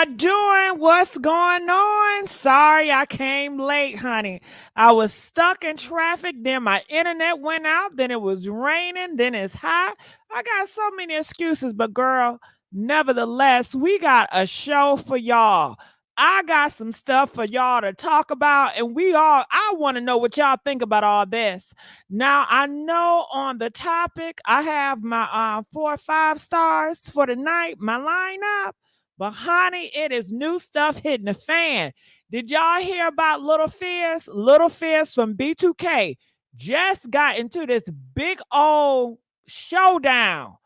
y'all doing? What's going on? Sorry I came late, honey. I was stuck in traffic, then my internet went out, then it was raining, then it's hot. I got so many excuses, but girl, nevertheless, we got a show for y'all. I got some stuff for y'all to talk about, and I want to know what y'all think about all this. Now, I know on the topic, I have my 4 or 5 stars for the night, my lineup. But honey, it is new stuff hitting the fan. Did y'all hear about Little Fizz? Little Fizz from B2K just got into this big old showdown.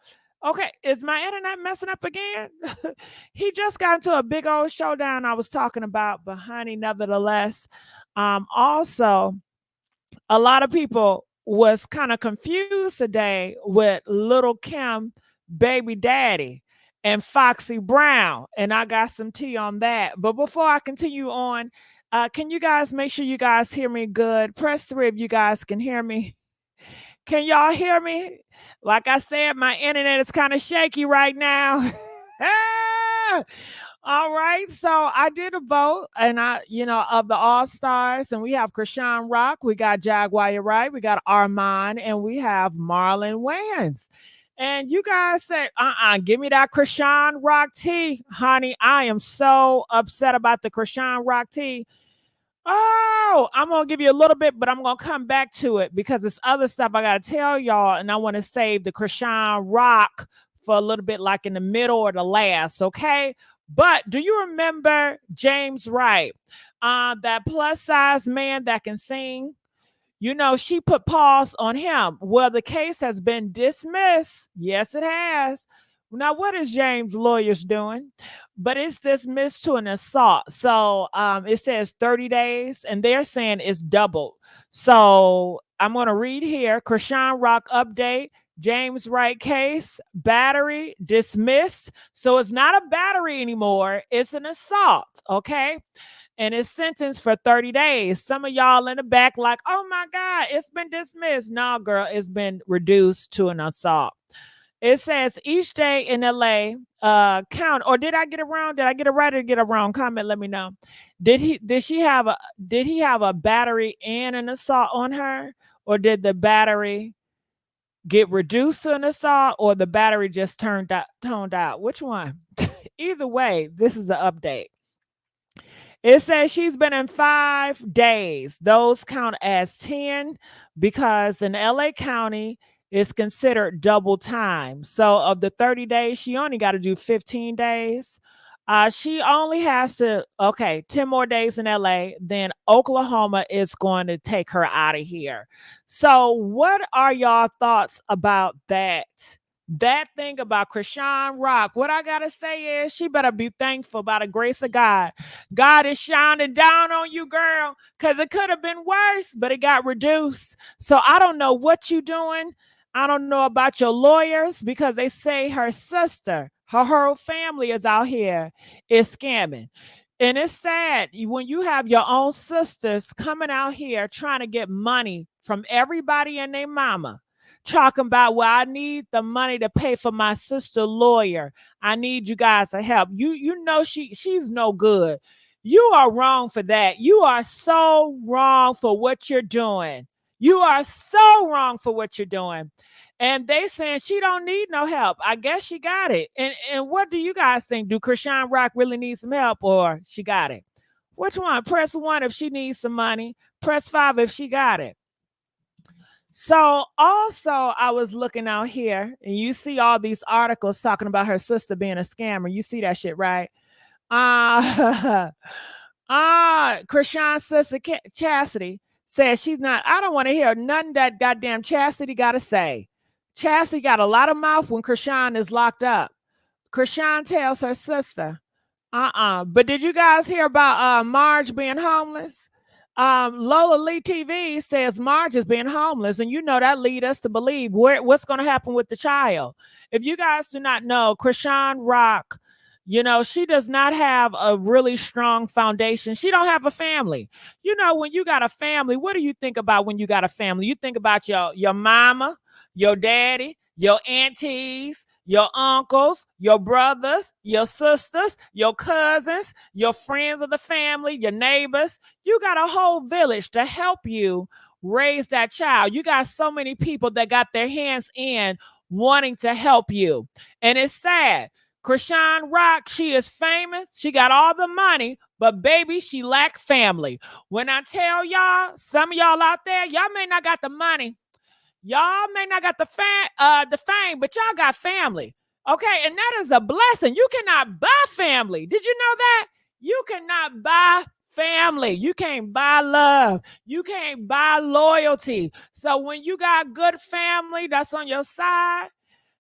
Okay, is my internet messing up again? He just got into a big old showdown I was talking about, but honey, nevertheless, also a lot of people was kind of confused today with Little Kim baby daddy and Foxy Brown, and I got some tea on that. But before I continue on, can you guys make sure you guys hear me good? Press 3 if you guys can hear me. Can y'all hear me? Like I said, my internet is kind of shaky right now. All right, so I did a vote, and of the All Stars, and we have Chrisean Rock, we got Jaguar, Wright, we got Armon, and we have Marlon Wayans. And you guys said, give me that Chrisean Rock tea, honey. I am so upset about the Chrisean Rock tea. Oh, I'm gonna give you a little bit, but I'm gonna come back to it because it's other stuff I gotta tell y'all, and I want to save the Chrisean Rock for a little bit, like in the middle or the last, okay? But do you remember James Wright, that plus size man that can sing? You know, she put pause on him. Well, the case has been dismissed. Yes, it has. Now, what is James' lawyers doing? But it's dismissed to an assault. So it says 30 days, and they're saying it's doubled. So I'm going to read here. Chrisean Rock update. James Wright case, battery dismissed. So it's not a battery anymore. It's an assault, okay? And it's sentenced for 30 days. Some of y'all in the back like, oh my God, it's been dismissed. No, girl, it's been reduced to an assault. It says each day in LA count, or did I get it wrong? Did I get it right or get it wrong? Comment, let me know. Did he have a battery and an assault on her? Or did the battery get reduced to an assault, or the battery just toned out? Which one? Either way, this is an update. It says she's been in 5 days. Those count as 10 because in LA County, it's considered double time. So of the 30 days, she only got to do 15 days. She only has to, 10 more days in LA, then Oklahoma is going to take her out of here. So what are y'all thoughts about that? That thing about Chrisean Rock, what I gotta say is she better be thankful by the grace of God. God is shining down on you, girl, because it could have been worse, but it got reduced. So I don't know what you doing. I don't know about your lawyers because they say her sister, her whole family is out here is scamming. And it's sad when you have your own sisters coming out here trying to get money from everybody and their mama. Talking about, well, I need the money to pay for my sister lawyer. I need you guys to help. You know she's no good. You are wrong for that. You are so wrong for what you're doing. You are so wrong for what you're doing. And they saying she don't need no help. I guess she got it. And what do you guys think? Do Chrisean Rock really need some help, or she got it? Which one? Press 1 if she needs some money. Press 5 if she got it. So also I was looking out here, and you see all these articles talking about her sister being a scammer. You see that shit, right? Chrisean's sister Chastity says she's not. I don't want to hear nothing that goddamn Chastity got to say. Chastity got a lot of mouth when Chrisean is locked up. Chrisean tells her sister, But did you guys hear about Marge being homeless? Lola Lee TV says Marge is being homeless, and you know that lead us to believe what's going to happen with the child. If you guys do not know, Chrisean Rock, you know, she does not have a really strong foundation. She don't have a family. You know, when you got a family, what do you think about when you got a family? You think about your mama, your daddy, your aunties, your uncles, your brothers, your sisters, your cousins, your friends of the family, your neighbors. You got a whole village to help you raise that child. You got so many people that got their hands in wanting to help you. And it's sad. Chrisean Rock, she is famous. She got all the money, but baby, she lacked family. When I tell y'all, some of y'all out there, y'all may not got the money. Y'all may not got the fame, but y'all got family. Okay, and that is a blessing. You cannot buy family. Did you know that? You cannot buy family. You can't buy love. You can't buy loyalty. So when you got good family that's on your side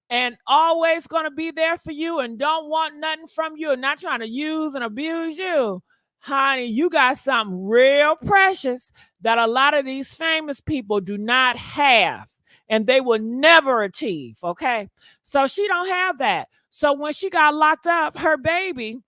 and always going to be there for you and don't want nothing from you and not trying to use and abuse you, honey, you got something real precious that a lot of these famous people do not have and they will never achieve, okay? So she don't have that. So when she got locked up, her baby,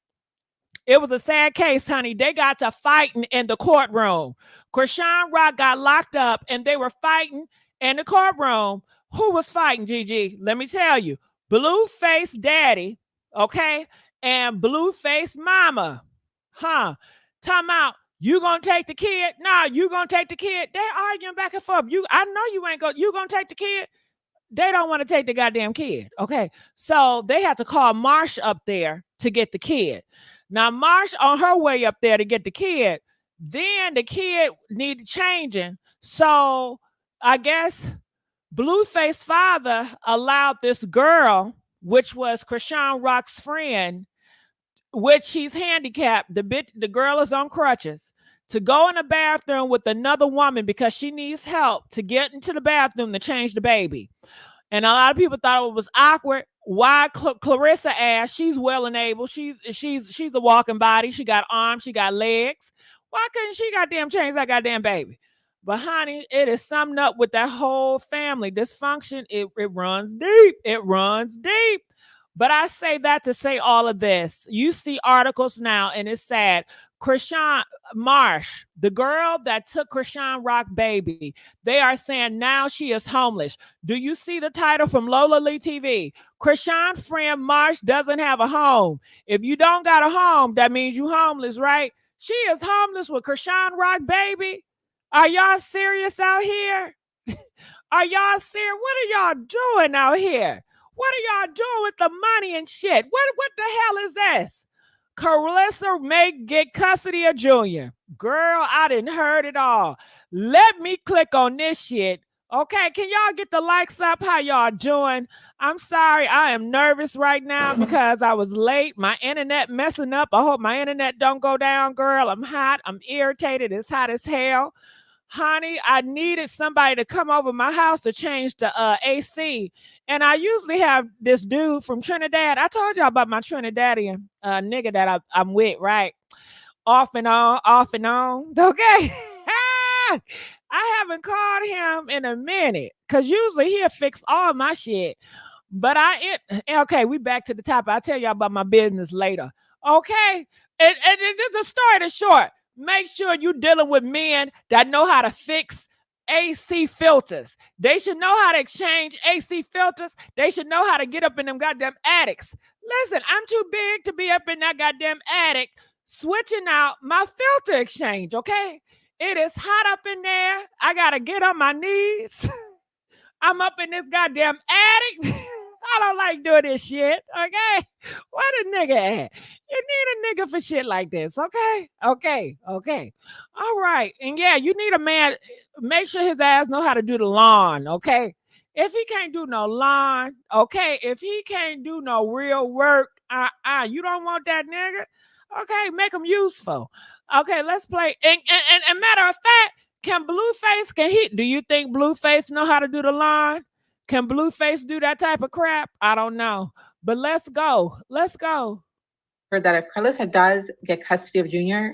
it was a sad case, honey. They got to fighting in the courtroom. Chrisean Rock got locked up and they were fighting in the courtroom. Who was fighting, Gigi? Let me tell you. Blueface daddy, okay, and Blueface mama. Huh? Talking about, you gonna take the kid? Nah, you gonna take the kid? They arguing back and forth. I know you ain't go. You gonna take the kid? They don't want to take the goddamn kid. Okay, so they had to call Marsh up there to get the kid. Now Marsh on her way up there to get the kid. Then the kid needed changing. So I guess Blueface father allowed this girl, which was Chrisean Rock's friend, which she's handicapped. The girl is on crutches, to go in the bathroom with another woman because she needs help to get into the bathroom to change the baby. And a lot of people thought it was awkward. Why Clarissa asked, she's well and able. She's a walking body. She got arms, she got legs. Why couldn't she goddamn change that goddamn baby? But honey, it is summed up with that whole family dysfunction. It runs deep. It runs deep. But I say that to say all of this. You see articles now, and it's sad. Chrisean Marsh, the girl that took Chrisean Rock baby, they are saying now she is homeless. Do you see the title from Lola Lee TV? Chrisean friend Marsh doesn't have a home. If you don't got a home, that means you homeless, right? She is homeless with Chrisean Rock baby. Are y'all serious out here? Are y'all serious? What are y'all doing out here? What are y'all doing with the money and shit? What the hell is this? Carissa may get custody of Junior. Girl, I didn't heard it all. Let me click on this shit. Okay, can y'all get the likes up? How y'all doing? I'm sorry, I am nervous right now because I was late. My internet messing up. I hope my internet don't go down, girl. I'm hot. I'm irritated. It's hot as hell. Honey, I needed somebody to come over my house to change the AC. And I usually have this dude from Trinidad. I told y'all about my Trinidadian nigga that I'm with, right? Off and on, off and on. Okay. I haven't called him in a minute because usually he'll fix all my shit. But okay, we back to the top. I'll tell y'all about my business later. Okay. And the story is short. Make sure you're dealing with men that know how to fix AC filters. They should know how to exchange AC filters. They should know how to get up in them goddamn attics. Listen, I'm too big to be up in that goddamn attic switching out my filter exchange, okay? It is hot up in there. I got to get on my knees. I'm up in this goddamn attic. I don't like doing this shit, okay? Where the nigga at? You need a nigga for shit like this, okay? Okay. All right. And yeah, you need a man. Make sure his ass know how to do the lawn, okay? If he can't do no lawn, okay? If he can't do no real work, you don't want that nigga? Okay, make him useful. Okay, let's play. And matter of fact, do you think Blueface know how to do the lawn? Can Blueface do that type of crap? I don't know. But let's go. Heard that if Carissa does get custody of Junior,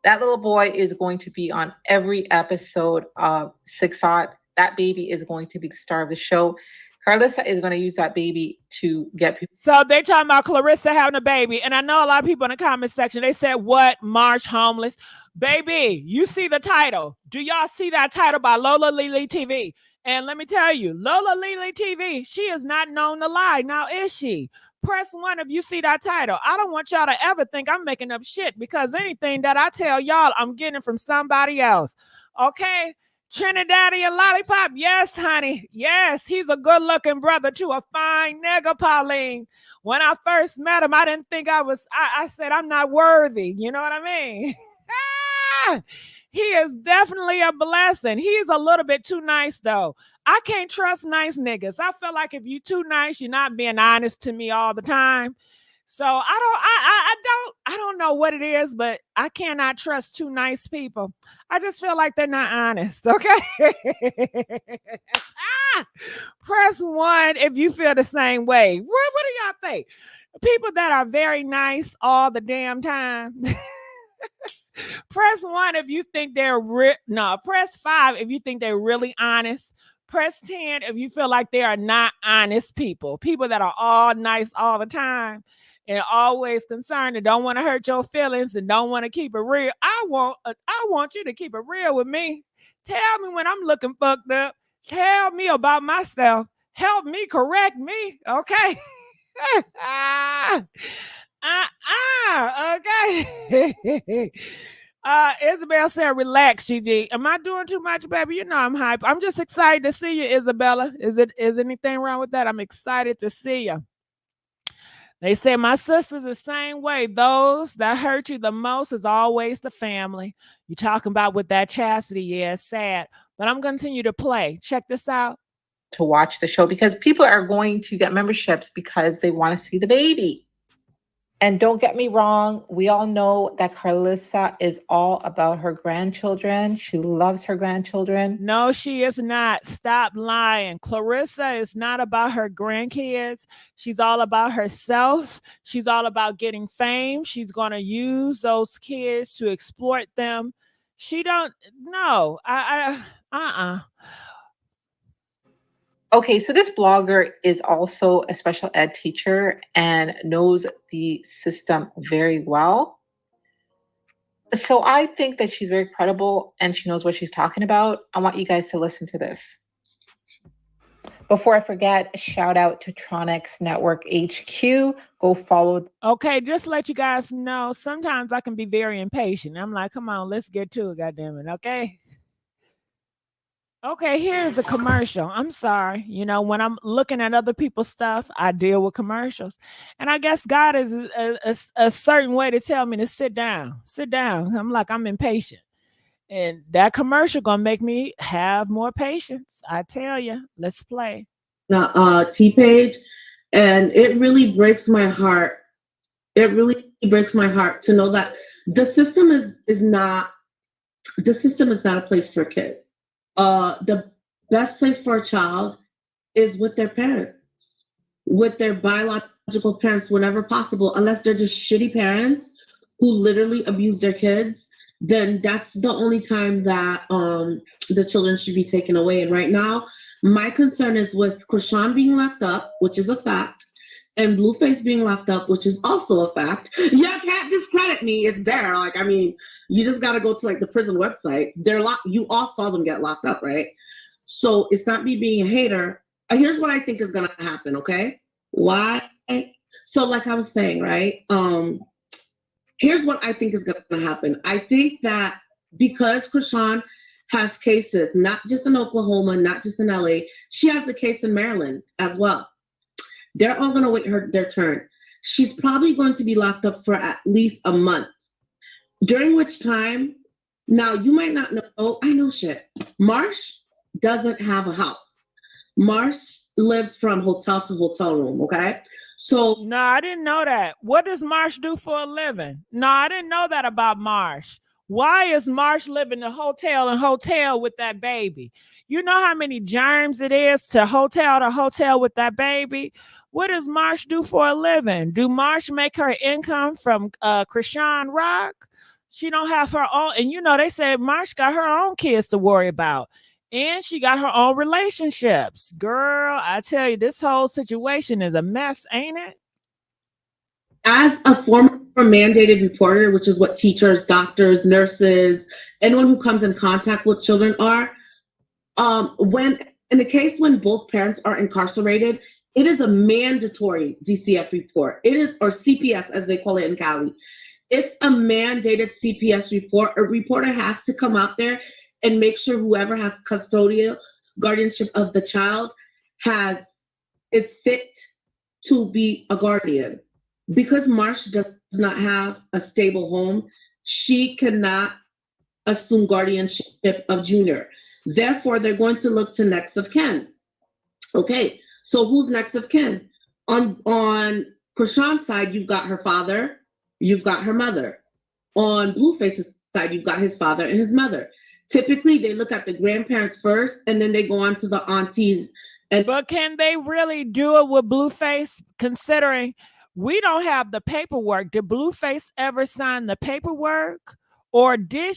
that little boy is going to be on every episode of Sexot. That baby is going to be the star of the show. Carissa is going to use that baby to get people. So they talking about Clarissa having a baby. And I know a lot of people in the comment section, they said, what? March homeless? Baby, you see the title. Do y'all see that title by Lola Lee TV? And let me tell you, Lola Lily TV, she is not known to lie. Now, is she? Press 1 if you see that title. I don't want y'all to ever think I'm making up shit, because anything that I tell y'all, I'm getting from somebody else. Okay? Trinidadian Lollipop, yes, honey. Yes, he's a good-looking brother to a fine nigga, Pauline. When I first met him, I didn't think I said I'm not worthy. You know what I mean? He is definitely a blessing. He's a little bit too nice, though. I can't trust nice niggas. I feel like if you too nice, you're not being honest to me all the time. So I don't know what it is, but I cannot trust too nice people. I just feel like they're not honest. Okay. Press 1 if you feel the same way. What do y'all think? People that are very nice all the damn time. Press 1 if you think they're press 5 if you think they're really honest. Press 10 if you feel like they are not honest people. People that are all nice all the time and always concerned and don't want to hurt your feelings and don't want to keep it real. I want you to keep it real with me. Tell me when I'm looking fucked up. Tell me about myself. Help me correct me. Okay. Okay. Isabel said, relax, GG. Am I doing too much, baby? You know I'm hype. I'm just excited to see you, Isabella. Is anything wrong with that? I'm excited to see you. They say my sister's the same way. Those that hurt you the most is always the family. You talking about with that chastity, yeah, it's sad. But I'm going to continue to play. Check this out. To watch the show, because people are going to get memberships because they want to see the baby. And don't get me wrong, we all know that Carlissa is all about her grandchildren. She loves her grandchildren. No, she is not. Stop lying. Clarissa is not about her grandkids. She's all about herself. She's all about getting fame. She's going to use those kids to exploit them. She don't, no, Okay, so this blogger is also a special ed teacher and knows the system very well. So I think that she's very credible and she knows what she's talking about. I want you guys to listen to this. Before I forget, shout out to Tronics Network HQ. Go follow. Okay, just to let you guys know, sometimes I can be very impatient. I'm like, come on, let's get to it, goddammit, okay? Okay, here's the commercial. I'm sorry. You know, when I'm looking at other people's stuff, I deal with commercials. And I guess God is a certain way to tell me to sit down. Sit down. I'm like, I'm impatient. And that commercial gonna make me have more patience. I tell you. Let's play. T-Page. And it really breaks my heart. It really breaks my heart to know that the system is not a place for a kid. The best place for a child is with their parents, with their biological parents whenever possible, unless they're just shitty parents who literally abuse their kids. Then that's the only time that the children should be taken away. And right now, my concern is with Chrisean being locked up, which is a fact, and Blueface being locked up, which is also a fact. You can't discredit me. It's there. Like, I mean, you just got to go to like the prison website. They're locked. You all saw them get locked up, right? So it's not me being a hater. Here's what I think is going to happen. Okay. Why? So like I was saying, right? Here's what I think is going to happen. I think that because Chrisean has cases, not just in Oklahoma, not just in LA, she has a case in Maryland as well. They're all going to wait their turn. She's probably going to be locked up for at least a month, during which time, now you might not know, oh, I know shit. Marsh doesn't have a house. Marsh lives from hotel to hotel room, okay? So no, I didn't know that. What does Marsh do for a living? No, I didn't know that about Marsh. Why is Marsh living in hotel with that baby? You know how many germs it is to hotel with that baby? What does Marsh do for a living? Do Marsh make her income from Chrisean Rock? She don't have her own. And you know, they said Marsh got her own kids to worry about. And she got her own relationships. Girl, I tell you, this whole situation is a mess, ain't it? As a former mandated reporter, which is what teachers, doctors, nurses, anyone who comes in contact with children are, when In the case when both parents are incarcerated, it is a mandatory DCF report. It is, or CPS as they call it in Cali. It's a mandated CPS report. A reporter has to come out there and make sure whoever has custodial guardianship of the child is fit to be a guardian. Because Marsh does not have a stable home, she cannot assume guardianship of Junior. Therefore, they're going to look to next of kin. Okay, so who's next of kin? On Chrisean's side, you've got her father, you've got her mother. On Blueface's side, you've got his father and his mother. Typically, they look at the grandparents first, and then they go on to the aunties. But can they really do it with Blueface, considering we don't have the paperwork? Did Blueface ever sign the paperwork? Or did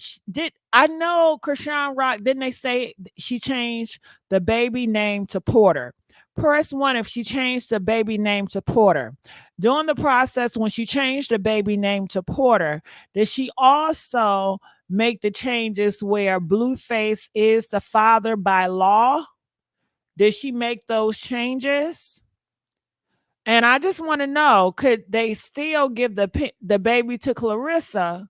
I know Chrisean Rock, didn't they say she changed the baby name to Porter? Press 1 if she changed the baby name to Porter. During the process, when she changed the baby name to Porter, did she also make the changes where Blueface is the father by law? Did she make those changes? And I just want to know, could they still give the baby to Clarissa?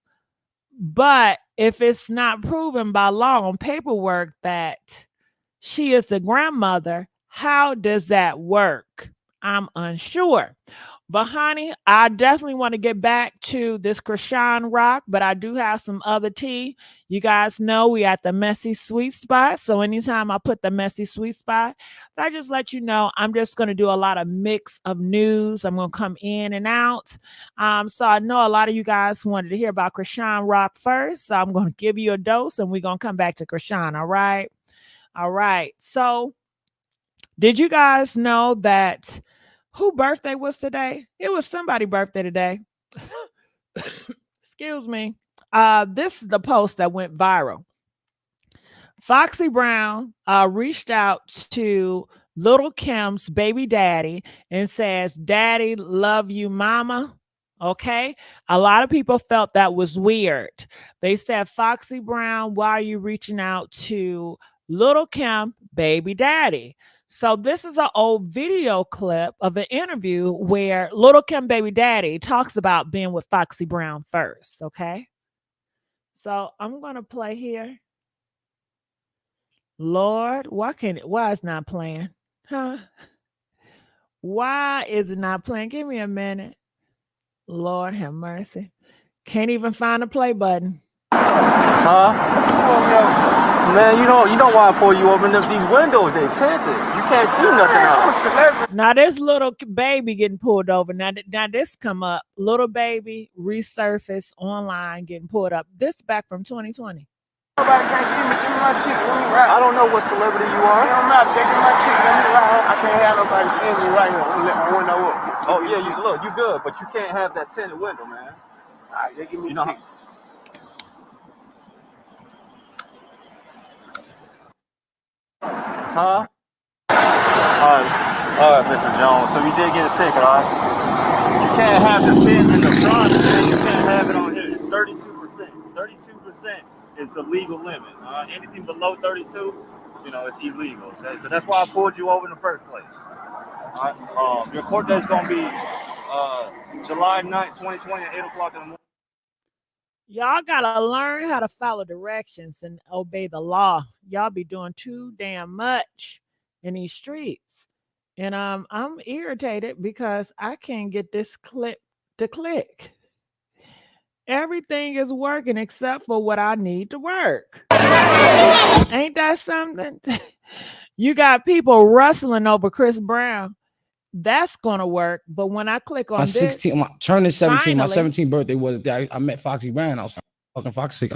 But if it's not proven by law on paperwork that she is the grandmother, how does that work? I'm unsure. But honey, I definitely want to get back to this Chrisean Rock, but I do have some other tea. You guys know we at the Messy Sweet Spot. So anytime I put the Messy Sweet Spot, I just let you know I'm just going to do a lot of mix of news. I'm going to come in and out. So I know a lot of you guys wanted to hear about Chrisean Rock first. So I'm going to give you a dose and we're going to come back to Chrisean. All right. All right. So did you guys know that who birthday was today? It was somebody's birthday today. Excuse me. This is the post that went viral. Foxy Brown reached out to Little Kim's baby daddy and says, "Daddy, love you, mama." Okay. A lot of people felt that was weird. They said, "Foxy Brown, why are you reaching out to Little Kim baby daddy?" So this is an old video clip of an interview where Little Kim baby daddy talks about being with Foxy Brown first. Okay. So I'm going to play here. Lord, why is it not playing? Huh? Why is it not playing? Give me a minute. Lord have mercy. Can't even find a play button. Huh? Man, you know why I pull you open up these windows? They tinted. You can't see nothing out. Now this little baby getting pulled over. Now this come up. Little baby resurface online getting pulled up. This back from 2020. Nobody can't see me. Give me my ticket. Let me ride. I don't know what celebrity you are. It don't matter. Give me my ticket. Let me ride. I can't have nobody seeing me right here. I'm gonna let my window up. Oh yeah, you good, but you can't have that tinted window, man. All right, they give me the ticket. Huh? All right, Mr. Jones. So you did get a ticket, all right? You can't have the tint in the front, man. You can't have it on here. It's 32%. 32% is the legal limit. Anything below 32, it's illegal. Okay? So that's why I pulled you over in the first place. All right? Your court date is gonna be July 9th, 2020 at 8 o'clock in the morning. Y'all gotta learn how to follow directions and obey the law. Y'all be doing too damn much in these streets. And I'm irritated because I can't get this clip to click. Everything is working except for what I need to work. Ain't that something? You got people rustling over Chris Brown. That's gonna work, but when I click on my this, 16, turning 17, my finally, 17th birthday was there. I met Foxy Brown. I was fucking Foxy.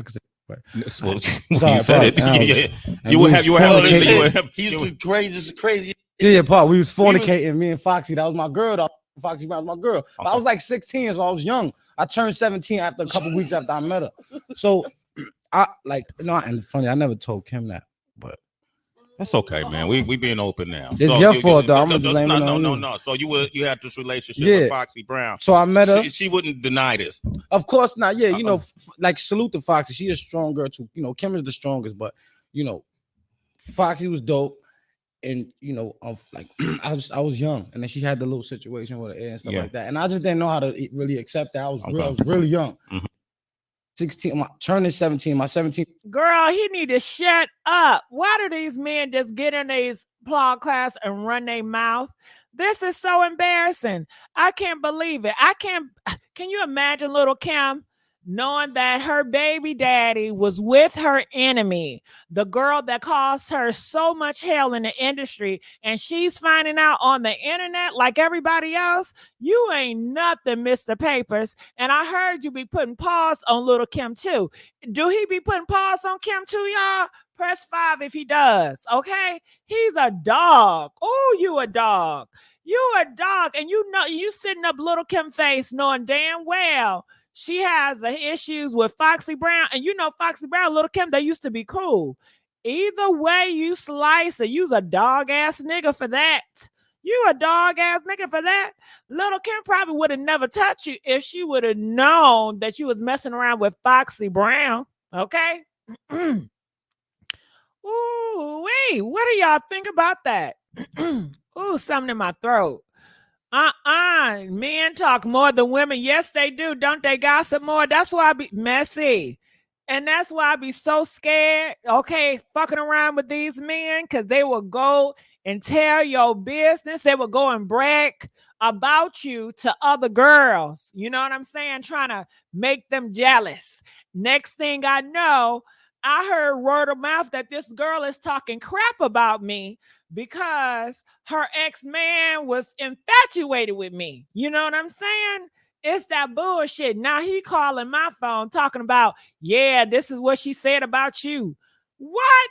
Well, Sorry, you said it. You were having he's crazy. This is crazy. Yeah, Paul. We was fornicating. Me and Foxy. That was my girl. Though. Foxy Brown was my girl. But I was like 16, so I was young. I turned 17 after a couple weeks after I met her. So and funny, I never told Kim that, but. That's okay, man. We being open now. It's your fault, though. I'm gonna blame it on you. No. So you had this relationship with Foxy Brown. So I met her. She wouldn't deny this. Of course not. Yeah, salute to Foxy. She is a strong girl too. Kim is the strongest, but Foxy was dope. and you know, like I was young, and then she had the little situation with her ear and stuff like that, and I just didn't know how to really accept that. I was really young. 16, turning 17, my 17. Girl, he need to shut up. Why do these men just get in these plot class and run their mouth? This is so embarrassing. I can't believe it. Can you imagine little Kim knowing that her baby daddy was with her enemy, the girl that caused her so much hell in the industry, and she's finding out on the internet like everybody else? You ain't nothing, Mr. Papers. And I heard you be putting pause on little Kim too. Do he be putting pause on Kim too, y'all? Press 5 if he does, okay? He's a dog. Oh, you a dog. You a dog. And you know, you sitting up little Kim face knowing damn well she has issues with Foxy Brown. And you know Foxy Brown, little Kim, they used to be cool. Either way you slice it, you's a dog-ass nigga for that. You a dog-ass nigga for that. Little Kim probably would have never touched you if she would have known that you was messing around with Foxy Brown, okay? Ooh, wait, what do y'all think about that? Ooh, something in my throat. Men talk more than women. Yes, they do. Don't they gossip more? That's why I be messy. And that's why I be so scared, okay, fucking around with these men, because they will go and tell your business. They will go and brag about you to other girls. You know what I'm saying? Trying to make them jealous. Next thing I know, I heard word of mouth that this girl is talking crap about me because her ex-man was infatuated with me. You know what I'm saying? It's that bullshit. Now he calling my phone talking about, yeah, this is what she said about you. What?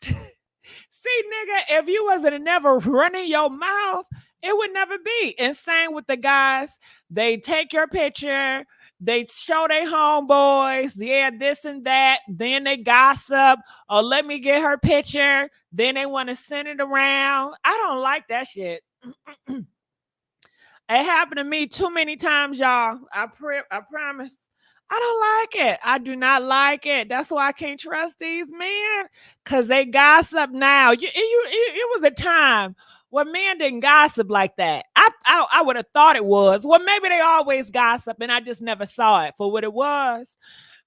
See, nigga, if you wasn't never running your mouth, it would never be. And same with the guys. They take your picture, they show their homeboys, yeah, this and that. Then they gossip, or let me get her picture. Then they want to send it around. I don't like that shit. It happened to me too many times, y'all. I promise. I don't like it. I do not like it. That's why I can't trust these men, because they gossip now. It was a time where men didn't gossip like that. I would have thought it was. Well, maybe they always gossip and I just never saw it for what it was.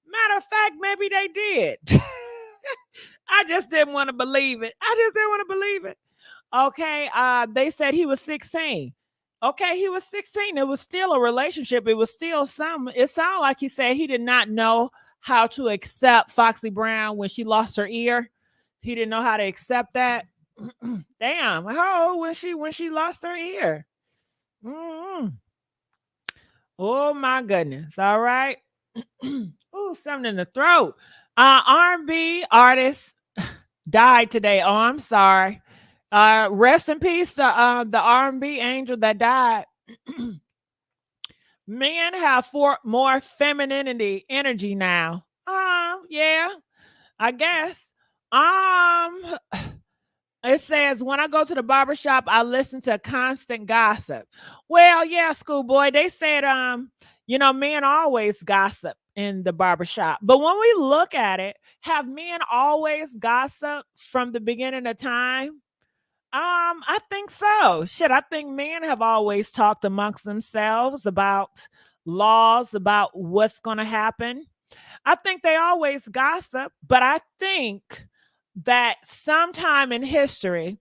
Matter of fact, maybe they did. I just didn't want to believe it. Okay, they said he was 16. Okay, he was 16. It was still a relationship. It was still something. It sounded like he said he did not know how to accept Foxy Brown when she lost her ear. He didn't know how to accept that. Damn, how old was she when she lost her ear? Oh my goodness. All right. Oh, something in the throat. R&B artist died today. Oh, I'm sorry. Rest in peace, the R&B angel that died. Men have more femininity energy now. Yeah, I guess. It says, when I go to the barbershop, I listen to constant gossip. Well, yeah, schoolboy. They said, men always gossip in the barbershop. But when we look at it, have men always gossiped from the beginning of time? I think so. Shit, I think men have always talked amongst themselves about laws, about what's going to happen. I think they always gossip, but I think that sometime in history,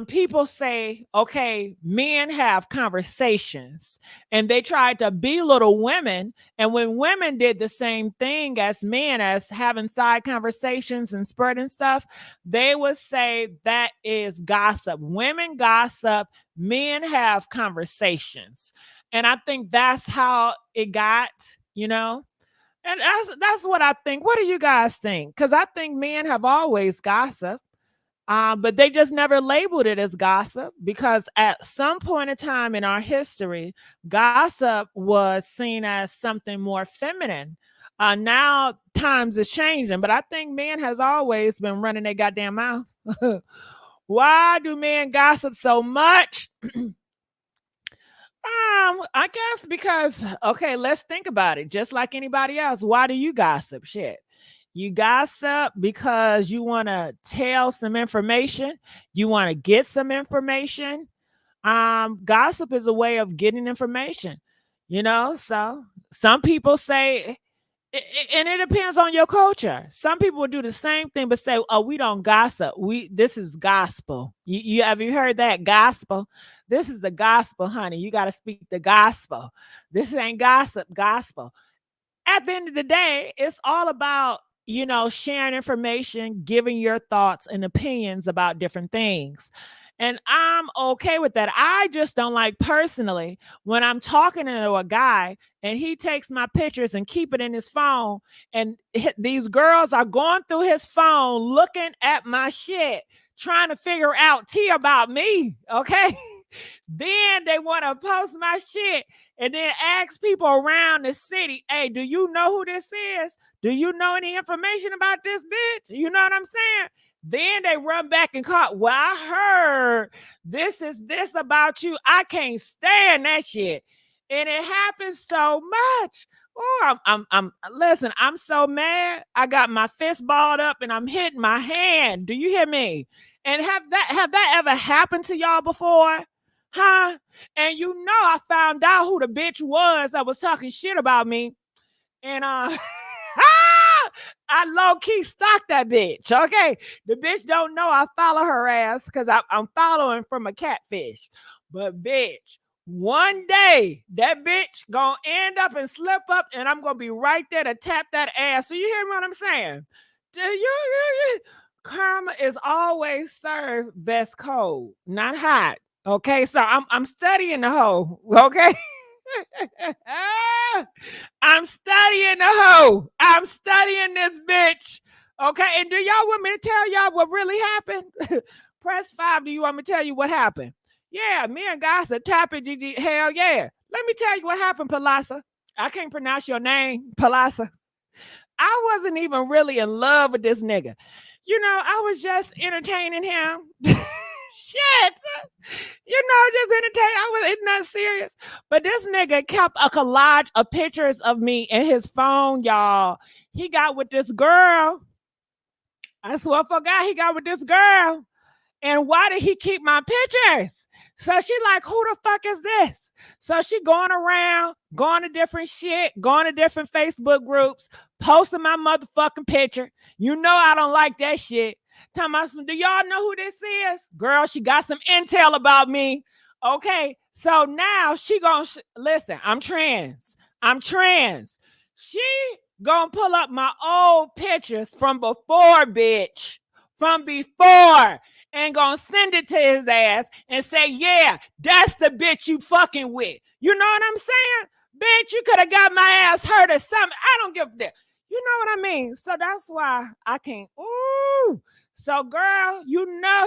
people say, okay, men have conversations, and they tried to belittle women. And when women did the same thing as men, as having side conversations and spreading stuff, they would say that is gossip. Women gossip, men have conversations. And I think that's how it got, and that's what I think. What do you guys think? Because I think men have always gossiped. But they just never labeled it as gossip, because at some point in time in our history, gossip was seen as something more feminine. Now times is changing, but I think men has always been running their goddamn mouth. Why do men gossip so much? I guess because, okay, let's think about it. Just like anybody else, why do you gossip? Shit. You gossip because you want to tell some information. You want to get some information. Gossip is a way of getting information, so some people say, and it depends on your culture. Some people will do the same thing, but say, "Oh, we don't gossip. This is gospel." You have you heard that gospel? This is the gospel, honey. You got to speak the gospel. This ain't gossip, gospel. At the end of the day, it's all about, sharing information, giving your thoughts and opinions about different things. And I'm okay with that. I just don't like personally when I'm talking to a guy and he takes my pictures and keep it in his phone. And these girls are going through his phone, looking at my shit, trying to figure out tea about me. Okay. Then they want to post my shit and then ask people around the city, "Hey, do you know who this is? Do you know any information about this bitch?" You know what I'm saying? Then they run back and call, "Well, I heard this is this about you." I can't stand that shit. And it happens so much. Oh, listen, I'm so mad. I got my fist balled up and I'm hitting my hand. Do you hear me? And have that ever happened to y'all before? Huh? And I found out who the bitch was that was talking shit about me. And I low-key stalked that bitch. Okay. The bitch don't know I follow her ass because I'm following from a catfish. But bitch, one day that bitch gonna end up and slip up and I'm gonna be right there to tap that ass. So you hear what I'm saying? Karma is always served best cold, not hot. Okay, so I'm studying the hoe. Okay. I'm studying the hoe. I'm studying this bitch. Okay. And do y'all want me to tell y'all what really happened? Press 5. Do you want me to tell you what happened? Yeah, me and Gossip tapping GG. Hell yeah. Let me tell you what happened, Palasa. I can't pronounce your name, Palasa. I wasn't even really in love with this nigga. I was just entertaining him. Shit. Just entertaining. It's not serious. But this nigga kept a collage of pictures of me in his phone, y'all. He got with this girl. I swear for God, he got with this girl. And why did he keep my pictures? So she like, who the fuck is this? So she going around, going to different shit, going to different Facebook groups, posting my motherfucking picture. I don't like that shit. Talking about do y'all know who this is? Girl, she got some intel about me. Okay, so now she gonna listen. I'm trans. She gonna pull up my old pictures from before, bitch. From before. And gonna send it to his ass and say, yeah, that's the bitch you fucking with. You know what I'm saying? Bitch, you could have got my ass hurt or something. I don't give a damn. You know what I mean? So that's why I can't. Ooh. So, girl,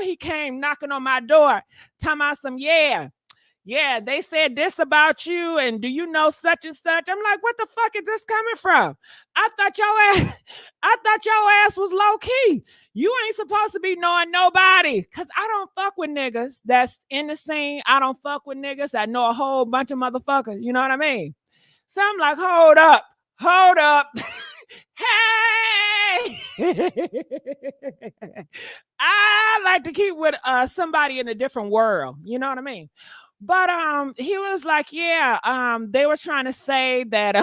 he came knocking on my door, talking about some, yeah, they said this about you, and do you know such and such? I'm like, what the fuck is this coming from? I thought your ass was low key. You ain't supposed to be knowing nobody, because I don't fuck with niggas that's in the scene. I don't fuck with niggas that know a whole bunch of motherfuckers. You know what I mean? So I'm like, hold up. Hey, I like to keep with somebody in a different world. You know what I mean? But he was like, yeah, they were trying to say that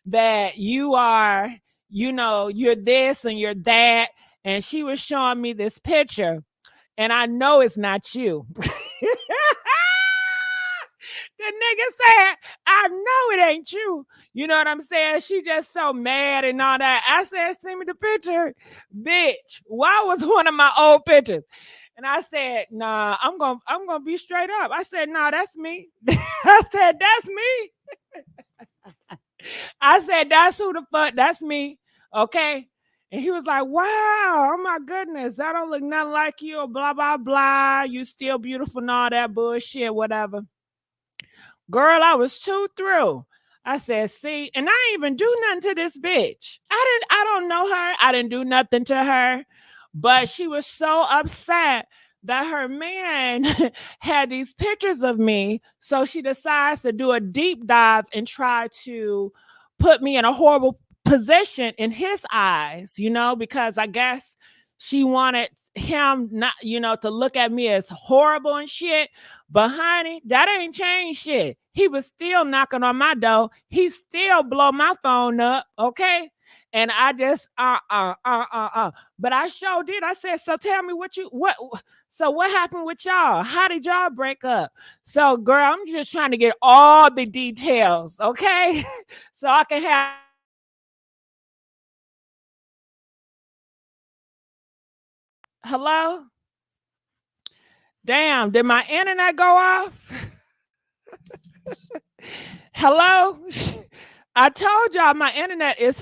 that you are, you're this and you're that. And she was showing me this picture, and I know it's not you. The nigga said, I know it ain't you. You know what I'm saying? She just so mad and all that. I said, send me the picture. Bitch, why was one of my old pictures? And I said, nah, I'm gonna be straight up. I said, nah, that's me. I said, that's me. I said, that's who the fuck, that's me. Okay. And he was like, wow, oh my goodness, that don't look nothing like you, or blah, blah, blah. You still beautiful and all that bullshit, whatever. Girl, I was too through. I said, see, and I ain't even do nothing to this bitch. I don't know her. I didn't do nothing to her. But she was so upset that her man had these pictures of me. So she decides to do a deep dive and try to put me in a horrible position in his eyes, you know, because I guess she wanted him not, you know, to look at me as horrible and shit. But honey, that ain't changed shit. He was still knocking on my door. He still blow my phone up, okay? And I just But I sure did. I said, so tell me so what happened with y'all? How did y'all break up? So girl, I'm just trying to get all the details, okay? So I can have hello? Damn, did my internet go off? Hello? I told y'all my internet is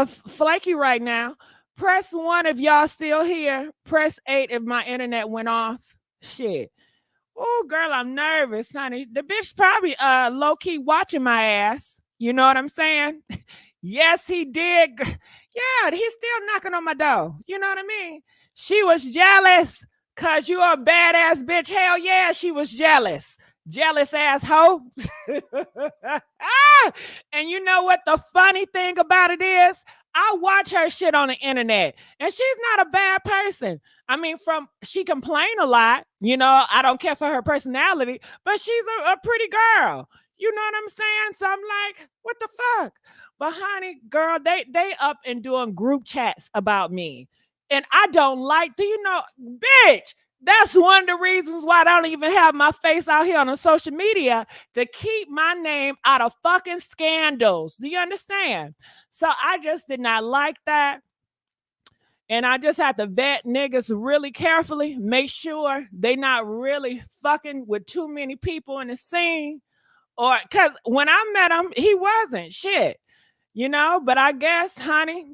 flaky right now. Press 1 if y'all still here. Press 8 if my internet went off. Shit. Oh, girl, I'm nervous, honey. The bitch probably low-key watching my ass. You know what I'm saying? Yes, he did. Yeah, he's still knocking on my door. You know what I mean? She was jealous because you a badass bitch. Hell yeah, she was jealous. Jealous asshole. And you know what the funny thing about it is? I watch her shit on the internet, and she's not a bad person. I mean, she complained a lot. You know, I don't care for her personality, but she's a pretty girl. You know what I'm saying? So I'm like, what the fuck? But honey, girl, they up and doing group chats about me. And I don't like, do you know, bitch, that's one of the reasons why I don't even have my face out here on the social media, to keep my name out of fucking scandals. Do you understand? So I just did not like that. And I just had to vet niggas really carefully, make sure they not really fucking with too many people in the scene. Or because when I met him, he wasn't shit, you know. But I guess, honey,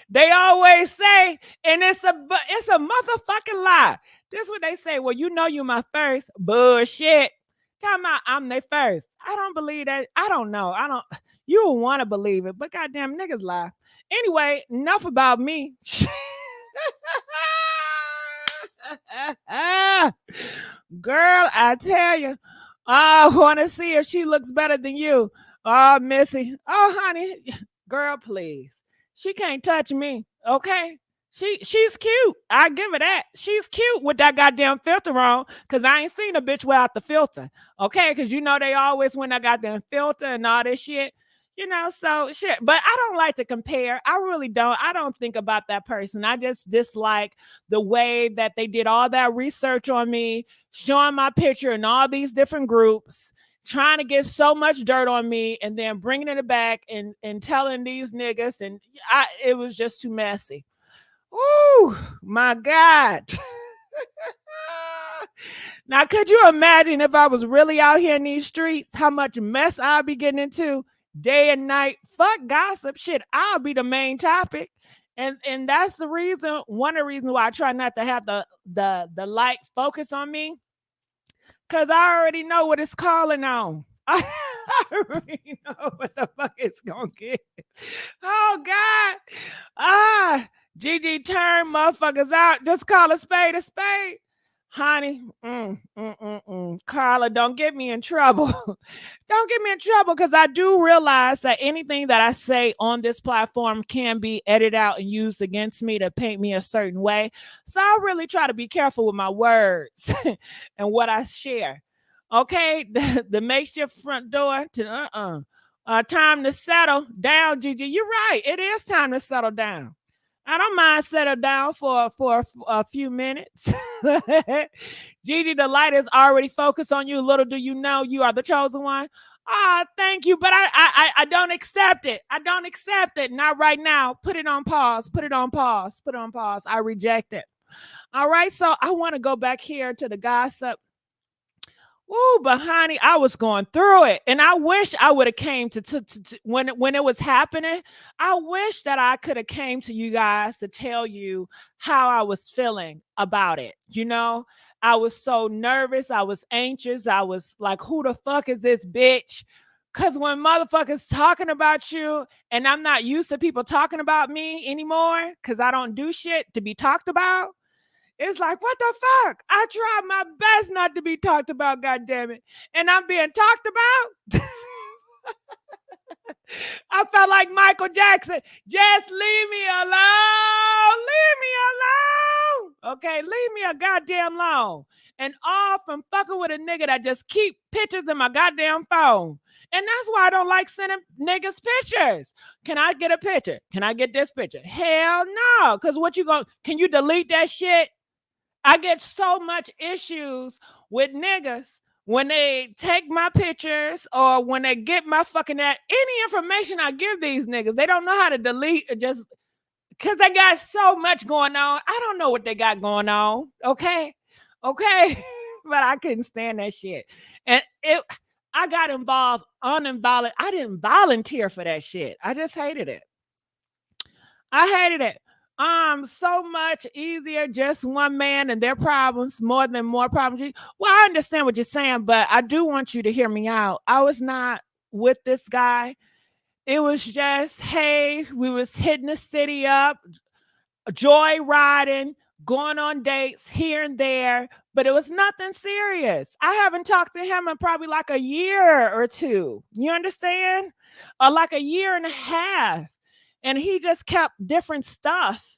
they always say, and it's a motherfucking lie. This is what they say. Well, you know you my first. Bullshit. Talking about I'm their first. I don't believe that. I don't know. You would want to believe it, but goddamn niggas lie. Anyway, enough about me. Girl, I tell you, I want to see if she looks better than you. Oh, Missy. Oh, honey. Girl, please. She can't touch me, okay? She's cute. I give her that. She's cute with that goddamn filter on, because I ain't seen a bitch without the filter, okay? Because you know they always when I got that filter and all this shit, you know, so shit. But I don't like to compare. I really don't. I don't think about that person. I just dislike the way that they did all that research on me, showing my picture in all these different groups, trying to get so much dirt on me, and then bringing it back and telling these niggas, and it was just too messy. Oh my God. Now, could you imagine if I was really out here in these streets, how much mess I'd be getting into day and night? Fuck gossip shit. I'll be the main topic. And that's the reason, one of the reasons why I try not to have the light focus on me. Because I already know what it's calling on. I already know what the fuck it's going to get. Oh, God. Gigi, turn motherfuckers out. Just call a spade a spade. Honey, Carla, don't get me in trouble. Don't get me in trouble, because I do realize that anything that I say on this platform can be edited out and used against me to paint me a certain way. So I really try to be careful with my words and what I share. Okay, the makeshift front door to time to settle down, Gigi. You're right. It is time to settle down. I don't mind settle down for a few minutes. Gigi, the light is already focused on you. Little do you know, you are the chosen one. Thank you, but I don't accept it. I don't accept it. Not right now. Put it on pause. Put it on pause. Put it on pause. I reject it. All right, so I want to go back here to the gossip. Ooh, but honey, I was going through it, and I wish I would have came to when it was happening. I wish that I could have came to you guys to tell you how I was feeling about it. You know, I was so nervous. I was anxious. I was like, who the fuck is this bitch? Because when motherfuckers talking about you, and I'm not used to people talking about me anymore, because I don't do shit to be talked about. It's like, what the fuck? I tried my best not to be talked about, goddammit. And I'm being talked about? I felt like Michael Jackson. Just leave me alone. Leave me alone. Okay, leave me a goddamn alone. And all from fucking with a nigga that just keep pictures in my goddamn phone. And that's why I don't like sending niggas pictures. Can I get a picture? Can I get this picture? Hell no. Because what you going, can you delete that shit? I get so much issues with niggas when they take my pictures or when they get my fucking any information I give these niggas, they don't know how to delete or just because they got so much going on. I don't know what they got going on. Okay. But I couldn't stand that shit. And I got involved uninvoluntarily. I didn't volunteer for that shit. I just hated it. I hated it. So much easier, just one man and their problems, more problems. Well, I understand what you're saying, but I do want you to hear me out. I was not with this guy. It was just, hey, we was hitting the city up, joy riding, going on dates here and there, but it was nothing serious. I haven't talked to him in probably like a year or two. You understand? Or like a year and a half. And he just kept different stuff,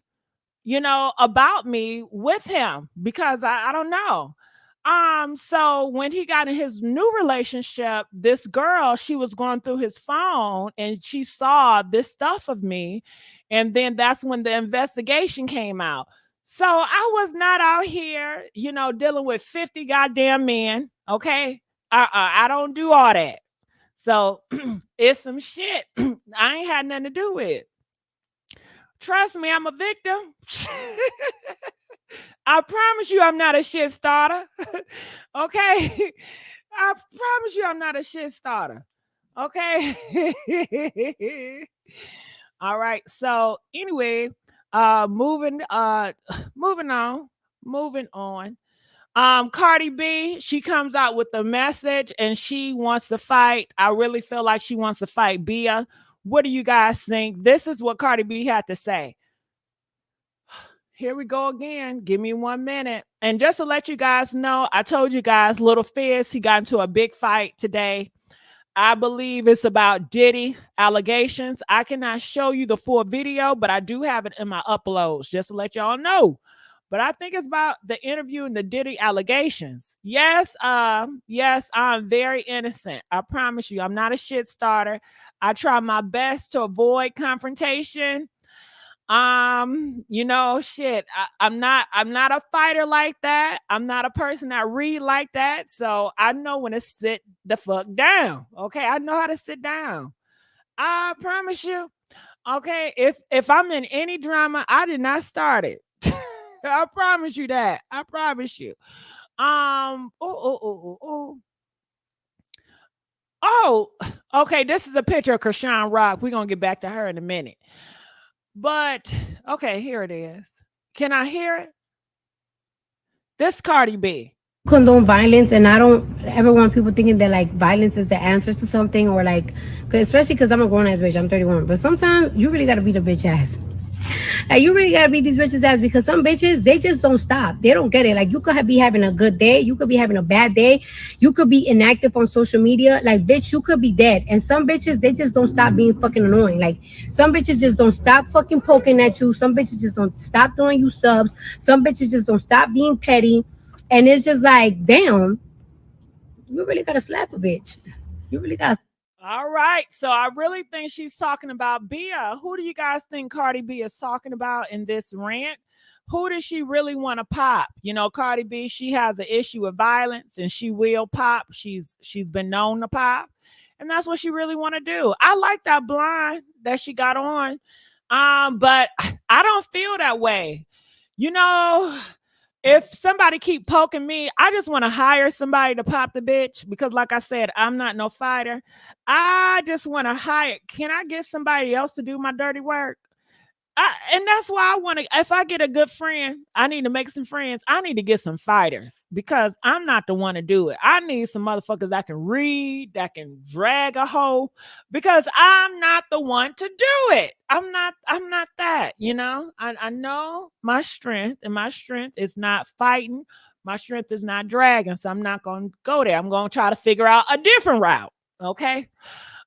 about me with him because I don't know. So when he got in his new relationship, this girl, she was going through his phone and she saw this stuff of me. And then that's when the investigation came out. So I was not out here, dealing with 50 goddamn men. Okay. I don't do all that. So it's some shit I ain't had nothing to do with. Trust me, I'm a victim. I promise you I'm not a shit starter. Okay? I promise you I'm not a shit starter. Okay? All right. So anyway, moving on. Cardi B, she comes out with a message and she wants to fight. I really feel like she wants to fight Bia. What do you guys think? This is what Cardi B had to say. Here we go again. Give me 1 minute. And just to let you guys know, I told you guys, Little Fizz, he got into a big fight today. I believe it's about Diddy allegations. I cannot show you the full video, but I do have it in my uploads just to let y'all know. But I think it's about the interview and the Diddy allegations. Yes, I'm very innocent. I promise you, I'm not a shit starter. I try my best to avoid confrontation. I'm not a fighter like that. I'm not a person that read like that. So I know when to sit the fuck down. Okay, I know how to sit down. I promise you. Okay, if I'm in any drama, I did not start it. I promise you that. I promise you. Oh, okay. This is a picture of Chrisean Rock. We're gonna get back to her in a minute. But okay, here it is. Can I hear it? This Cardi B. Condone violence, and I don't ever want people thinking that like violence is the answer to something, or like, especially because I'm a grown ass bitch. I'm 31, but sometimes you really gotta beat a bitch ass. Like, you really gotta beat these bitches ass because some bitches, they just don't stop. They don't get it. Like, you could be having a good day, you could be having a bad day, you could be inactive on social media. Like, bitch, you could be dead. And some bitches, they just don't stop being fucking annoying. Like, some bitches just don't stop fucking poking at you. Some bitches just don't stop throwing you subs. Some bitches just don't stop being petty. And it's just like, damn, you really gotta slap a bitch. You really gotta. All right. So I really think she's talking about Bia. Who do you guys think Cardi B is talking about in this rant? Who does she really want to pop? Cardi B, she has an issue with violence and she will pop. She's been known to pop. And that's what she really want to do. I like that blind that she got on. But I don't feel that way. If somebody keep poking me, I just want to hire somebody to pop the bitch because, like I said, I'm not no fighter. I just want to hire. Can I get somebody else to do my dirty work? And that's why I want to. If I get a good friend, I need to make some friends. I need to get some fighters because I'm not the one to do it. I need some motherfuckers that can read, that can drag a hoe, because I'm not the one to do it. I'm not that. I know my strength, and my strength is not fighting. My strength is not dragging, so I'm not going to go there. I'm going to try to figure out a different route. Okay.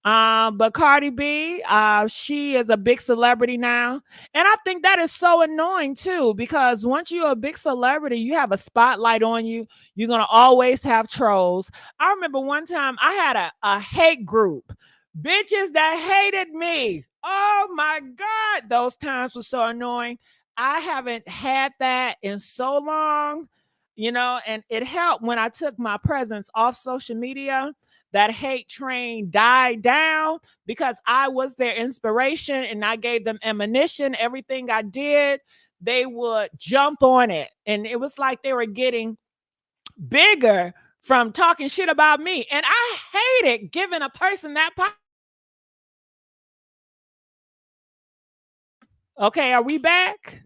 But Cardi B, she is a big celebrity now. And I think that is so annoying too, because once you're a big celebrity, you have a spotlight on you. You're going to always have trolls. I remember one time I had a hate group, bitches that hated me. Oh my God. Those times were so annoying. I haven't had that in so long, and it helped when I took my presence off social media. That hate train died down because I was their inspiration and I gave them ammunition. Everything I did, they would jump on it. And it was like they were getting bigger from talking shit about me. And I hated giving a person that power. Okay, are we back?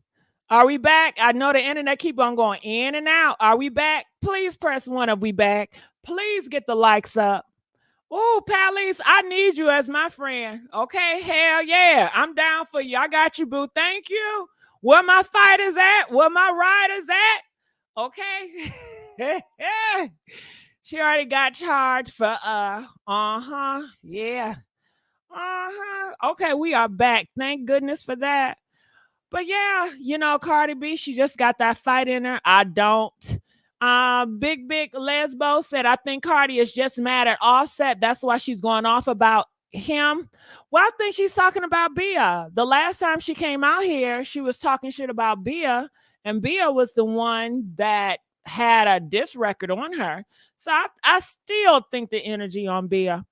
Are we back? I know the internet keep on going in and out. Are we back? Please press 1 if we back. Please get the likes up. Oh, Pallies, I need you as my friend. Okay, hell yeah. I'm down for you. I got you, boo. Thank you. Where my fighters at? Where my riders at? Okay. She already got charged for yeah. Okay, we are back. Thank goodness for that. But yeah, Cardi B, she just got that fight in her. I don't. Big Lesbo said, I think Cardi is just mad at Offset. That's why she's going off about him. Well, I think she's talking about Bia. The last time she came out here, she was talking shit about Bia, and Bia was the one that had a diss record on her. So I still think the energy on Bia.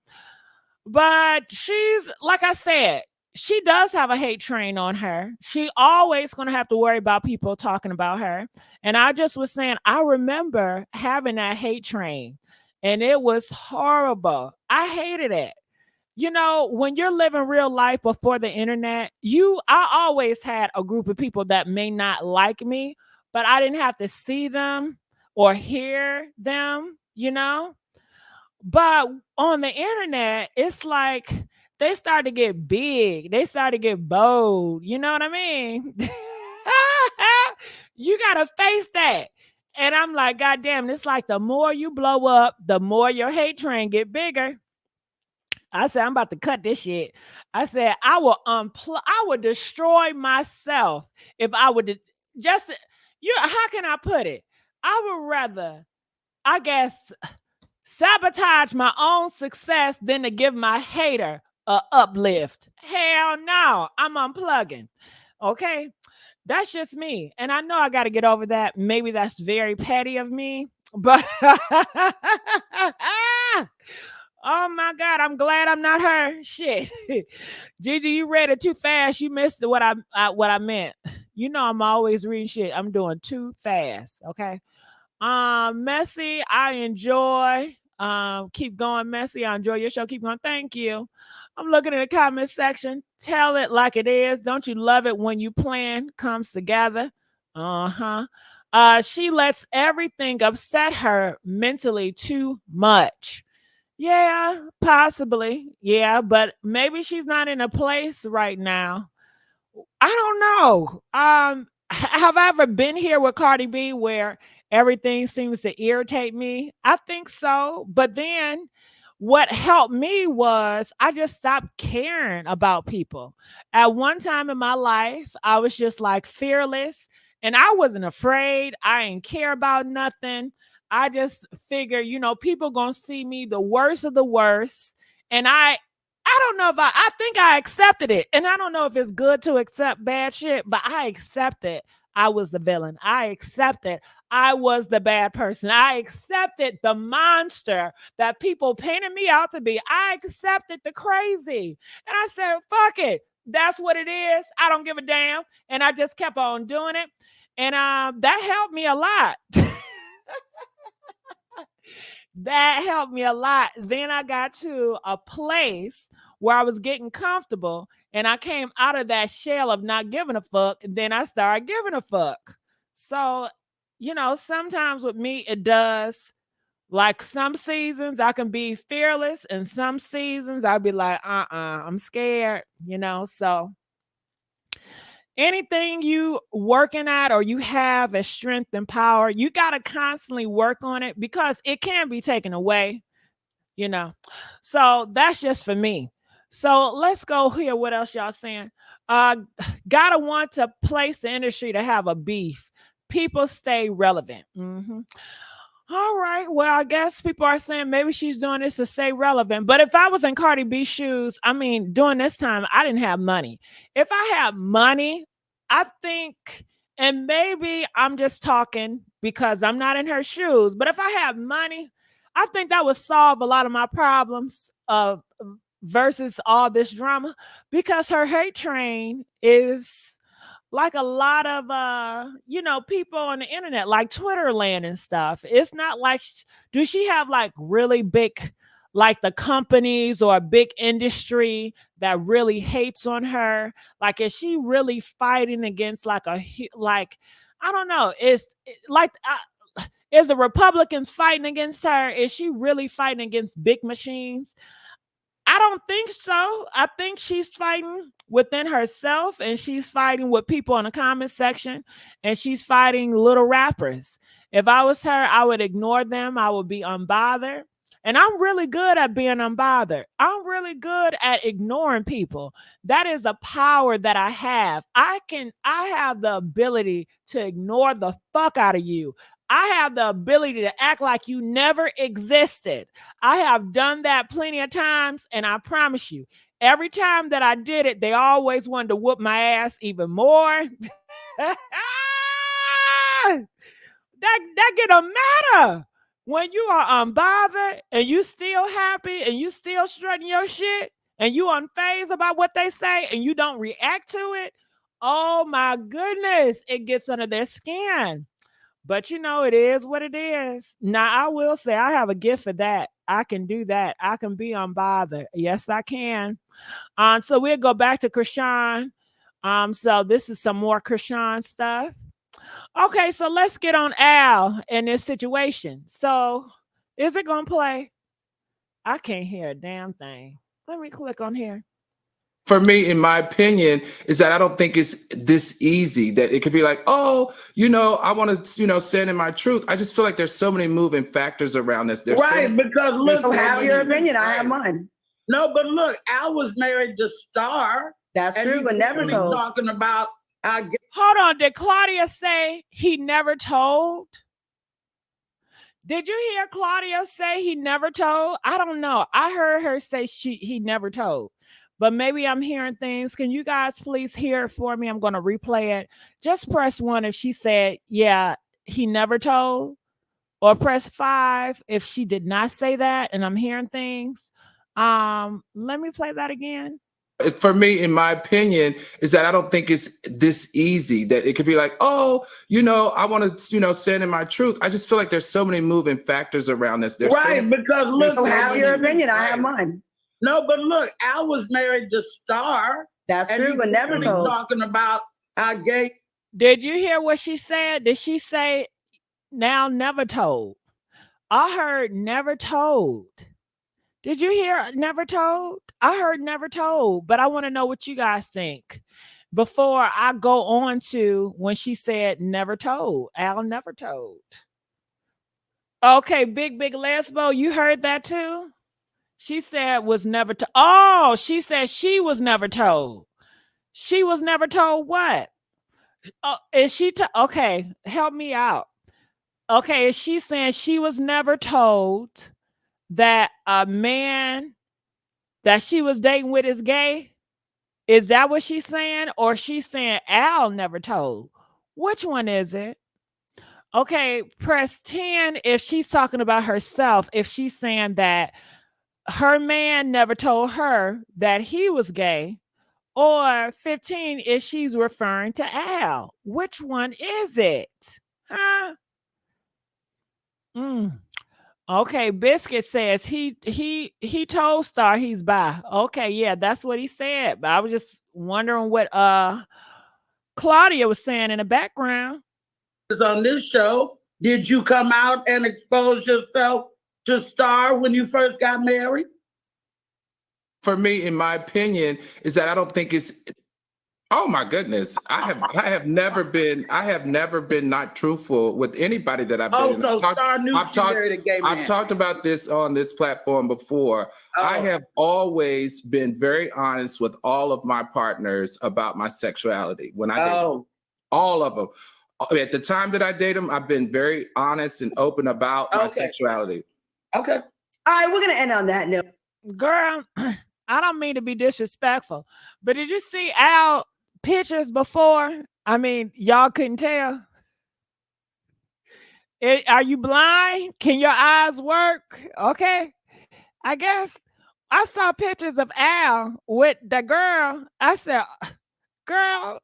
But she's, like I said, she does have a hate train on her. She always going to have to worry about people talking about her. And I just was saying, I remember having that hate train and it was horrible. I hated it. When you're living real life before the internet, I always had a group of people that may not like me, but I didn't have to see them or hear them, But on the internet, it's like they start to get big. They start to get bold. You know what I mean? You got to face that. And I'm like, God damn, it's like the more you blow up, the more your hate train get bigger. I said, I'm about to cut this shit. I said, I would destroy myself if I would how can I put it? I would rather, I guess, sabotage my own success than to give my hater a uplift. Hell no, I'm unplugging. Okay, that's just me. And I know I got to get over that. Maybe that's very petty of me, but oh my God, I'm glad I'm not her. Shit. Gigi, you read it too fast. You missed what I meant. I'm always reading shit. I'm doing too fast. Okay. Messy, I enjoy. Keep going, Messy. I enjoy your show. Keep going. Thank you. I'm looking in the comment section. Tell it like it is. Don't you love it when you plan comes together? She lets everything upset her mentally too much. Yeah, possibly. Yeah, but maybe she's not in a place right now. I don't know. Have I ever been here with Cardi B where everything seems to irritate me? I think so. But then what helped me was I just stopped caring about people. At one time in my life, I was just like fearless and I wasn't afraid. I didn't care about nothing. I just figure, people gonna see me the worst of the worst. And I don't know if I think I accepted it. And I don't know if it's good to accept bad shit, but I accepted I was the villain. I accepted I was the bad person. I accepted the monster that people painted me out to be. I accepted the crazy. And I said, fuck it. That's what it is. I don't give a damn. And I just kept on doing it. And that helped me a lot. That helped me a lot. Then I got to a place where I was getting comfortable and I came out of that shell of not giving a fuck. And then I started giving a fuck. So, sometimes with me, it does. Like some seasons I can be fearless and some seasons I'll be like, I'm scared, so anything you working at or you have as strength and power, you got to constantly work on it because it can be taken away. you know. So that's just for me. So let's go here. What else y'all saying? Gotta want to place the industry to have a beef. People stay relevant. All right. Well, I guess people are saying maybe she's doing this to stay relevant. But if I was in Cardi B's shoes, I mean, during this time, I didn't have money. If I had money, I think, and maybe I'm just talking because I'm not in her shoes, but if I had money, I think that would solve a lot of my problems versus all this drama, because her hate train is like a lot of people on the internet, like Twitter land and stuff. It's not like, do she have like really big, like the companies or a big industry that really hates on her? Like, is she really fighting against like I don't know, is the Republicans fighting against her? Is she really fighting against big machines? I don't think so. I think she's fighting within herself, and she's fighting with people in the comment section, and she's fighting little rappers. If I was her, I would ignore them. I would be unbothered. And I'm really good at being unbothered. I'm really good at ignoring people. That is a power that I have. I have the ability to ignore the fuck out of you. I have the ability to act like you never existed. I have done that plenty of times, and I promise you, every time that I did it, they always wanted to whoop my ass even more. that get a matter when you are unbothered and you still happy and you still strutting your shit and you unfazed about what they say and you don't react to it. Oh my goodness, it gets under their skin. But it is what it is. Now, I will say I have a gift for that. I can do that. I can be unbothered. Yes, I can. So we'll go back to Chrisean. So this is some more Chrisean stuff. Okay, so let's get on Al in this situation. So is it going to play? I can't hear a damn thing. Let me click on here. For me, in my opinion, is that I don't think it's this easy, that it could be like, oh, I want to, stand in my truth. I just feel like there's so many moving factors around this. Because look, so have your opinion. I have mine. No, but look, Al was married to Star. That's true, but never told. Talking about, hold on, did Claudia say he never told? Did you hear Claudia say he never told? I don't know. I heard her say he never told. But maybe I'm hearing things. Can you guys please hear it for me? I'm going to replay it. Just press 1 if she said, yeah, he never told. Or press 5 if she did not say that and I'm hearing things. Let me play that again. For me, in my opinion, is that I don't think it's this easy, that it could be like, oh, I want to, stand in my truth. I just feel like there's so many moving factors around this. Because look, so have your opinion. I have mine. No, but look, Al was married to Star. That's true, but never told. Talking about how gay. Did you hear what she said? Did she say now never told? I heard never told. Did you hear never told? I heard never told, but I want to know what you guys think before I go on to when she said never told. Al never told. Okay, Big Lesbo, you heard that too? She said was never told. Oh, she said she was never told. She was never told what? Is she okay, help me out. Okay, is she saying she was never told that a man that she was dating with is gay? Is that what she's saying? Or she's saying Al never told? Which one is it? Okay, press 10 if she's talking about herself, if she's saying that her man never told her that he was gay, or 15 if she's referring to Al. Which one is it? Huh? Okay, Biscuit says he told Star he's bi. Okay, yeah, that's what he said. But I was just wondering what Claudia was saying in the background. On this show, did you come out and expose yourself to Star when you first got married? For me, in my opinion, is that I don't think it's Oh my goodness. I have never been not truthful with anybody that I've been. Oh, so Star knew she married a gay man. I've talked about this on this platform before. Oh. I have always been very honest with all of my partners about my sexuality. When I date all of them. At the time that I date them, I've been very honest and open about my sexuality. Okay. All right, we're gonna end on that note. Girl, I don't mean to be disrespectful, but did you see Al pictures before? I mean, y'all couldn't tell. Are you blind? Can your eyes work? Okay. I guess I saw pictures of Al with the girl. I said, girl,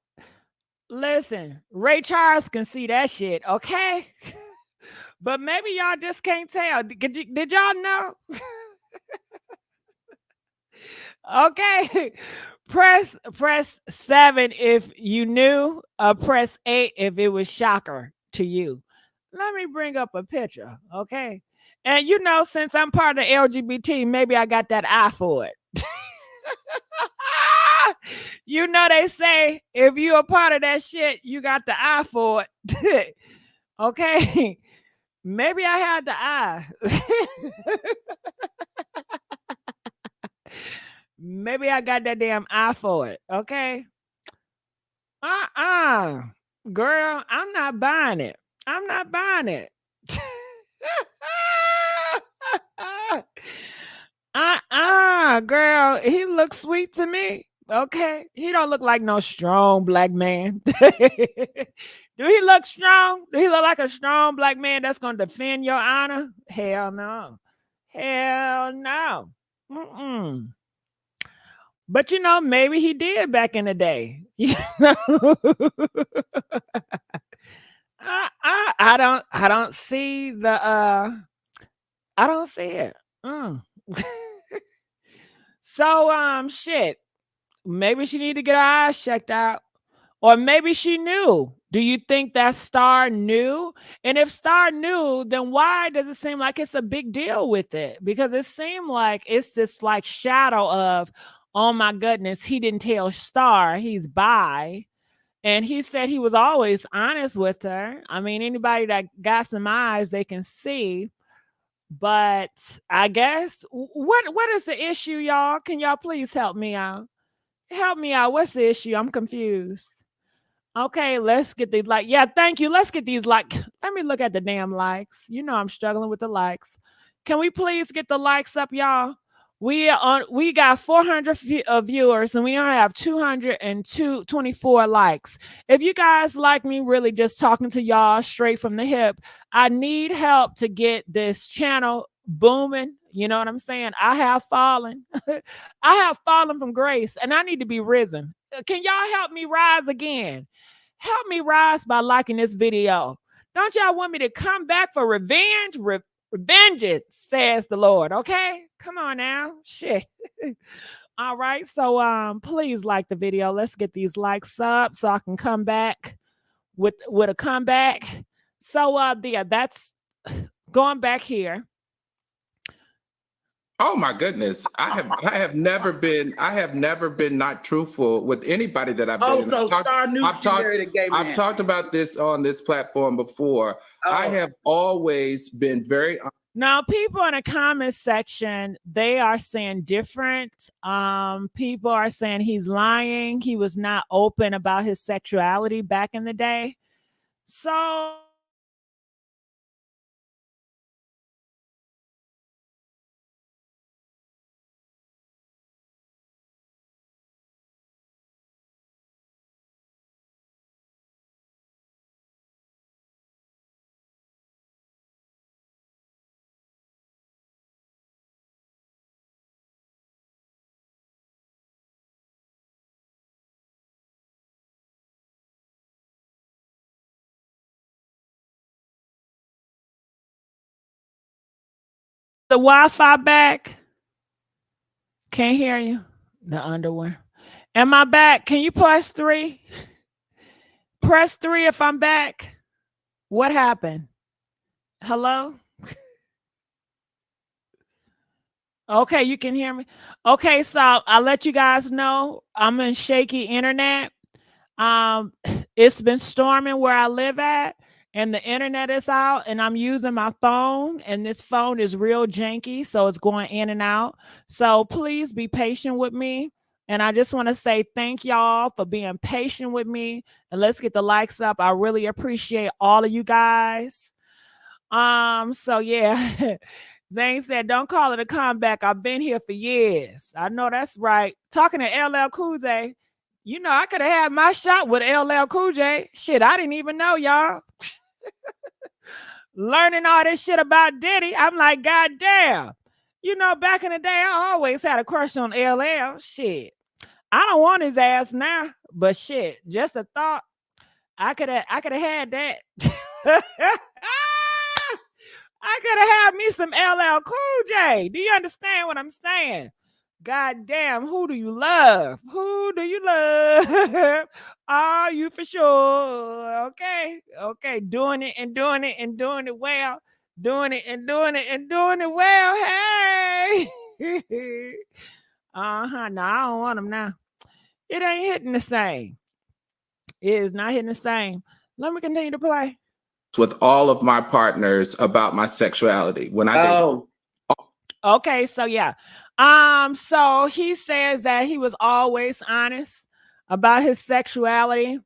listen, Ray Charles can see that shit, okay? But maybe y'all just can't tell. Did y'all know? Okay. Press 7 if you knew, press 8 if it was shocker to you. Let me bring up a picture, okay? And you know, since I'm part of LGBT, maybe I got that eye for it. You know, they say if you're a part of that shit, you got the eye for it. Okay. Maybe I had the eye. Maybe I got that damn eye for it. Okay. Girl, I'm not buying it. I'm not buying it. Girl, he looks sweet to me. Okay. He don't look like no strong black man. Do he look strong? Do he look like a strong black man that's going to defend your honor? Hell no. Hell no. Mm-mm. But you know, maybe he did back in the day. You know? I don't see the I don't see it. So shit. Maybe she need to get her eyes checked out. Or maybe she knew. Do you think that Star knew? And if Star knew, then why does it seem like it's a big deal with it? Because it seemed like it's this like shadow of, oh my goodness, he didn't tell Star he's bi. And he said he was always honest with her. I mean, anybody that got some eyes, they can see. But I guess, what is the issue, y'all? Can y'all please help me out? Help me out. What's the issue? I'm confused. Okay, let's get these likes. Yeah, thank you. Let's get these likes. Let me look at the damn likes. You know I'm struggling with the likes. Can we please get the likes up, y'all? We got 400 viewers and we only have 224 likes. If you guys like me really just talking to y'all straight from the hip, I need help to get this channel booming. You know what I'm saying? I have fallen. I have fallen from grace and I need to be risen. Can y'all help me rise again? Help me rise by liking this video. Don't y'all want me to come back for revenge? Vengeance, says the Lord. Okay, come on now. Shit. All right, so please like the video. Let's get these likes up so I can come back with a comeback. So yeah, that's going back here. Oh my goodness. I have never been not truthful with anybody that I've been. Oh, so Star knew she married a gay man. I've talked about this on this platform before. I have always been very. Now, people in the comment section, they are saying different. People are saying he's lying. He was not open about his sexuality back in the day. So the Wi-Fi back. Can't hear you. The underwear. Am I back? Can you press 3? Press 3 if I'm back. What happened? Hello? Okay, you can hear me. Okay, so I'll let you guys know I'm in shaky internet. It's been storming where I live at, and the internet is out, and I'm using my phone, and this phone is real janky, so it's going in and out. So please be patient with me. And I just want to say thank y'all for being patient with me. And let's get the likes up. I really appreciate all of you guys. So yeah. Zane said, don't call it a comeback. I've been here for years. I know that's right. Talking to LL Cool J, you know, I could have had my shot with LL Cool J. Shit, I didn't even know, y'all. Learning all this shit about Diddy, I'm like, God damn. You know, back in the day, I always had a crush on LL. Shit. I don't want his ass now, but shit, just a thought. I could have had that. I could have had me some LL Cool J. Do you understand what I'm saying? God damn, who do you love? Who do you love? Are you for sure? Okay. Okay. Doing it and doing it and doing it well. Doing it and doing it and doing it well. Hey. Uh-huh. No, I don't want them now. It ain't hitting the same. It is not hitting the same. Let me continue to play. With all of my partners about my sexuality. When I Okay, so yeah. So he says that he was always honest about his sexuality.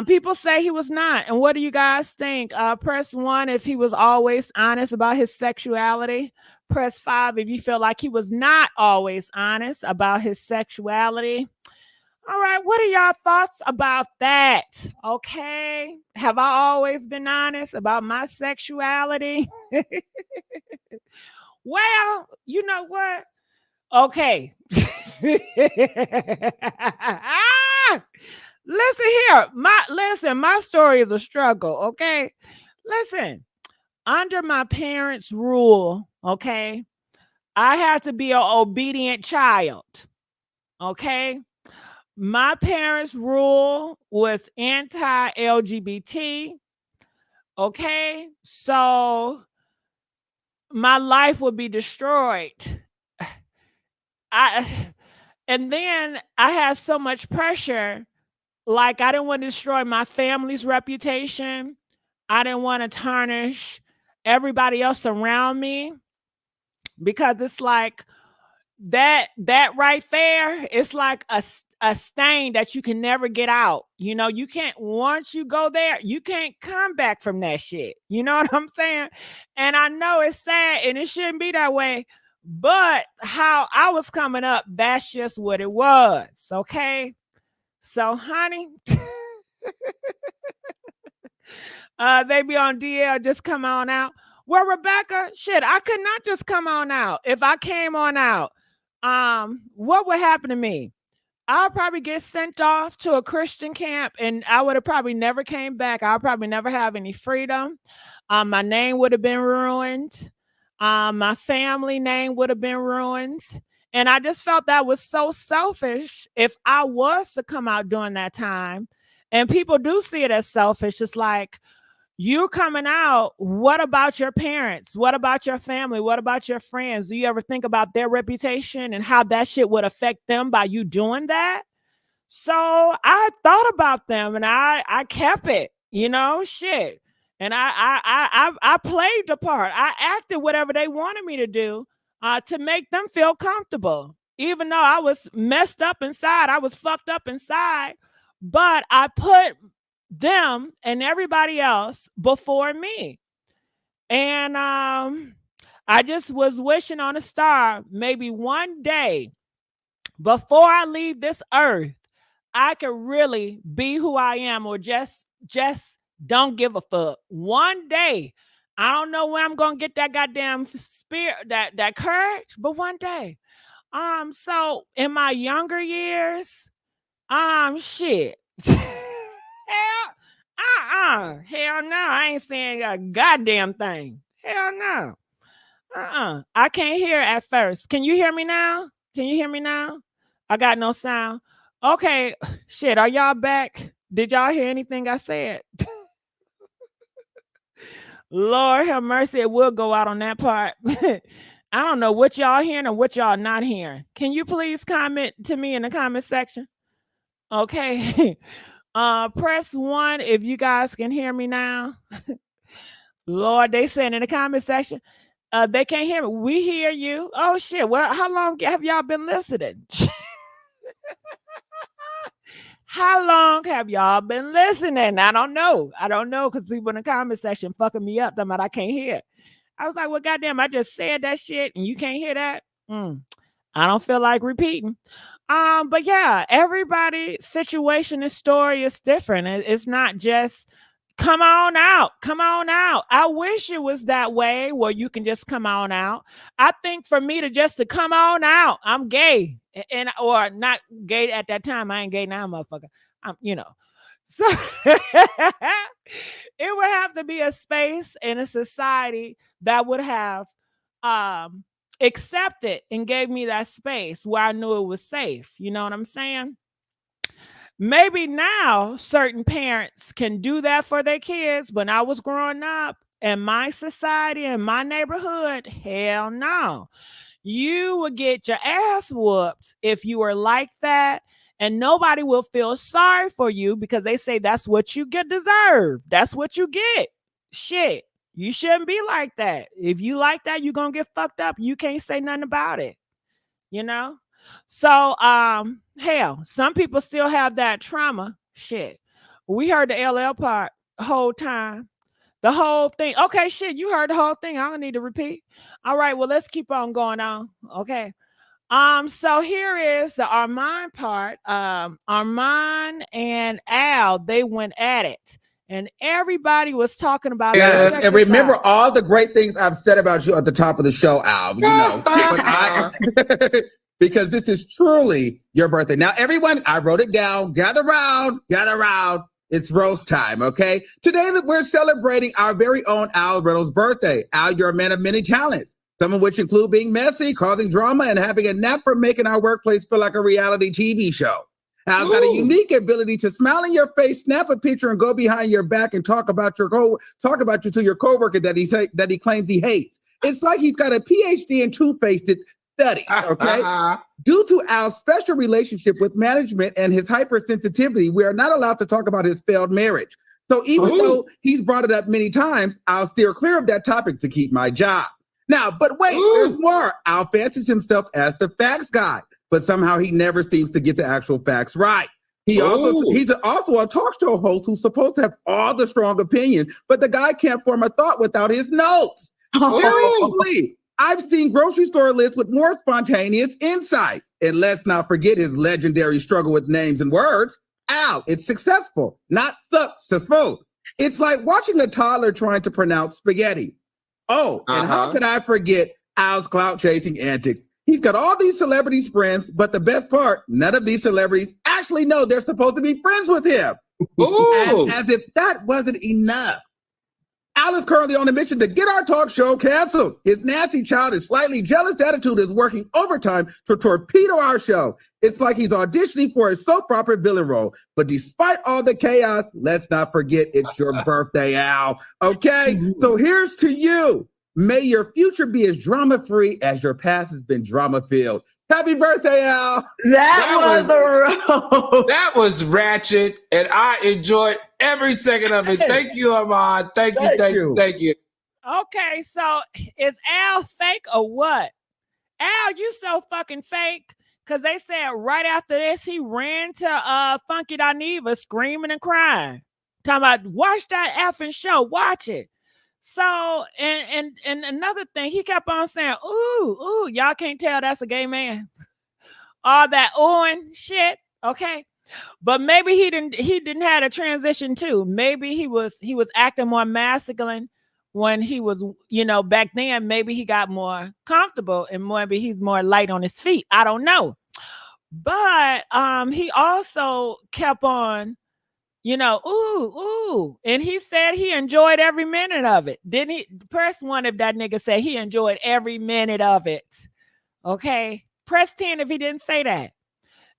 People say he was not. And what do you guys think? Press 1 if he was always honest about his sexuality. Press 5 if you feel like he was not always honest about his sexuality. All right, what are y'all thoughts about that? Okay, have I always been honest about my sexuality? Well, you know what? Okay. Listen here. My story is a struggle, okay? Listen, under my parents' rule, okay, I had to be an obedient child, okay? My parents' rule was anti-LGBT. Okay, so my life would be destroyed. And then I had so much pressure. Like, I didn't want to destroy my family's reputation. I didn't want to tarnish everybody else around me, because it's like that right there, it's like a stain that you can never get out. You know, you can't, once you go there, you can't come back from that shit. You know what I'm saying? And I know it's sad and it shouldn't be that way, but how I was coming up, that's just what it was. Okay. So honey, they be on DL, just come on out. Well, Rebecca, shit, I could not just come on out. If I came on out, what would happen to me? I'll probably get sent off to a Christian camp, and I would have probably never came back. I'll probably never have any freedom. My name would have been ruined. My family name would have been ruined. And I just felt that was so selfish if I was to come out during that time. And people do see it as selfish. It's like, you coming out, what about your parents? What about your family? What about your friends? Do you ever think about their reputation and how that shit would affect them by you doing that? So I thought about them, and I kept it, you know, shit. And I played the part. I acted whatever they wanted me to do to make them feel comfortable. Even though I was messed up inside, I was fucked up inside, but I put them and everybody else before me. And I just was wishing on a star, maybe one day before I leave this earth, I could really be who I am, or just don't give a fuck. One day, I don't know when I'm gonna get that goddamn spirit, that courage, but one day. So in my younger years, shit. Hell no, I ain't saying a goddamn thing. Hell no. I can't hear at first. Can you hear me now? Can you hear me now? I got no sound. Okay, shit, are y'all back? Did y'all hear anything I said? Lord have mercy, it will go out on that part. I don't know what y'all hearing or what y'all not hearing. Can you please comment to me in the comment section? Okay. Press 1 if you guys can hear me now. Lord, they saying in the comment section, they can't hear me. We hear you. Oh shit. Well, how long have y'all been listening? How long have y'all been listening? I don't know. Because people in the comment section fucking me up. I can't hear. I was like, well, goddamn, I just said that shit and you can't hear that. I don't feel like repeating. But yeah, everybody's situation and story is different. It's not just come on out. I wish it was that way where you can just come on out. I think for me to come on out, I'm gay or not gay at that time. I ain't gay now, motherfucker. So it would have to be a space in a society that would have accepted and gave me that space where I knew it was safe. You know what I'm saying? Maybe now certain parents can do that for their kids. When I was growing up in my society, in my neighborhood, hell no. You would get your ass whooped if you were like that. And nobody will feel sorry for you because they say that's what you deserve. That's what you get. Shit. You shouldn't be like that. If you like that, you're going to get fucked up. You can't say nothing about it. So, hell, some people still have that trauma. Shit. We heard the LL part the whole time. The whole thing. Okay, shit, you heard the whole thing. I don't need to repeat. All right, well, let's keep on going on. Okay. So here is the Armon part. Armon and Al, they went at it. And everybody was talking about and remember all the great things I've said about you at the top of the show, Al. Because this is truly your birthday. Now, everyone, I wrote it down. Gather round. It's roast time, okay? Today that we're celebrating our very own Al Reynolds' birthday. Al, you're a man of many talents, some of which include being messy, causing drama, and having a knack for making our workplace feel like a reality TV show. Al's got a unique ability to smile in your face, snap a picture, and go behind your back and talk about you to your coworker that he claims he hates. It's like he's got a PhD in two-faced study, okay? Due to Al's special relationship with management and his hypersensitivity, we are not allowed to talk about his failed marriage. So even though he's brought it up many times, I'll steer clear of that topic to keep my job. Now, but wait, there's more. Al fancies himself as the facts guy, but somehow he never seems to get the actual facts right. He's also a talk show host who's supposed to have all the strong opinion, but the guy can't form a thought without his notes. Seriously, I've seen grocery store lists with more spontaneous insight. And let's not forget his legendary struggle with names and words. Al, it's successful, not successful. It's like watching a toddler trying to pronounce spaghetti. Oh, and how could I forget Al's clout chasing antics? He's got all these celebrities friends, but the best part, none of these celebrities actually know they're supposed to be friends with him. As if that wasn't enough. Al is currently on a mission to get our talk show canceled. His nasty child and slightly jealous attitude is working overtime to torpedo our show. It's like he's auditioning for a soap opera villain role. But despite all the chaos, let's not forget it's your birthday, Al. Okay, so here's to you. May your future be as drama-free as your past has been drama-filled. Happy birthday, Al. That was ratchet, and I enjoyed every second of it. Thank you, Armon. Thank you. Okay, so is Al fake or what? Al, you so fucking fake. Because they said right after this, he ran to Funky Dineva screaming and crying. Talking about, watch that effing show. Watch it. So, and another thing, he kept on saying, ooh, y'all can't tell that's a gay man. All that oohing shit, okay? But maybe he didn't have a transition too. Maybe he was acting more masculine when he was, back then. Maybe he got more comfortable and maybe he's more light on his feet. I don't know. But he also kept on, ooh. And he said he enjoyed every minute of it. Didn't he? Press 1 if that nigga said he enjoyed every minute of it. Okay. Press 10 if he didn't say that.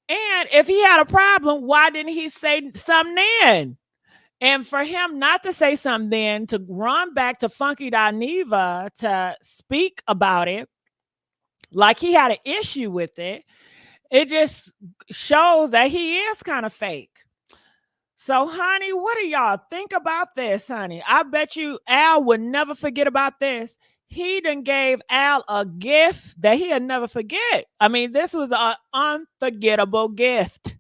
And if he had a problem, why didn't he say something then? And for him not to say something then, to run back to Funky Dineva to speak about it, like he had an issue with it, it just shows that he is kind of fake. So, honey, what do y'all think about this, honey? I bet you Al would never forget about this. He done gave Al a gift that he'll never forget. I mean, this was an unforgettable gift.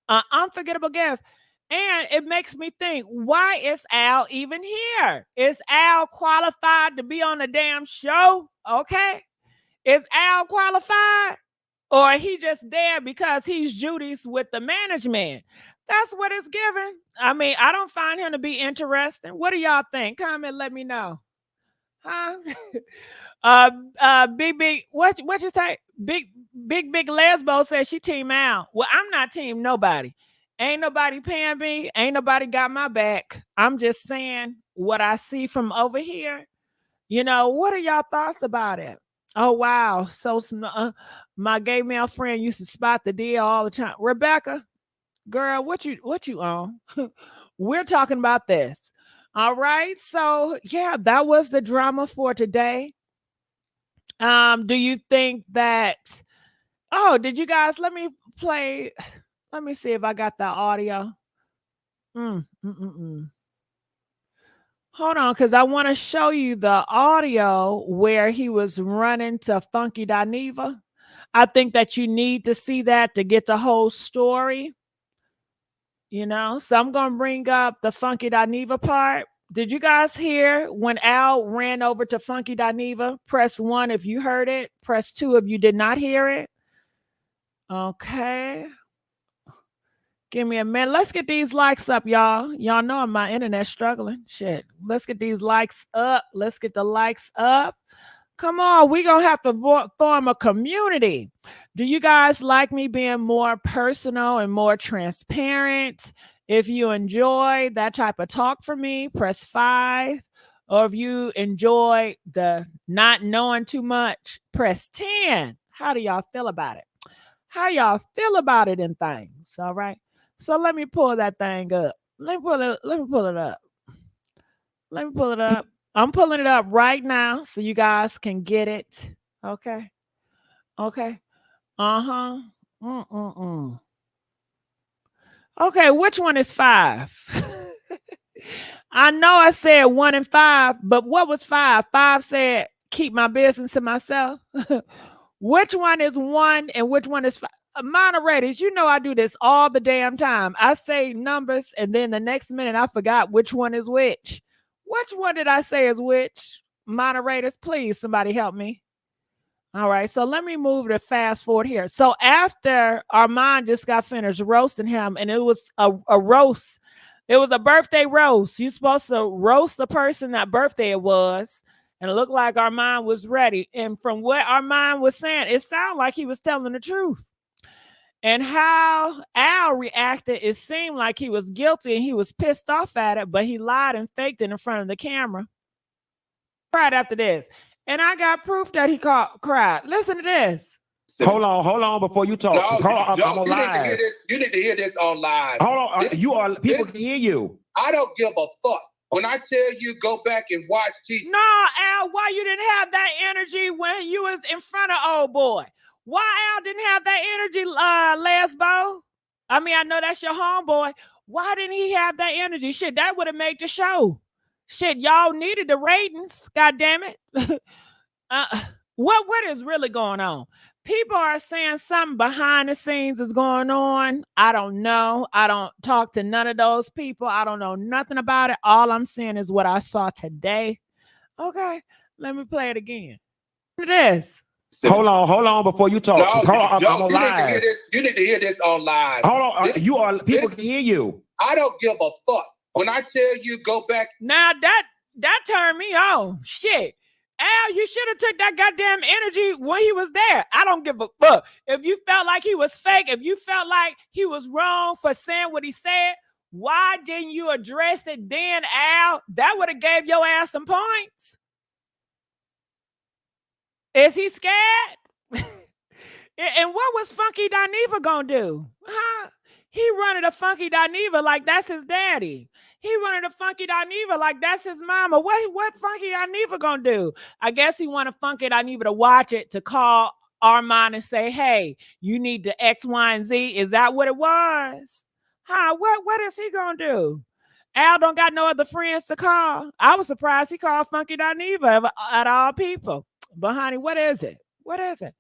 An unforgettable gift. And it makes me think, why is Al even here? Is Al qualified to be on the damn show? Okay. Is Al qualified? Or he just there because he's Judy's with the management? That's what it's given. I mean, I don't find him to be interesting. What do y'all think? Comment, let me know. Huh? Big, what you say? Big Lesbo says she team Al. Well, I'm not team nobody. Ain't nobody paying me. Ain't nobody got my back. I'm just saying what I see from over here. You know, what are y'all thoughts about it? Oh, wow. So my gay male friend used to spot the deal all the time. Rebecca, girl, what you on? We're talking about this. All right. So yeah, that was the drama for today. Do you think that, oh, did you guys, let me see if I got the audio. Hold on, because I want to show you the audio where he was running to Funky Dineva. I think that you need to see that to get the whole story. You know, so I'm going to bring up the Funky Dineva part. Did you guys hear when Al ran over to Funky Dineva? Press 1 if you heard it. Press 2 if you did not hear it. Okay. Give me a minute. Let's get these likes up, y'all. Y'all know my internet's struggling. Shit. Let's get these likes up. Let's get the likes up. Come on. We're going to have to form a community. Do you guys like me being more personal and more transparent? If you enjoy that type of talk from me, press 5. Or if you enjoy the not knowing too much, press 10. How do y'all feel about it? How y'all feel about it and things? All right. So let me pull that thing up. Let me pull it up. Let me pull it up. I'm pulling it up right now so you guys can get it. Okay. Okay. Uh-huh. Okay, which one is 5? I know I said 1 and 5, but what was 5? 5 said keep my business to myself. Which one is 1 and which one is 5? Moderators, you know I do this all the damn time. I say numbers and then the next minute I forgot which one is which. Which one did I say is which? Moderators, please, somebody help me. All right, so let me move to fast forward here. So after Armon just got finished roasting him, and it was a roast. It was a birthday roast. You're supposed to roast the person that birthday it was. And it looked like Armon was ready. And from what Armon was saying, it sounded like he was telling the truth. And how Al reacted, it seemed like he was guilty and he was pissed off at it, but he lied and faked it in front of the camera. Cried after this. And I got proof that he cried. Listen to this. Hold on before you talk. No, Hold on, I'm on you live. Need to hear this. You need to hear this on live. Hold on, people can hear you. I don't give a fuck. When I tell you go back and watch TV. No, Al, why you didn't have that energy when you was in front of old boy? Why Al didn't have that energy, Lesbo? I mean, I know that's your homeboy. Why didn't he have that energy? Shit, that would have made the show. Shit, y'all needed the ratings. God damn it. What is really going on? People are saying something behind the scenes is going on. I don't know. I don't talk to none of those people. I don't know nothing about it. All I'm saying is what I saw today. Okay, let me play it again. It is. Hold on before you talk. No, Hold on, I'm on live. You need to hear this on live. Hold on, people can hear you. I don't give a fuck. When I tell you go back. Now that turned me on. Shit. Al, you should have took that goddamn energy when he was there. I don't give a fuck. If you felt like he was fake, if you felt like he was wrong for saying what he said, why didn't you address it then, Al? That would have gave your ass some points. Is he scared? And what was Funky Dineva gonna do? Huh? He running a Funky Dineva like that's his daddy. He wanted a Funky Dineva like that's his mama. What Funky Dineva gonna do? I guess he wanted Funky Dineva to watch it to call Armon and say, hey, you need the X, Y, and Z? Is that what it was? Huh? What is he gonna do? Al don't got no other friends to call. I was surprised he called Funky Dineva at all people. But honey, what is it? What is it?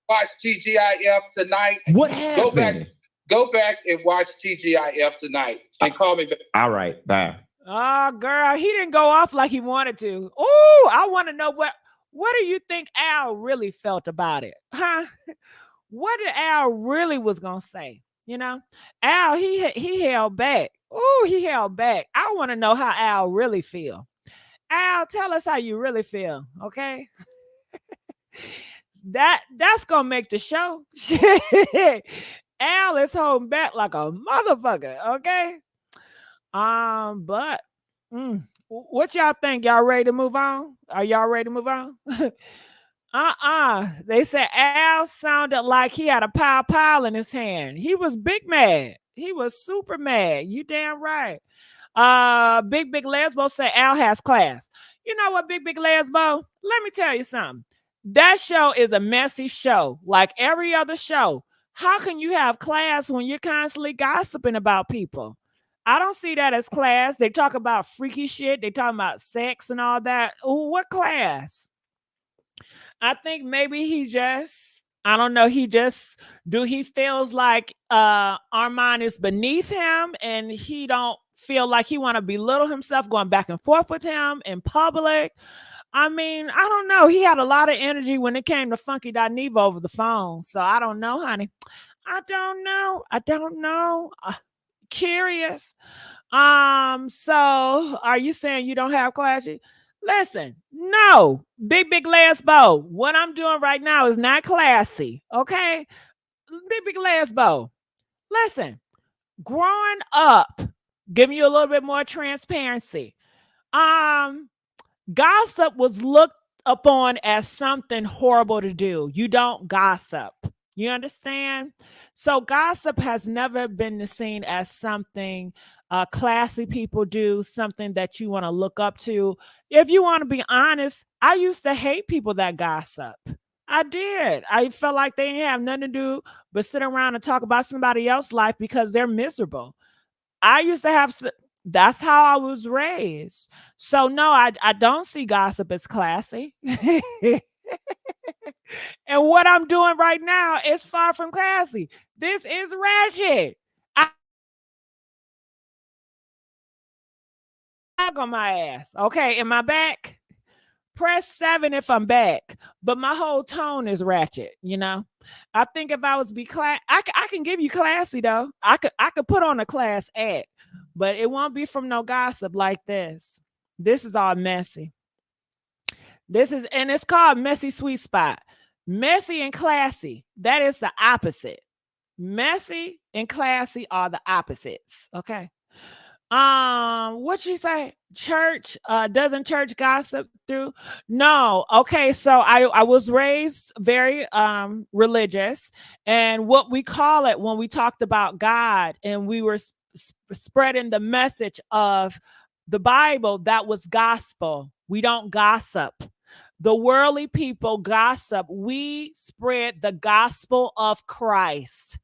Watch TGIF tonight. What happened? Go back and watch TGIF tonight and call me back. All right, bye. Oh, girl, he didn't go off like he wanted to. Oh, I want to know what do you think Al really felt about it? Huh? What did Al really was gonna say? You know, Al, he held back. Oh, he held back. I want to know how Al really feel. Al, tell us how you really feel, okay? That's gonna make the show. Al is holding back like a motherfucker, okay? But what y'all think? Y'all ready to move on? Are y'all ready to move on? They said Al sounded like he had a pile in his hand. He was big mad. He was super mad. You damn right. Big Lesbo said Al has class. You know what, Big Lesbo? Let me tell you something. That show is a messy show, like every other show. How can you have class when you're constantly gossiping about people? I don't see that as class. They talk about freaky shit. They talk about sex and all that. Ooh, what class? I think maybe he just, I don't know, he feels like Armon is beneath him and he don't feel like he want to belittle himself going back and forth with him in public. I mean, I don't know. He had a lot of energy when it came to Funky Dineva over the phone. So I don't know, honey. I don't know. Curious. So are you saying you don't have classy? Listen, no, Big Lesbo. What I'm doing right now is not classy. Okay, Big Lesbo. Listen, growing up, give you a little bit more transparency. Gossip was looked upon as something horrible to do. You don't gossip. You understand? So gossip has never been seen as something classy people do, something that you want to look up to. If you want to be honest, I used to hate people that gossip. I did. I felt like they didn't have nothing to do but sit around and talk about somebody else's life because they're miserable. I used to have, that's how I was raised. So no, I don't see gossip as classy. And what I'm doing right now is far from classy. This is ratchet. On my ass. Okay, am I back? Press 7 if I'm back, but my whole tone is ratchet. You know, I think if I was be class, I can give you classy though. I could put on a class act, but it won't be from no gossip like this. This is all messy. And it's called MessySweetSpot. Messy and classy. That is the opposite. Messy and classy are the opposites. Okay. What you say? Church, doesn't church gossip through? No. Okay, so I was raised very religious, and what we call it when we talked about God and we were spreading the message of the Bible, that was gospel. We don't gossip. The worldly people gossip. We spread the gospel of Christ.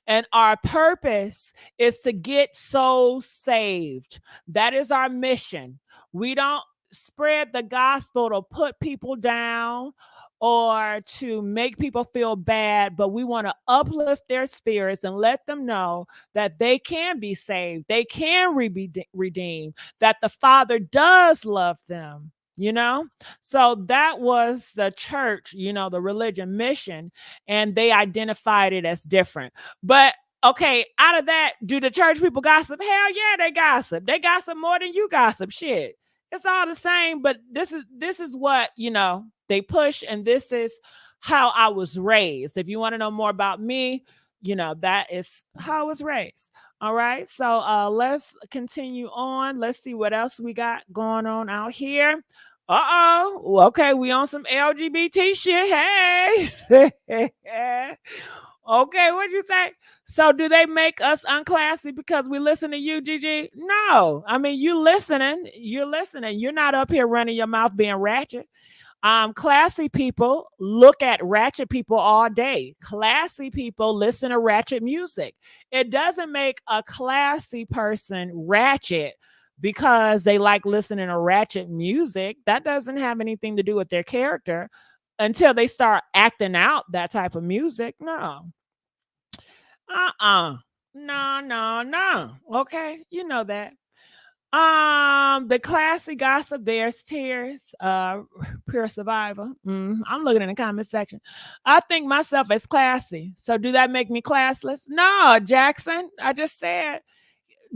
And our purpose is to get souls saved. That is our mission. We don't spread the gospel to put people down or to make people feel bad, but we want to uplift their spirits and let them know that they can be saved. They can be redeemed, that the Father does love them. You know, so that was the church, you know, the religion mission, and they identified it as different. But okay, out of that, do the church people gossip? Hell yeah, they gossip. They gossip more than you gossip. Shit, it's all the same. But this is what, you know, they push, and this is how I was raised. If you want to know more about me, you know, that is how I was raised. All right, so let's continue on. Let's see what else we got going on out here. Okay, we on some LGBT shit. Hey. Okay, what'd you say? So do they make us unclassy because we listen to you, Gigi? No. I mean, you're listening. You're not up here running your mouth being ratchet. Classy people look at ratchet people all day. Classy people listen to ratchet music. It doesn't make a classy person ratchet because they like listening to ratchet music. That doesn't have anything to do with their character until they start acting out that type of music. No. No. Okay, you know that. The classy gossip, there's tears, pure survivor. I'm looking in the comment section. I think myself as classy. So do that make me classless? No, Jackson. I just said,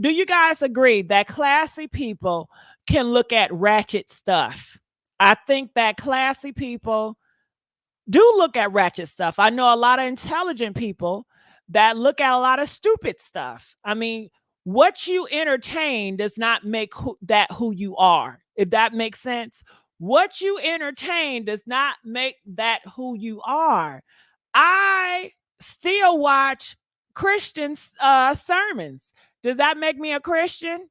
do you guys agree that classy people can look at ratchet stuff? I think that classy people do look at ratchet stuff. I know a lot of intelligent people that look at a lot of stupid stuff. I mean, what you entertain does not make that who you are, if that makes sense. What you entertain does not make that who you are. I still watch Christian sermons. Does that make me a Christian?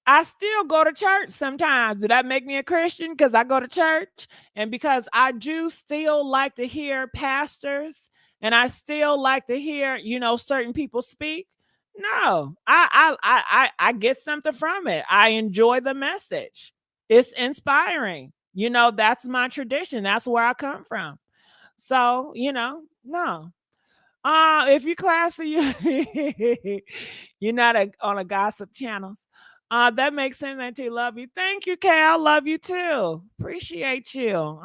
I still go to church sometimes. Did that make me a Christian? Because I go to church and because I do still like to hear pastors and I still like to hear, certain people speak. No, I get something from it. I enjoy the message. It's inspiring. That's my tradition. That's where I come from. So, no. If you classy, you're not on a gossip channels. That makes sense, Auntie. Love you. Thank you, Cal. Love you too. Appreciate you.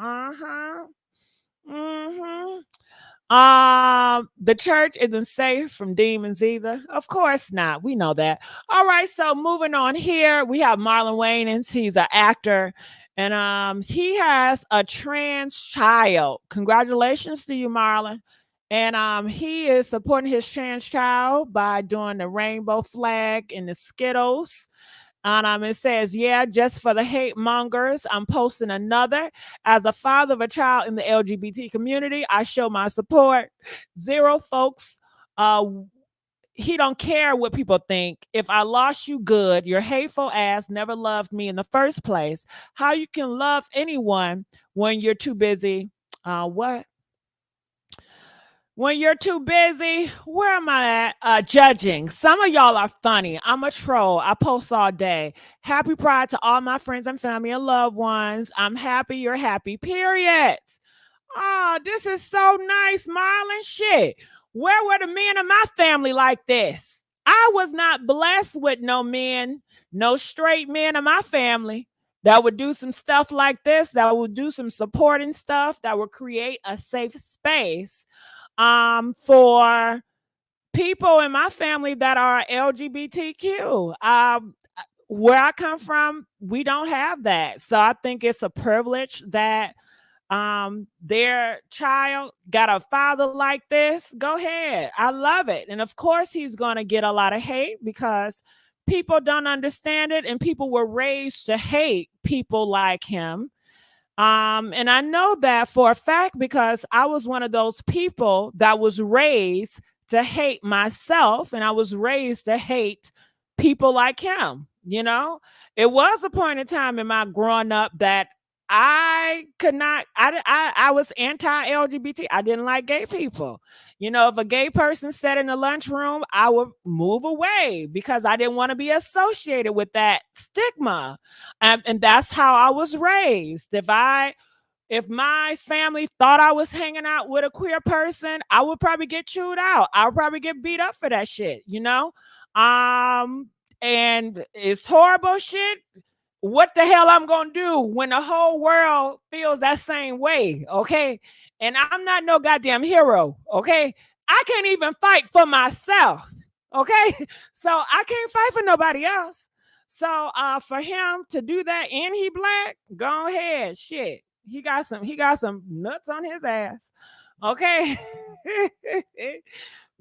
The church isn't safe from demons either. Of course not. We know that. All right. So moving on here, we have Marlon Wayans. He's an actor, and he has a trans child. Congratulations to you, Marlon. And he is supporting his trans child by doing the rainbow flag and the Skittles. And it says, yeah, just for the hate mongers, I'm posting another. As a father of a child in the LGBT community, I show my support. Zero folks. He don't care what people think. If I lost you, good. Your hateful ass never loved me in the first place. How you can love anyone when you're too busy? What? When you're too busy, where am I at? Judging. Some of y'all are funny. I'm a troll. I post all day. Happy Pride to all my friends and family and loved ones. I'm happy you're happy, period. Oh, this is so nice, Marlon. Shit. Where were the men of my family like this? I was not blessed with no men, no straight men of my family that would do some stuff like this, that would do some supporting stuff, that would create a safe space for people in my family that are LGBTQ. Where I come from, we don't have that. So I think it's a privilege that their child got a father like this. Go ahead. I love it. And of course, he's going to get a lot of hate because people don't understand it and people were raised to hate people like him. And I know that for a fact because I was one of those people that was raised to hate myself and I was raised to hate people like him. It was a point in time in my growing up that I could not, I was anti-LGBT. I didn't like gay people. If a gay person sat in the lunchroom, I would move away because I didn't want to be associated with that stigma. And that's how I was raised. If my family thought I was hanging out with a queer person, I would probably get chewed out. I would probably get beat up for that shit, and it's horrible shit. What the hell I'm gonna do when the whole world feels that same way, okay? And I'm not no goddamn hero, okay? I can't even fight for myself, okay? So I can't fight for nobody else. So for him to do that and he black, go ahead, shit. He got some nuts on his ass, okay?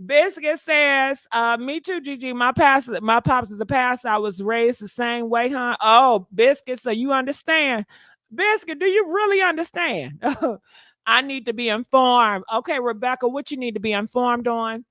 Biscuit says, me too, Gigi. My pops is a pastor. I was raised the same way, huh? Oh, Biscuit, so you understand. Biscuit, do you really understand? I need to be informed. Okay, Rebecca, what you need to be informed on?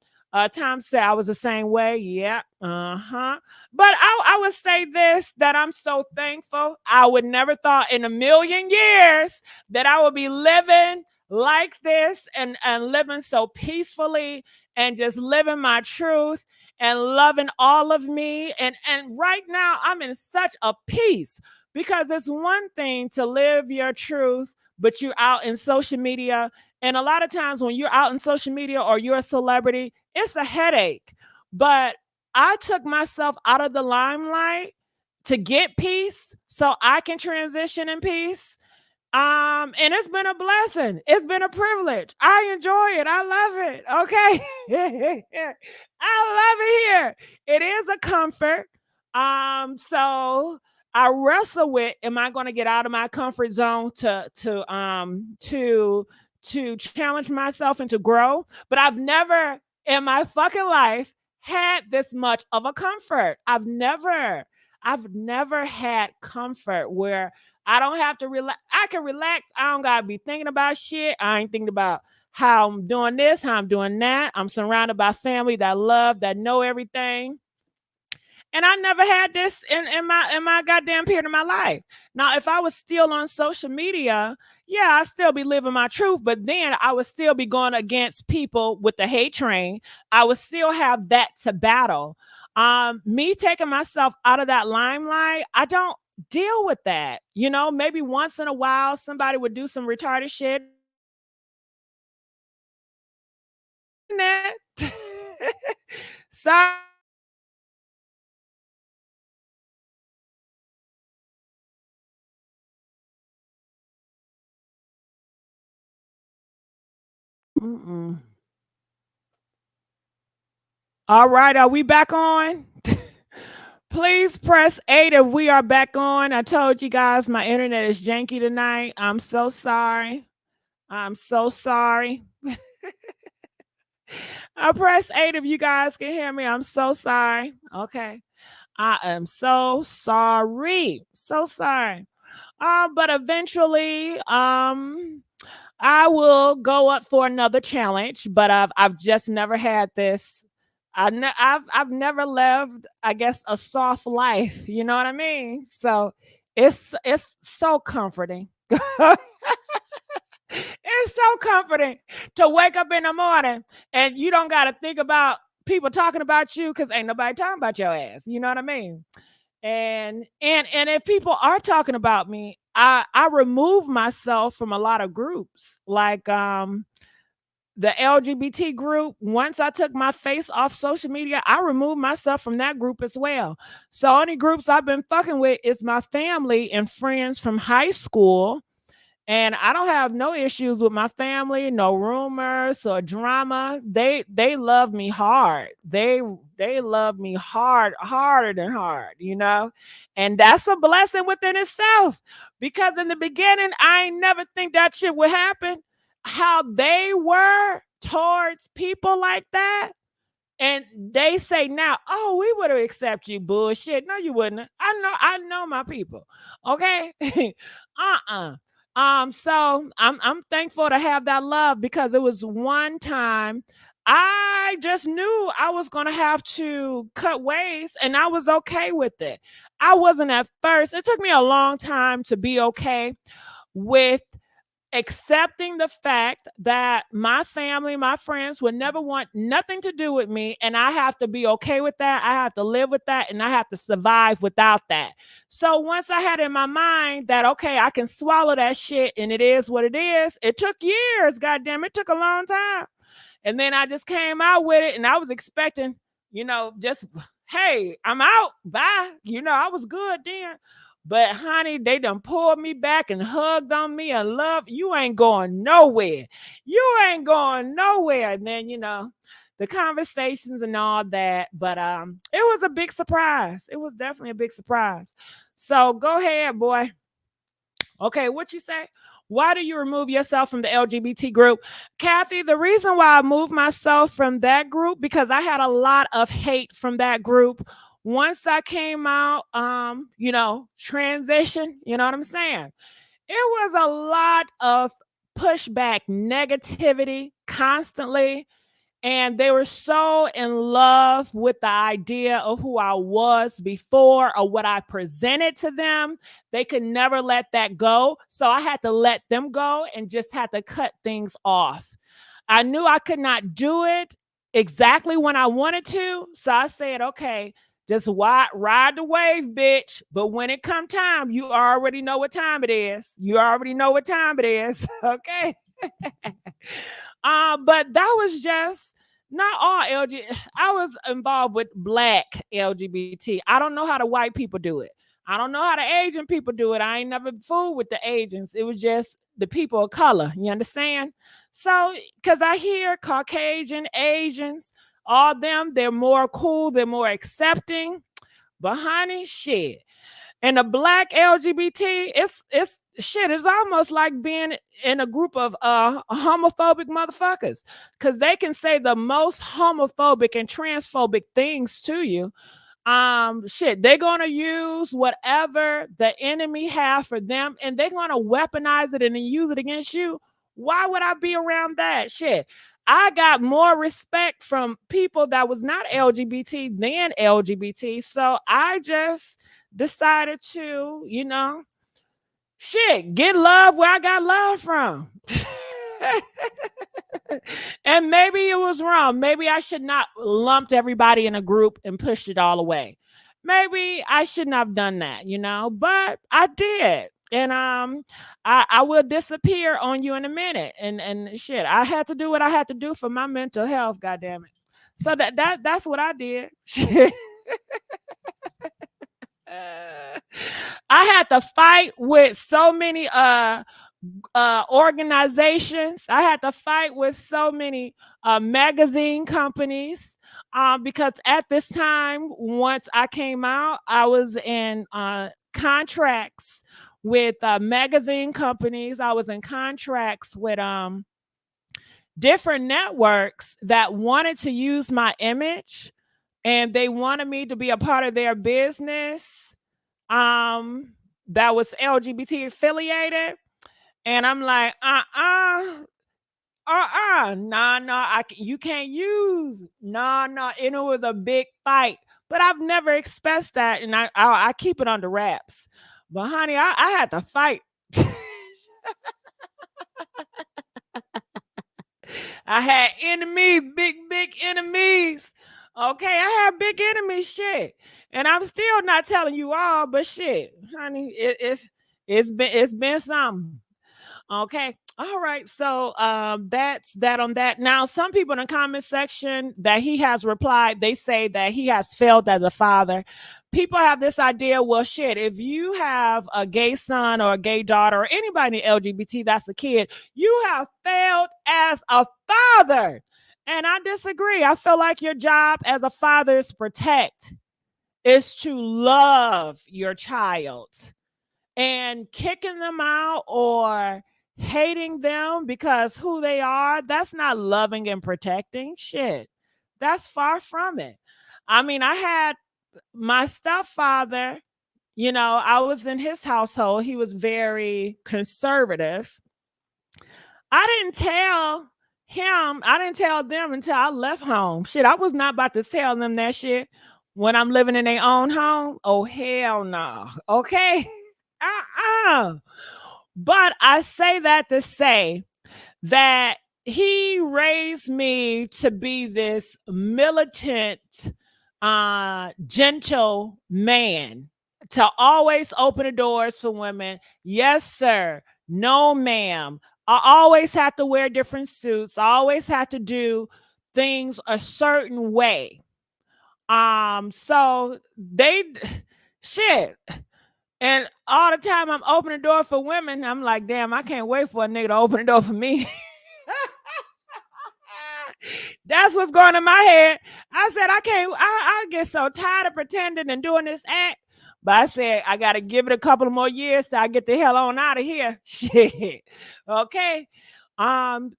Tom said I was the same way. Yeah. Uh-huh. But I would say this, that I'm so thankful. I would never thought in a million years that I would be living like this and living so peacefully and just living my truth and loving all of me. And right now I'm in such a peace, because it's one thing to live your truth, but you're out in social media. And a lot of times when you're out in social media or you're a celebrity, it's a headache. But I took myself out of the limelight to get peace so I can transition in peace. And it's been a blessing. It's been a privilege. I enjoy it. I love it. Okay. I love it here. It is a comfort. So I wrestle with, am I going to get out of my comfort zone to challenge myself and to grow? But I've never in my fucking life had this much of a comfort. I've never had comfort where I don't have to relax. I can relax. I don't gotta be thinking about shit. I ain't thinking about how I'm doing this, how I'm doing that. I'm surrounded by family that love, that know everything. And I never had this in my goddamn period of my life. Now, if I was still on social media, yeah, I'd still be living my truth, but then I would still be going against people with the hate train. I would still have that to battle. Me taking myself out of that limelight, I don't deal with that. You know, maybe once in a while somebody would do some retarded shit. Sorry. Mm-mm. All right, are we back on? Please press 8 if we are back on. I told you guys my internet is janky tonight. I'm so sorry. I'm so sorry. I press 8 if you guys can hear me. I'm so sorry. Okay. I am so sorry. So sorry. But eventually, I will go up for another challenge, but I've just never had this. I've never lived, I guess, a soft life. You know what I mean? So it's so comforting. It's so comforting to wake up in the morning and you don't got to think about people talking about you, because ain't nobody talking about your ass. You know what I mean? And if people are talking about me, I remove myself from a lot of groups, like the LGBT group. Once I took my face off social media, I removed myself from that group as well. So only groups I've been fucking with is my family and friends from high school. And I don't have no issues with my family, no rumors or drama. They love me hard. They love me harder than hard, you know? And that's a blessing within itself. Because in the beginning, I ain't never think that shit would happen. How they were towards people like that. And they say now, oh, we would have accepted you, bullshit. No, you wouldn't. I know my people. Okay. So I'm thankful to have that love, because it was one time I just knew I was gonna have to cut ways, and I was okay with it. I wasn't at first. It took me a long time to be okay with accepting the fact that my family, my friends would never want nothing to do with me, and I have to be okay with that. I have to live with that, and I have to survive without that. So once I had in my mind that, okay, I can swallow that shit and it is what it is, it took years, goddamn, it took a long time. And then I just came out with it, and I was expecting, you know, just, hey, I'm out, bye. You know, I was good then. But honey, they done pulled me back and hugged on me and loved. You ain't going nowhere. You ain't going nowhere. And then, you know, the conversations and all that. But it was a big surprise. It was definitely a big surprise. So go ahead, boy. Okay, what you say? Why do you remove yourself from the LGBT group? Kathy, the reason why I moved myself from that group, because I had a lot of hate from that group. Once I came out, you know, transition, you know what I'm saying? It was a lot of pushback, negativity constantly. And they were so in love with the idea of who I was before or what I presented to them. They could never let that go. So I had to let them go and just had to cut things off. I knew I could not do it exactly when I wanted to. So I said, okay, just ride the wave, bitch. But when it come time, you already know what time it is. You already know what time it is. Okay. But that was just not all I was involved with Black LGBT. I don't know how the white people do it. I don't know how the Asian people do it. I ain't never fooled with the Asians. It was just the people of color. You understand? So, because I hear Caucasian, Asians, all them, they're more cool, they're more accepting. But honey, shit. And the Black LGBT, it's shit. It's almost like being in a group of homophobic motherfuckers, because they can say the most homophobic and transphobic things to you. Shit, they're gonna use whatever the enemy have for them, and they're gonna weaponize it and then use it against you. Why would I be around that shit? I got more respect from people that was not LGBT than LGBT, so I just decided to, shit, get love where I got love from. And maybe it was wrong. Maybe I should not lumped everybody in a group and pushed it all away. Maybe I shouldn't have done that, but I did. And I will disappear on you in a minute. And shit, I had to do what I had to do for my mental health, goddamn it. So that's what I did. I had to fight with so many organizations. I had to fight with so many magazine companies because at this time, once I came out, I was in contracts with magazine companies. I was in contracts with different networks that wanted to use my image, and they wanted me to be a part of their business that was LGBT affiliated. And I'm like, you can't use, and it was a big fight. But I've never expressed that, and I keep it under wraps. But honey, I had to fight. I had enemies, big enemies. Okay, I have big enemies, shit, and I'm still not telling you all, but shit, honey, it's been something. Okay. All right. So that's that on that. Now, some people in the comment section that he has replied, they say that he has failed as a father. People have this idea, well, shit, if you have a gay son or a gay daughter or anybody in LGBT that's a kid, you have failed as a father. And I disagree. I feel like your job as a father is protect, is to love your child. And kicking them out or hating them because who they are, that's not loving and protecting. Shit, that's far from it. I mean, I had my stepfather, I was in his household. He was very conservative. I didn't tell them until I left home. Shit, I was not about to tell them that shit when I'm living in their own home. Oh, hell no. Okay. But I say that to say that he raised me to be this militant, gentle man, to always open the doors for women. Yes, sir. No, ma'am. I always have to wear different suits. I always have to do things a certain way. So shit. And all the time I'm opening the door for women, I'm like, damn, I can't wait for a nigga to open the door for me. That's what's going in my head. I said, I get so tired of pretending and doing this act. But I said, I got to give it a couple of more years till I get the hell on out of here. Shit. Okay. And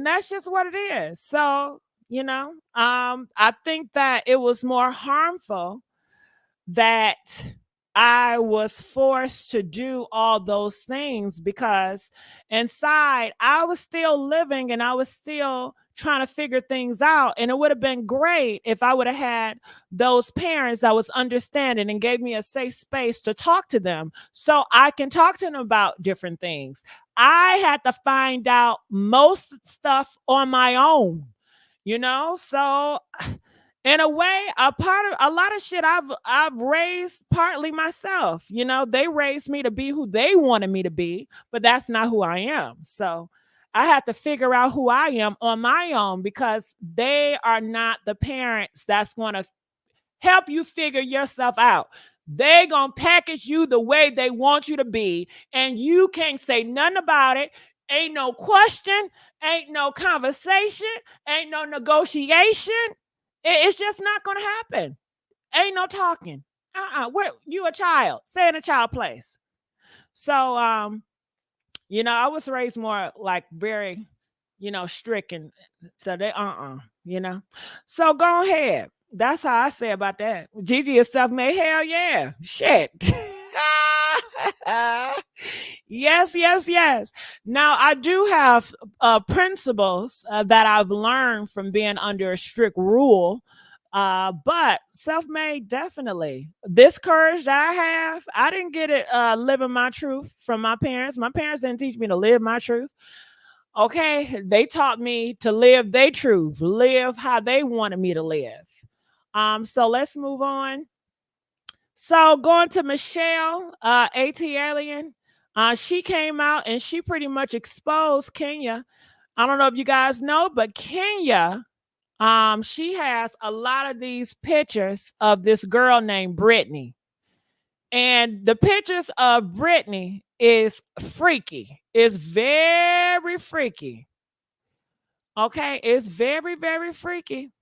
that's just what it is. So, I think that it was more harmful that I was forced to do all those things because inside I was still living and I was still trying to figure things out. And it would have been great if I would have had those parents that was understanding and gave me a safe space to talk to them so I can talk to them about different things. I had to find out most stuff on my own, you know? So in a way, a lot of shit I've raised partly myself. You know, they raised me to be who they wanted me to be, but that's not who I am. So I had to figure out who I am on my own because they are not the parents that's going to help you figure yourself out. They gonna package you the way they want you to be, and you can't say nothing about it. Ain't no question, ain't no conversation, ain't no negotiation. It's just not gonna happen. Ain't no talking. What, you a child? Stay in a child place. So you know, I was raised more like very, you know, strict, and so they you know. So go ahead. That's how I say about that. Gigi is self-made. Hell yeah. Shit. Yes, yes, yes. Now I do have principles that I've learned from being under a strict rule. But self-made, definitely. This courage that I have, I didn't get it living my truth from my parents. My parents didn't teach me to live my truth. Okay, they taught me to live their truth, live how they wanted me to live. So let's move on. So going to Michelle, AT Alien, she came out and she pretty much exposed Kenya. I don't know if you guys know, but Kenya, she has a lot of these pictures of this girl named Brittany. And the pictures of Brittany is freaky. It's very freaky. Okay, it's very, very freaky.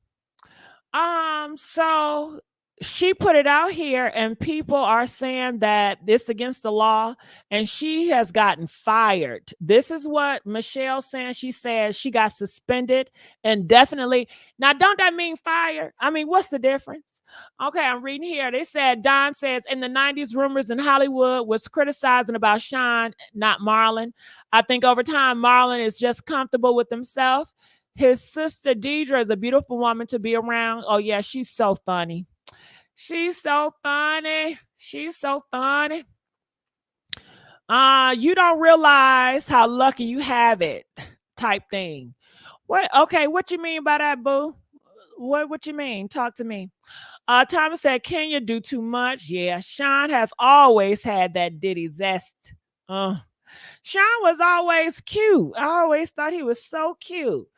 So she put it out here and people are saying that it's against the law and she has gotten fired. This is what Michelle's saying. She says she got suspended indefinitely. Now, don't that mean fired? I mean, what's the difference? Okay, I'm reading here. They said, Don says, in the 90s, rumors in Hollywood was criticizing about Sean, not Marlon. I think over time, Marlon is just comfortable with himself. His sister Deidre is a beautiful woman to be around. Oh, yeah, she's so funny. She's so funny. She's so funny. You don't realize how lucky you have it, type thing. What? Okay, what you mean by that, boo? What you mean? Talk to me. Thomas said, Kenya do too much. Yeah, Sean has always had that Diddy zest. Sean was always cute. I always thought he was so cute.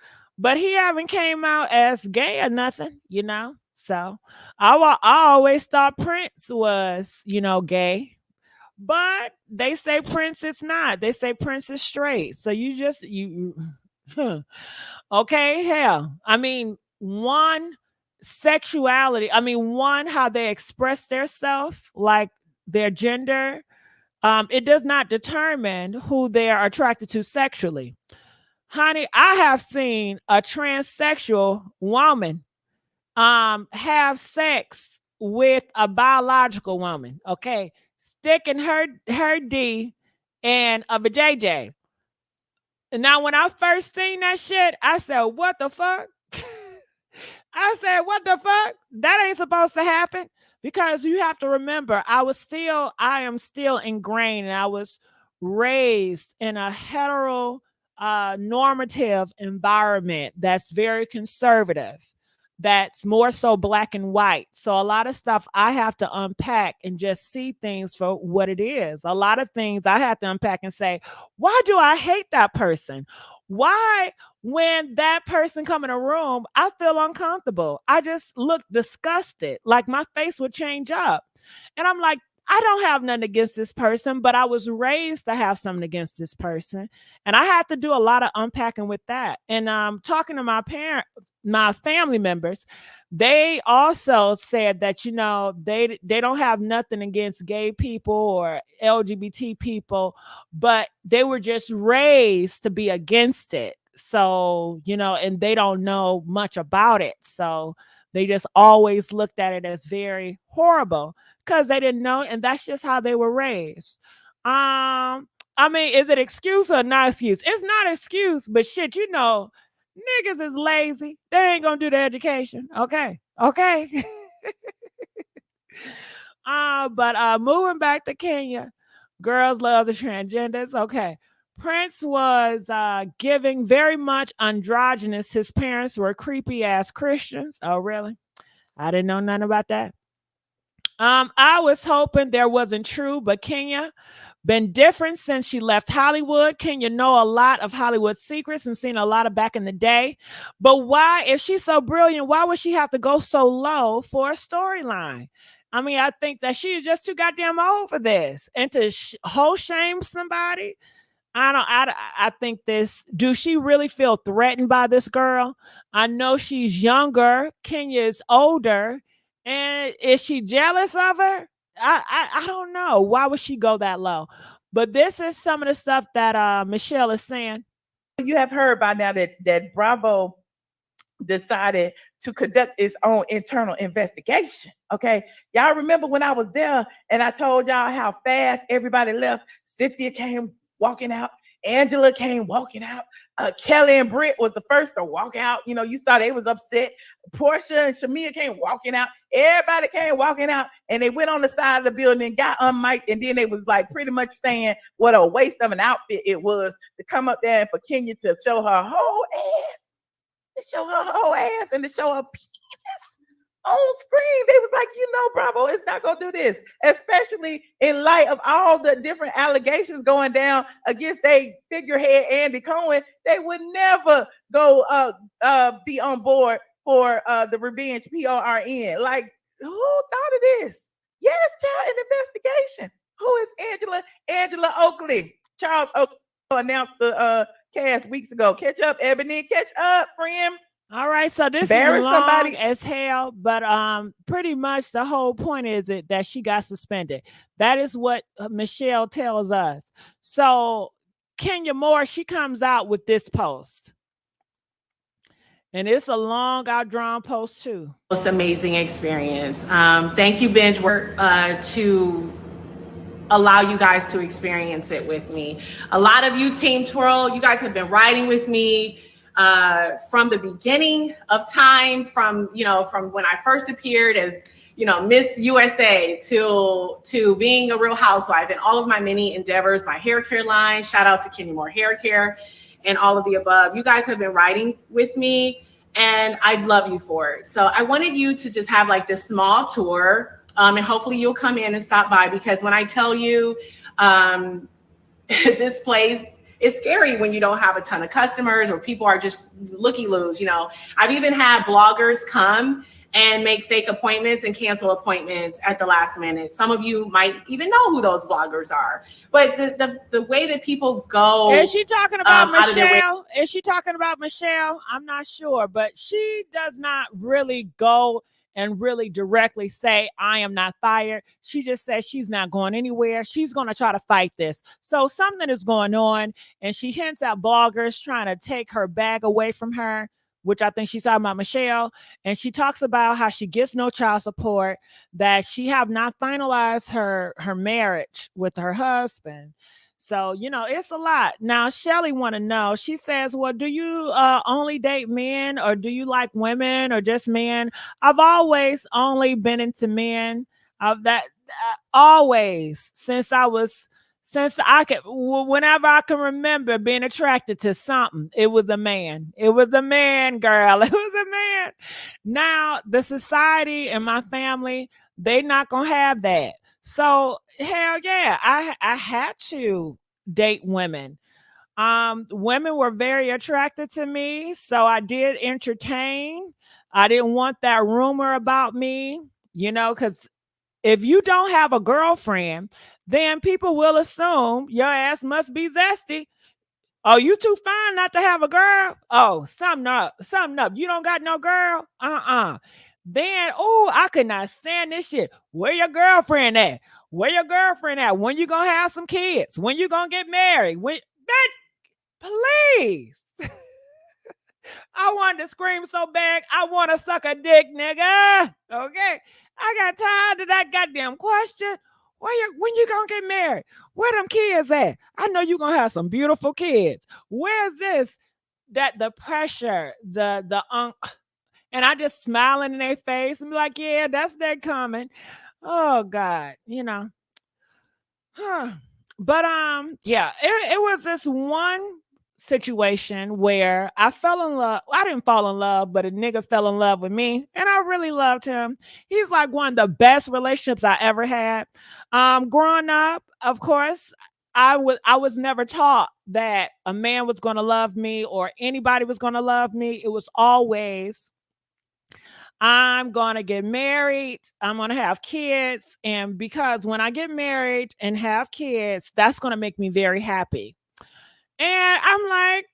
But he haven't came out as gay or nothing, you know? So I always thought Prince was, you know, gay. But they say Prince is not. They say Prince is straight. So okay, hell. I mean, one sexuality, one, how they express themselves, like their gender, it does not determine who they are attracted to sexually. Honey, I have seen a transsexual woman have sex with a biological woman, okay, sticking her D and a vajayjay. And now when I first seen that shit, I said, what the fuck? I said, what the fuck? That ain't supposed to happen. Because you have to remember, I am still ingrained, and I was raised in a hetero normative environment that's very conservative, that's more so black and white. So a lot of stuff I have to unpack and just see things for what it is. A lot of things I have to unpack and say, why do I hate that person? Why, when that person come in a room, I feel uncomfortable. I just look disgusted, like my face would change up. And I'm like, I don't have nothing against this person, but I was raised to have something against this person. And I had to do a lot of unpacking with that. And talking to my family members, they also said that, you know, they don't have nothing against gay people or LGBT people, but they were just raised to be against it. So, you know, and they don't know much about it. So they just always looked at it as very horrible because they didn't know. And that's just how they were raised. Is it excuse or not excuse? It's not excuse, but shit, you know, Niggas is lazy. They ain't gonna do the education. Okay. But moving back to Kenya, girls love the transgenders. Okay. Prince was giving very much androgynous. His parents were creepy ass Christians. Oh, really? I didn't know nothing about that. I was hoping there wasn't true, but Kenya been different since she left Hollywood. Kenya know a lot of Hollywood secrets and seen a lot of back in the day. But why, if she's so brilliant, why would she have to go so low for a storyline? I mean, I think that she is just too goddamn old for this. And to whole shame somebody, I think this, do she really feel threatened by this girl? I know she's younger. Kenya is older. And is she jealous of her? I don't know. Why would she go that low? But this is some of the stuff that Michelle is saying. You have heard by now that Bravo decided to conduct its own internal investigation. Okay. Y'all remember when I was there and I told y'all how fast everybody left? Cynthia came walking out. Angela came walking out. Kelly and Britt was the first to walk out. You know, you saw they was upset. Portia and Shamia came walking out. Everybody came walking out, and they went on the side of the building and got unmiked, and then they was like pretty much saying what a waste of an outfit it was to come up there and for Kenya to show her whole ass, and to show her penis on screen. They was like, Bravo, it's not gonna do this, especially in light of all the different allegations going down against their figurehead Andy Cohen. They would never go be on board for the revenge PRN. Like, who thought of this? Yes, child, an investigation. Who is Angela? Angela Oakley. Charles Oakley announced the cast weeks ago. Catch up, Ebony. Catch up, friend. All right, so this is long as hell, but pretty much the whole point is that she got suspended. That is what Michelle tells us. So Kenya Moore, she comes out with this post. And it's a long, outdrawn post too. Most amazing experience. Thank you, Binge, to allow you guys to experience it with me. A lot of you, Team Twirl, you guys have been riding with me from the beginning of time, from when I first appeared as Miss USA to being a Real Housewife and all of my many endeavors, my hair care line. Shout out to Kenya Moore Hair Care and all of the above. You guys have been riding with me, and I'd love you for it. So I wanted you to just have like this small tour, and hopefully you'll come in and stop by, because when I tell you this place, it's scary when you don't have a ton of customers or people are just looky-loos. I've even had bloggers come and make fake appointments and cancel appointments at the last minute. Some of you might even know who those bloggers are. But the way that people go... Is she talking about Michelle? Is she talking about Michelle? I'm not sure, but she does not really go and really directly say, I am not fired. She just says she's not going anywhere. She's going to try to fight this. So something is going on, and she hints at bloggers trying to take her bag away from her, which I think she's talking about Michelle. And she talks about how she gets no child support, that she have not finalized her marriage with her husband. So, it's a lot. Now, Shelly want to know, she says, well, do you only date men, or do you like women, or just men? I've always only been into men. Always, whenever I can remember being attracted to something, it was a man. It was a man, girl. It was a man. Now, the society and my family, they not going to have that. So, hell yeah, I had to date women. Women were very attracted to me, so I did entertain. I didn't want that rumor about me, because if you don't have a girlfriend, then people will assume your ass must be zesty. Oh, you too fine not to have a girl? Oh, something up. You don't got no girl? Then, I could not stand this shit. Where your girlfriend at? Where your girlfriend at? When you gonna have some kids? When you gonna get married? Please. I wanted to scream so bad. I want to suck a dick, nigga. Okay. I got tired of that goddamn question. When you gonna get married? Where them kids at? I know you gonna have some beautiful kids. Where's this? that the pressure, and I just smiling in their face and be like, yeah, that's their comment. Oh God, you know. Huh. But yeah, it was this one situation where I fell in love. I didn't fall in love, but a nigga fell in love with me, and I really loved him. He's like one of the best relationships I ever had. Growing up, of course, I was never taught that a man was going to love me or anybody was going to love me. It was always, I'm going to get married, I'm going to have kids, and because when I get married and have kids, that's going to make me very happy. And I'm like,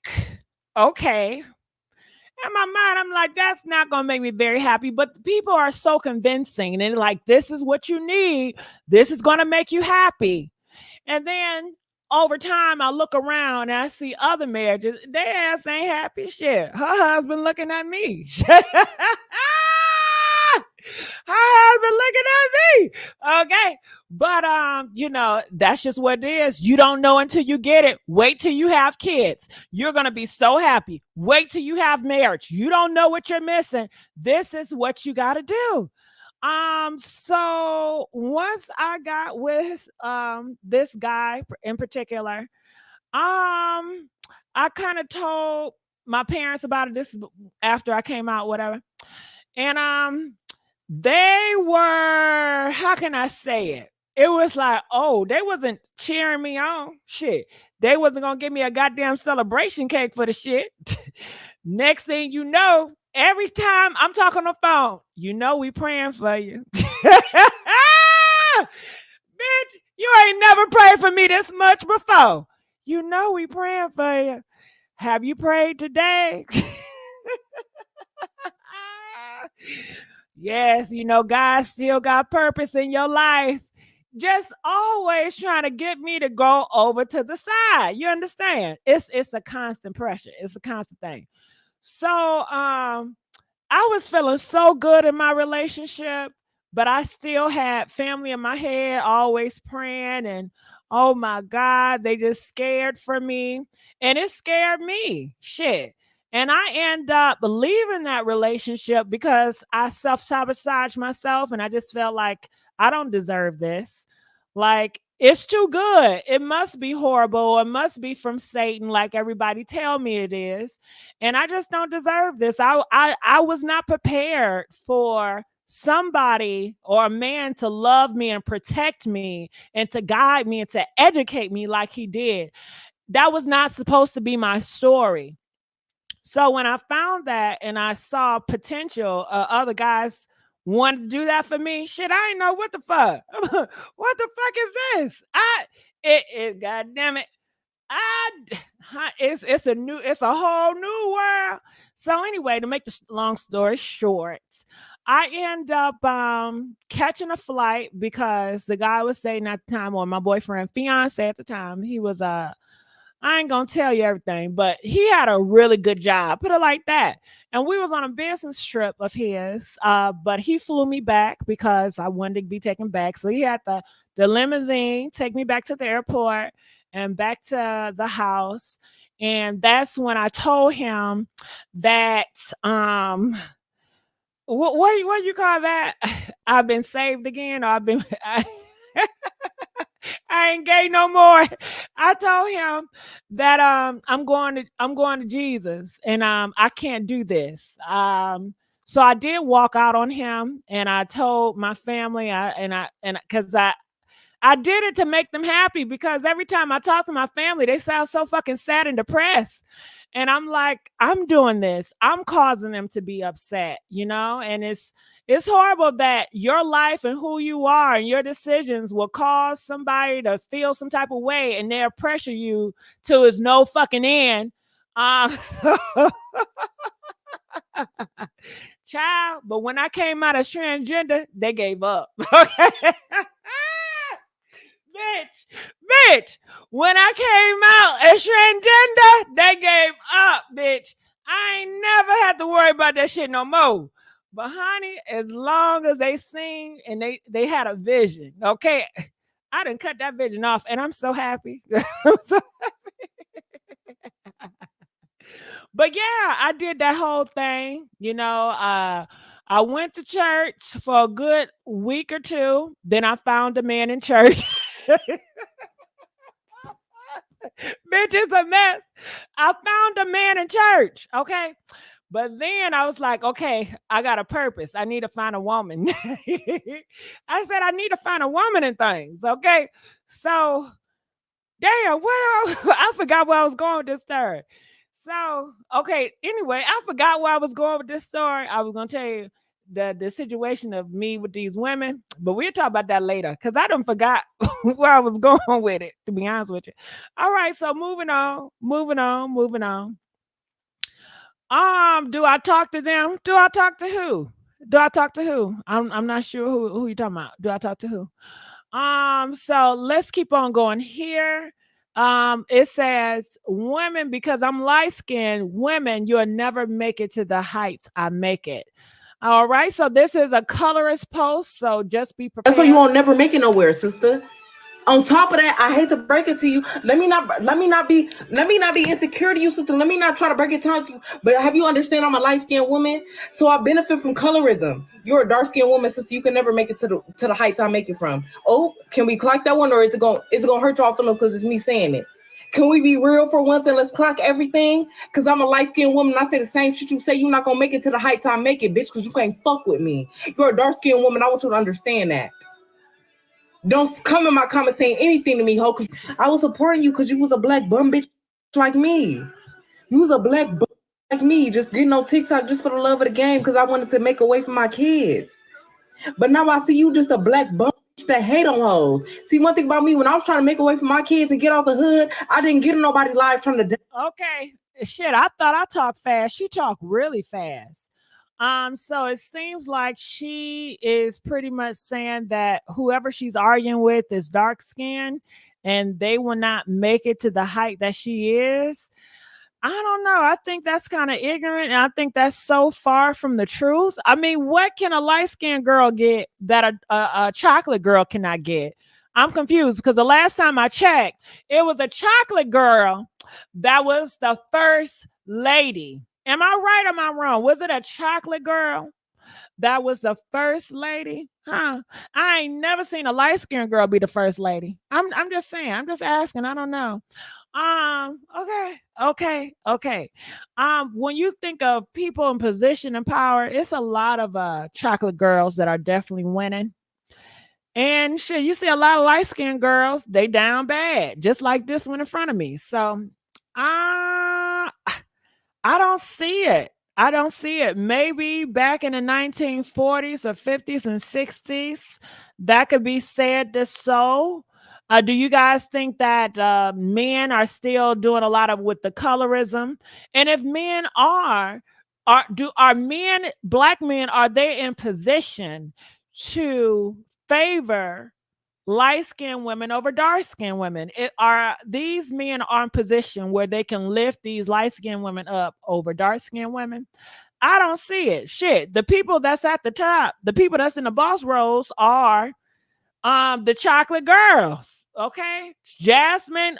okay. In my mind, I'm like, that's not going to make me very happy. But people are so convincing. And they're like, this is what you need. This is going to make you happy. And then over time, I look around and I see other marriages. Their ass ain't happy shit. Her husband looking at me. Her husband looking at me. Okay. But you know, that's just what it is. You don't know until you get it. Wait till you have kids. You're gonna be so happy. Wait till you have marriage. You don't know what you're missing. This is what you gotta do. So once I got with this guy in particular, I kind of told my parents about it this after I came out, whatever. And they were, how can I say it? It was like, oh, they wasn't cheering me on. Shit. They wasn't gonna give me a goddamn celebration cake for the shit. Next thing you know, every time I'm talking on the phone, you know we praying for you. Bitch, you ain't never prayed for me this much before. You know we praying for you. Have you prayed today? Yes, you know, God still got purpose in your life. Just always trying to get me to go over to the side. You understand? It's a constant pressure. It's a constant thing. So I was feeling so good in my relationship, but I still had family in my head, always praying, and oh my God, they just scared for me. And it scared me. Shit. And I end up leaving that relationship because I self-sabotage myself and I just felt like I don't deserve this. Like, it's too good. It must be horrible. It must be from Satan, like everybody tell me it is. And I just don't deserve this. I was not prepared for somebody or a man to love me and protect me and to guide me and to educate me like he did. That was not supposed to be my story. So when I found that and I saw potential, other guys wanted to do that for me, shit, I ain't know what the fuck. What the fuck is this? God damn it. It's a whole new world. So anyway, to make the long story short, I end up catching a flight because the guy was staying at the time, or my boyfriend, fiance at the time, he was I ain't gonna tell you everything, but he had a really good job, put it like that. And we was on a business trip of his, but he flew me back because I wanted to be taken back. So he had the limousine take me back to the airport and back to the house. And that's when I told him that what do you call that? I've been saved again, or I ain't gay no more. I told him that I'm going to Jesus, and I can't do this. So I did walk out on him, and I told my family, because I did it to make them happy, because every time I talk to my family, they sound so fucking sad and depressed. And I'm like, I'm doing this. I'm causing them to be upset, you know? And it's horrible that your life and who you are and your decisions will cause somebody to feel some type of way, and they'll pressure you to it's no fucking end. Child, but when I came out as transgender, they gave up. Okay. Bitch, when I came out as transgender, they gave up, bitch. I ain't never had to worry about that shit no more. But honey, as long as they sing and they had a vision, okay, I didn't cut that vision off, and I'm so happy. I'm so happy. But yeah, I did that whole thing. I went to church for a good week or two. Then I found a man in church. Bitch, it's a mess. I found a man in church. Okay. But then I was like, okay, I got a purpose. I need to find a woman. I said, I need to find a woman in things. Okay. So, damn, I forgot where I was going with this story. So, okay, anyway, I forgot where I was going with this story. I was going to tell you the situation of me with these women, but we'll talk about that later because I done forgot where I was going with it, to be honest with you. All right, so moving on. Do I talk to them? Do I talk to who? I'm not sure who you talking about. Do I talk to who? So let's keep on going here. It says women, because I'm light-skinned, women, you'll never make it to the heights I make it. All right, so this is a colorist post, so just be prepared. That's why you won't never make it nowhere, sister. On top of that, I hate to break it to you. Let me not be insecure to you, sister. Let me not try to break it down to you. But have you understand I'm a light-skinned woman? So I benefit from colorism. You're a dark-skinned woman, sister. You can never make it to the heights I make it from. Oh, can we clock that one, or is it gonna hurt y'all feelings because it's me saying it? Can we be real for once and let's clock everything? Because I'm a light-skinned woman. I say the same shit you say. You're not gonna make it to the heights I make it, bitch, because you can't fuck with me. You're a dark-skinned woman. I want you to understand that. Don't come in my comments saying anything to me, ho. Cause I was supporting you because you was a black bum bitch like me. You was a black bum like me, just getting on TikTok just for the love of the game because I wanted to make a way for my kids. But now I see you just a black bum bitch that hate on hoes. See, one thing about me, when I was trying to make a way for my kids and get off the hood, I didn't get in nobody's life trying to. Okay, shit, I thought I talked fast. She talked really fast. So it seems like she is pretty much saying that whoever she's arguing with is dark skinned and they will not make it to the height that she is. I don't know. I think that's kind of ignorant. And I think that's so far from the truth. I mean, what can a light-skinned girl get that a chocolate girl cannot get? I'm confused because the last time I checked, it was a chocolate girl that was the first lady. Am I right or am I wrong? Was it a chocolate girl that was the first lady? Huh? I ain't never seen a light-skinned girl be the first lady. I'm just saying. I'm just asking. I don't know. Okay. When you think of people in position and power, it's a lot of chocolate girls that are definitely winning. And shit, you see a lot of light-skinned girls, they down bad, just like this one in front of me. So I don't see it. Maybe back in the 1940s or 50s and 60s, that could be said to so. Do you guys think that men are still doing a lot of with the colorism? And if men are men, black men, are they in position to favor light-skinned women over dark-skinned women? Are these men in position where they can lift these light-skinned women up over dark-skinned women? I don't see it. Shit, the people that's at the top, the people that's in the boss roles are the chocolate girls. Okay, Jasmine,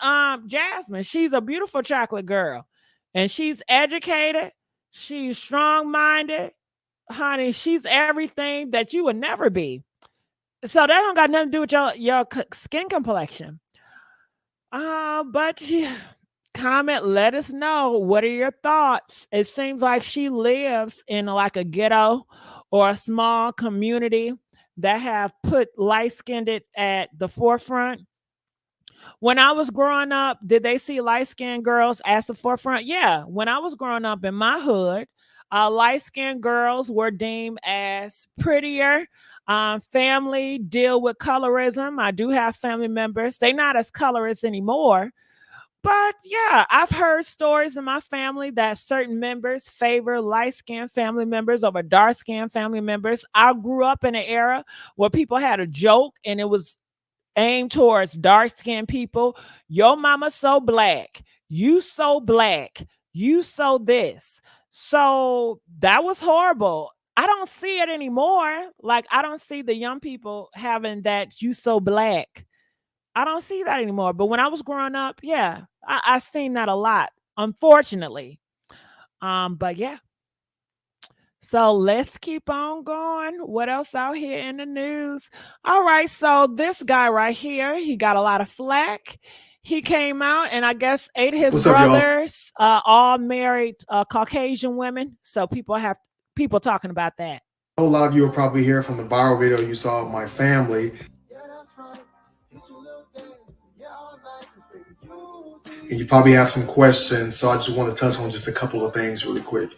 she's a beautiful chocolate girl, and she's educated, she's strong-minded, honey. She's everything that you would never be. So that don't got nothing to do with your skin complexion. But comment, let us know. What are your thoughts? It seems like she lives in like a ghetto or a small community that have put light-skinned at the forefront. When I was growing up, did they see light-skinned girls as the forefront? Yeah. When I was growing up in my hood, light-skinned girls were deemed as prettier. Family deal with colorism. I do have family members. They're not as colorist anymore. But yeah, I've heard stories in my family that certain members favor light-skinned family members over dark-skinned family members. I grew up in an era where people had a joke and it was aimed towards dark-skinned people. Your mama so black. You so black. You so this. So that was horrible. I don't see it anymore. Like, I don't see the young people having that you so black. I don't see that anymore. But when I was growing up, yeah, I seen that a lot, unfortunately. But yeah. So let's keep on going. What else out here in the news? All right, so this guy right here, he got a lot of flack. He came out and I guess 8 of his brothers all married Caucasian women. So people talking about that. A lot of you will probably hear from the viral video you saw of my family. And you probably have some questions, so I just want to touch on just a couple of things really quick.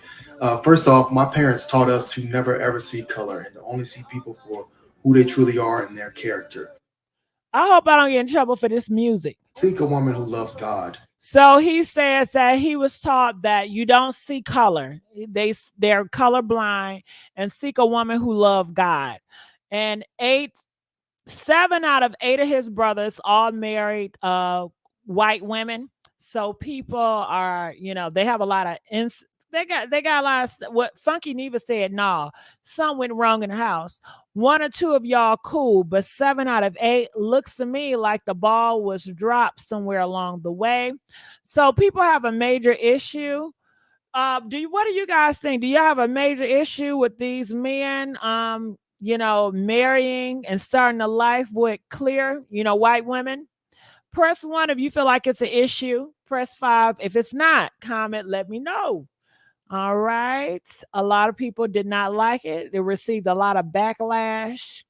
First off, my parents taught us to never ever see color and to only see people for who they truly are and their character. I hope I don't get in trouble for this music. Seek a woman who loves God. So he says that he was taught that you don't see color. They're colorblind, and seek a woman who loves God. And 7 out of 8 of his brothers all married white women. So people are, they have a lot of they got a lot of what Funky Neva said. No, something went wrong in the house. 1 or 2 of y'all cool, but 7 out of 8 looks to me like the ball was dropped somewhere along the way. So people have a major issue. What do you guys think? Do you have a major issue with these men marrying and starting a life with clear, white women? Press 1 if you feel like it's an issue. Press 5 if it's not. Comment, let me know. All right. A lot of people did not like it. It received a lot of backlash.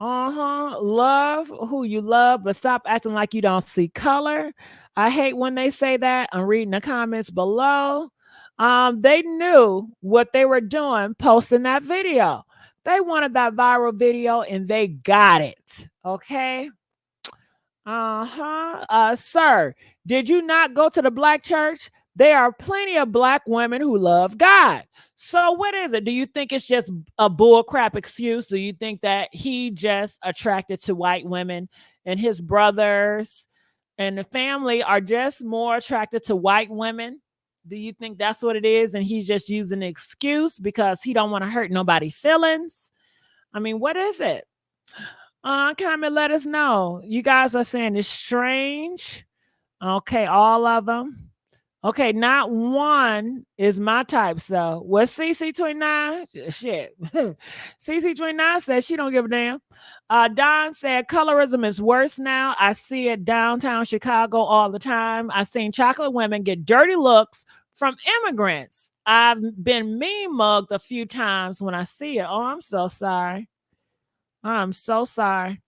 Love who you love, but stop acting like you don't see color. I hate when they say that. I'm reading the comments below. They knew what they were doing posting that video. They wanted that viral video and they got it. Okay. Sir, did you not go to the black church? There are plenty of black women who love God. So what is it? Do you think it's just a bullcrap excuse? Do you think that he just attracted to white women and his brothers and the family are just more attracted to white women? Do you think that's what it is? And he's just using an excuse because he don't want to hurt nobody's feelings? I mean, what is it? Comment, let us know. You guys are saying it's strange. Okay, all of them. Okay, not one is my type. So what's CC29? Shit. CC29 says she don't give a damn. Don said colorism is worse now. I see it downtown Chicago all the time. I've seen chocolate women get dirty looks from immigrants. I've been meme mugged a few times when I see it. Oh, I'm so sorry. I'm so sorry.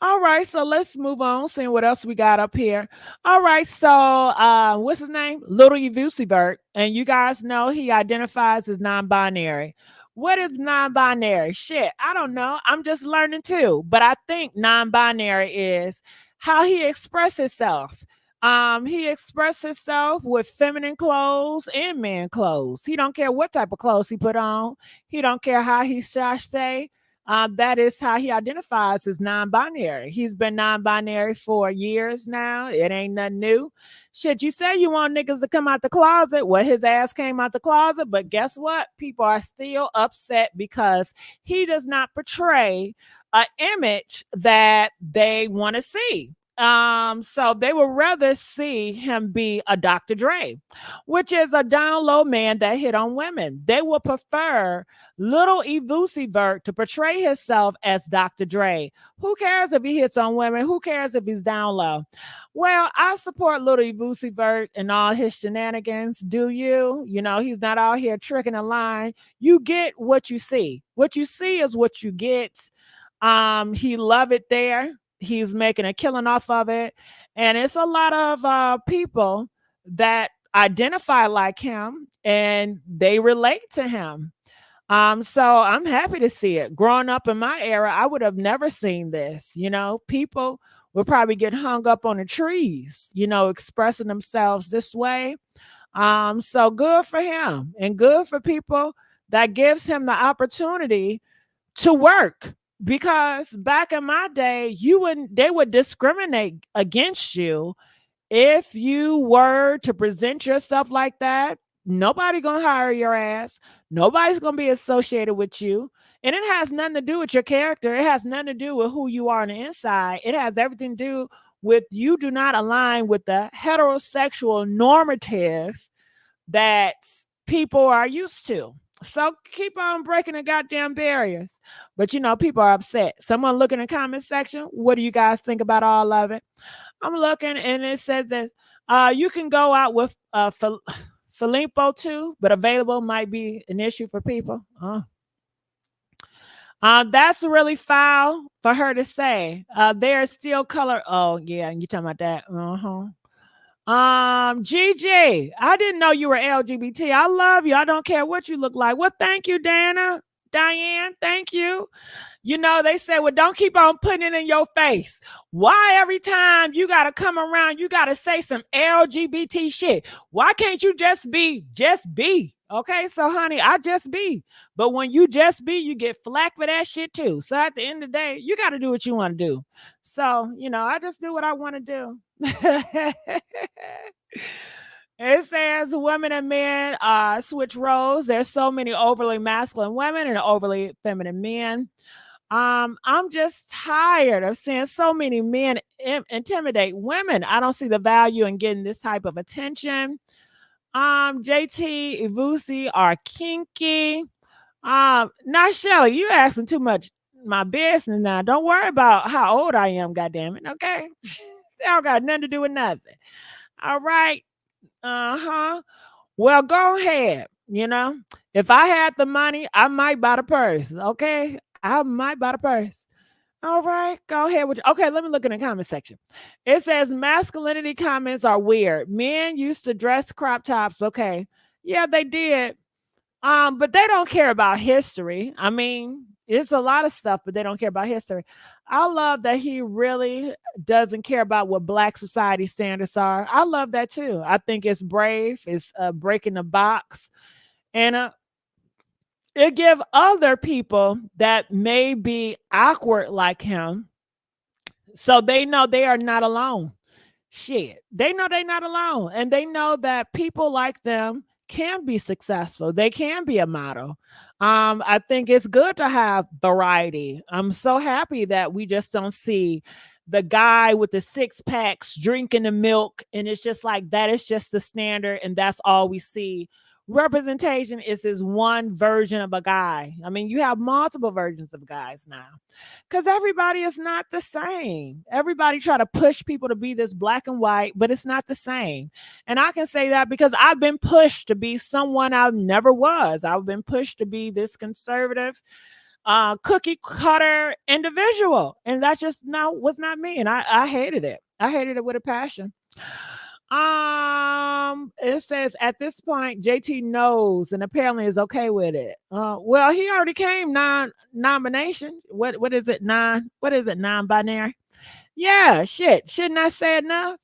All right, so let's move on, seeing what else we got up here. All right, so what's his name? Little Uvusi Vert. And you guys know he identifies as non-binary. What is non-binary? Shit, I don't know. I'm just learning too. But I think non-binary is how he expresses himself. He expresses himself with feminine clothes and man clothes. He don't care what type of clothes he put on. He don't care how he say. That is how he identifies as non-binary. He's been non-binary for years now. It ain't nothing new. Shit, you say you want niggas to come out the closet. Well, his ass came out the closet, but guess what? People are still upset because he does not portray an image that they want to see. So they would rather see him be a Dr. Dre, which is a down low man that hit on women. They would prefer Little Uvusi Vert to portray himself as Dr. Dre. Who cares if he hits on women? Who cares if he's down low? Well, I support Little Uvusi Vert and all his shenanigans. Do you? You know, he's not out here tricking a line. You get what you see. What you see is what you get. He love it there. He's making a killing off of it. And it's a lot of people that identify like him and they relate to him. So I'm happy to see it. Growing up in my era, I would have never seen this. You know, people would probably get hung up on the trees, you know, expressing themselves this way. So good for him and good for people that gives him the opportunity to work. Because back in my day, they would discriminate against you if you were to present yourself like that. Nobody gonna hire your ass. Nobody's gonna be associated with you. And it has nothing to do with your character. It has nothing to do with who you are on the inside. It has everything to do you do not align with the heterosexual normative that people are used to. So keep on breaking the goddamn barriers. But you know, people are upset. Someone look in the comment section. What do you guys think about all of it? I'm looking and it says that you can go out with Filippo too, but available might be an issue for people. That's really foul for her to say. There's still color. Oh yeah, you talking about that? Gigi, I didn't know you were LGBT. I love you. I don't care what you look like. Well, thank you, Diane. Thank you. You know, they say, well, don't keep on putting it in your face. Why every time you got to come around, you got to say some LGBT shit? Why can't you just be? Okay, so honey, I just be. But when you just be, you get flack for that shit too. So at the end of the day, you got to do what you want to do. So, you know, I just do what I want to do. It says women and men switch roles. There's so many overly masculine women and overly feminine men. I'm just tired of seeing so many men intimidate women. I don't see the value in getting this type of attention. JT, Ivusi are kinky. Now Shelly, you asking too much my business now. Don't worry about how old I am, goddammit, okay? That don't got nothing to do with nothing. All right. Well, go ahead. You know, if I had the money, I might buy the purse. Okay. I might buy the purse. All right. Go ahead with you. Okay. Let me look in the comment section. It says masculinity comments are weird. Men used to dress crop tops. Okay. Yeah, they did. But they don't care about history. I mean, it's a lot of stuff, but they don't care about history. I love that he really doesn't care about what Black society standards are. I love that too. I think it's brave. It's breaking the box. And it give other people that may be awkward like him, so they know they are not alone. Shit. They know they're not alone. And they know that people like them can be successful. They can be a model. I think it's good to have variety. I'm so happy that we just don't see the guy with the 6-packs drinking the milk, and it's just like that is just the standard, and that's all we see. Representation is this one version of a guy. I mean, you have multiple versions of guys now because everybody is not the same. Everybody try to push people to be this black and white, but it's not the same. And I can say that because I've been pushed to be someone I never was. I've been pushed to be this conservative, cookie cutter individual. And that just was not me. And I hated it. I hated it with a passion. It says at this point JT knows and apparently is okay with it. Well, he already came nomination. What is it? Non-binary? Yeah, shit. Shouldn't I say enough?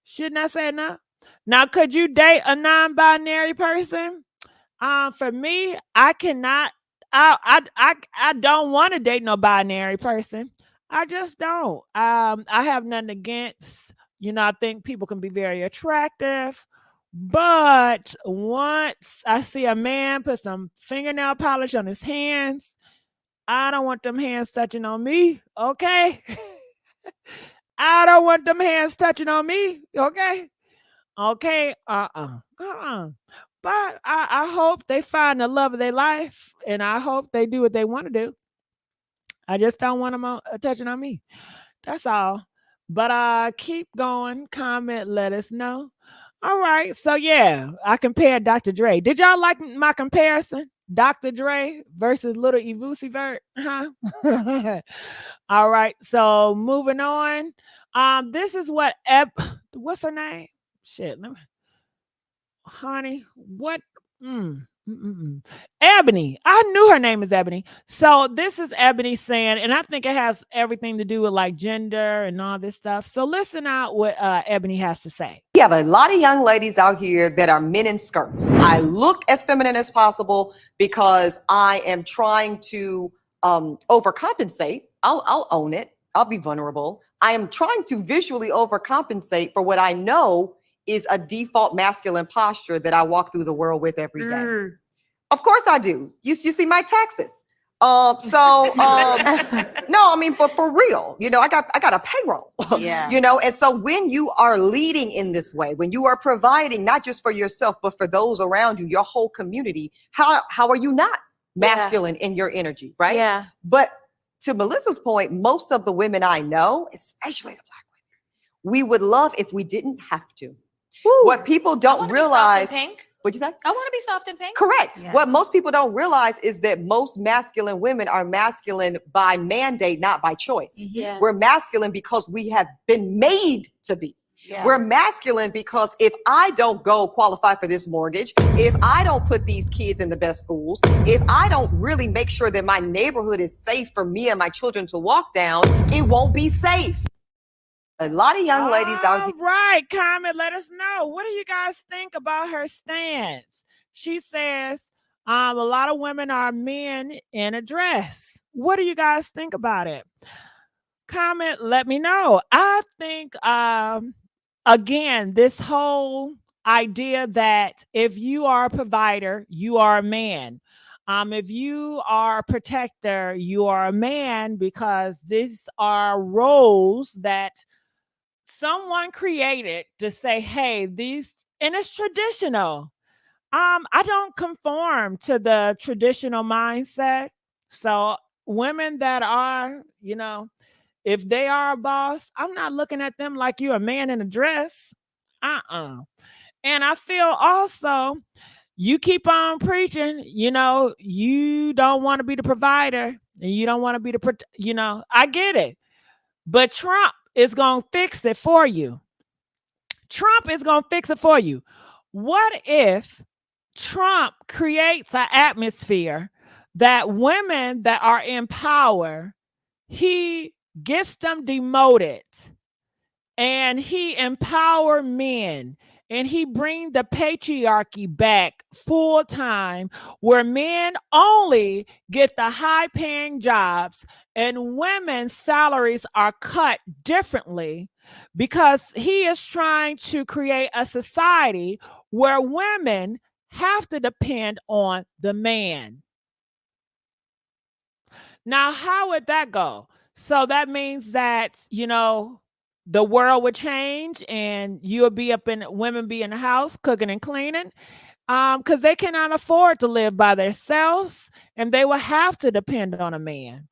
Shouldn't I say enough? Now, could you date a non-binary person? For me, I cannot. I don't want to date no binary person. I just don't. I have nothing against. You know, I think people can be very attractive, but once I see a man put some fingernail polish on his hands, I don't want them hands touching on me, okay? I don't want them hands touching on me, okay? Okay, But I hope they find the love of their life, and I hope they do what they want to do. I just don't want them touching on me. That's all. But keep going, comment, let us know. All right. So yeah, I compared Dr. Dre. Did y'all like my comparison? Dr. Dre versus Little Ivusi Vert? Huh? All right. So moving on. This is what what's her name? Shit. Honey, what? Ebony. I knew her name is Ebony. So this is Ebony saying, and I think it has everything to do with like gender and all this stuff. So listen out what Ebony has to say. We have a lot of young ladies out here that are men in skirts. I look as feminine as possible because I am trying to overcompensate. I'll own it. I'll be vulnerable. I am trying to visually overcompensate for what I know is a default masculine posture that I walk through the world with every day. Of course I do. You see my taxes. No, I mean, but for real, you know, I got a payroll. Yeah. You know, and so when you are leading in this way, when you are providing not just for yourself, but for those around you, your whole community, how are you not masculine in your energy, right? Yeah. But to Melissa's point, most of the women I know, especially the Black women, we would love if we didn't have to. Woo. What people don't realize. Pink. What'd you say? I want to be soft and pink. Correct. Yeah. What most people don't realize is that most masculine women are masculine by mandate, not by choice. Yes. We're masculine because we have been made to be. Yeah. We're masculine because if I don't go qualify for this mortgage, if I don't put these kids in the best schools, if I don't really make sure that my neighborhood is safe for me and my children to walk down, it won't be safe. A lot of young ladies out here. Right, comment, let us know. What do you guys think about her stance? She says, a lot of women are men in a dress. What do you guys think about it? Comment, let me know. I think, again, this whole idea that if you are a provider, you are a man. If you are a protector, you are a man, because these are roles that someone created to say, hey, these, and it's traditional. I don't conform to the traditional mindset. So women that are, you know, if they are a boss, I'm not looking at them like you're a man in a dress. And I feel also, you keep on preaching, you know, you don't want to be the provider and you don't want to be the, you know, I get it. But Trump is going to fix it for you. Trump is going to fix it for you. What if Trump creates an atmosphere that women that are in power, he gets them demoted and he empower men and he bring the patriarchy back full time, where men only get the high paying jobs and women's salaries are cut differently, because he is trying to create a society where women have to depend on the man. Now, how would that go? So that means that, you know, the world would change and you would be women be in the house cooking and cleaning, because they cannot afford to live by themselves and they will have to depend on a man.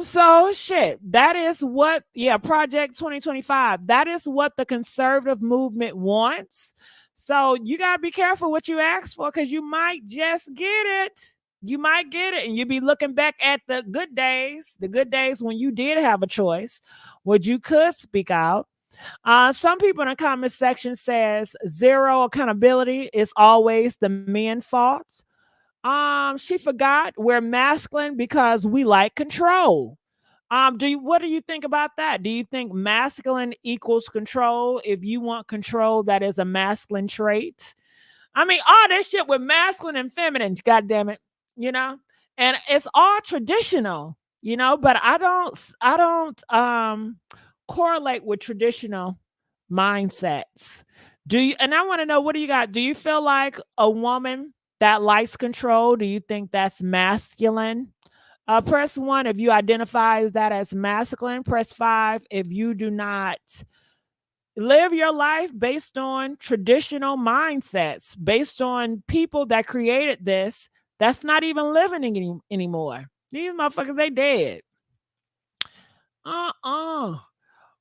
So shit, that is what, Project 2025, that is what the conservative movement wants. So you got to be careful what you ask for, because you might just get it. You might get it, and you'll be looking back at the good days when you did have a choice, where you could speak out. Some people in the comment section says zero accountability is always the men's fault. She forgot we're masculine because we like control. What do you think about that? Do you think masculine equals control? If you want control, that is a masculine trait. I mean, all this shit with masculine and feminine, God damn it, you know, and it's all traditional, you know, but I don't correlate with traditional mindsets. Do you? And I want to know, what do you got? Do you feel like a woman that likes control, do you think that's masculine? Press 1 if you identify that as masculine. Press 5 if you do not live your life based on traditional mindsets, based on people that created this, that's not even living anymore. These motherfuckers, they dead.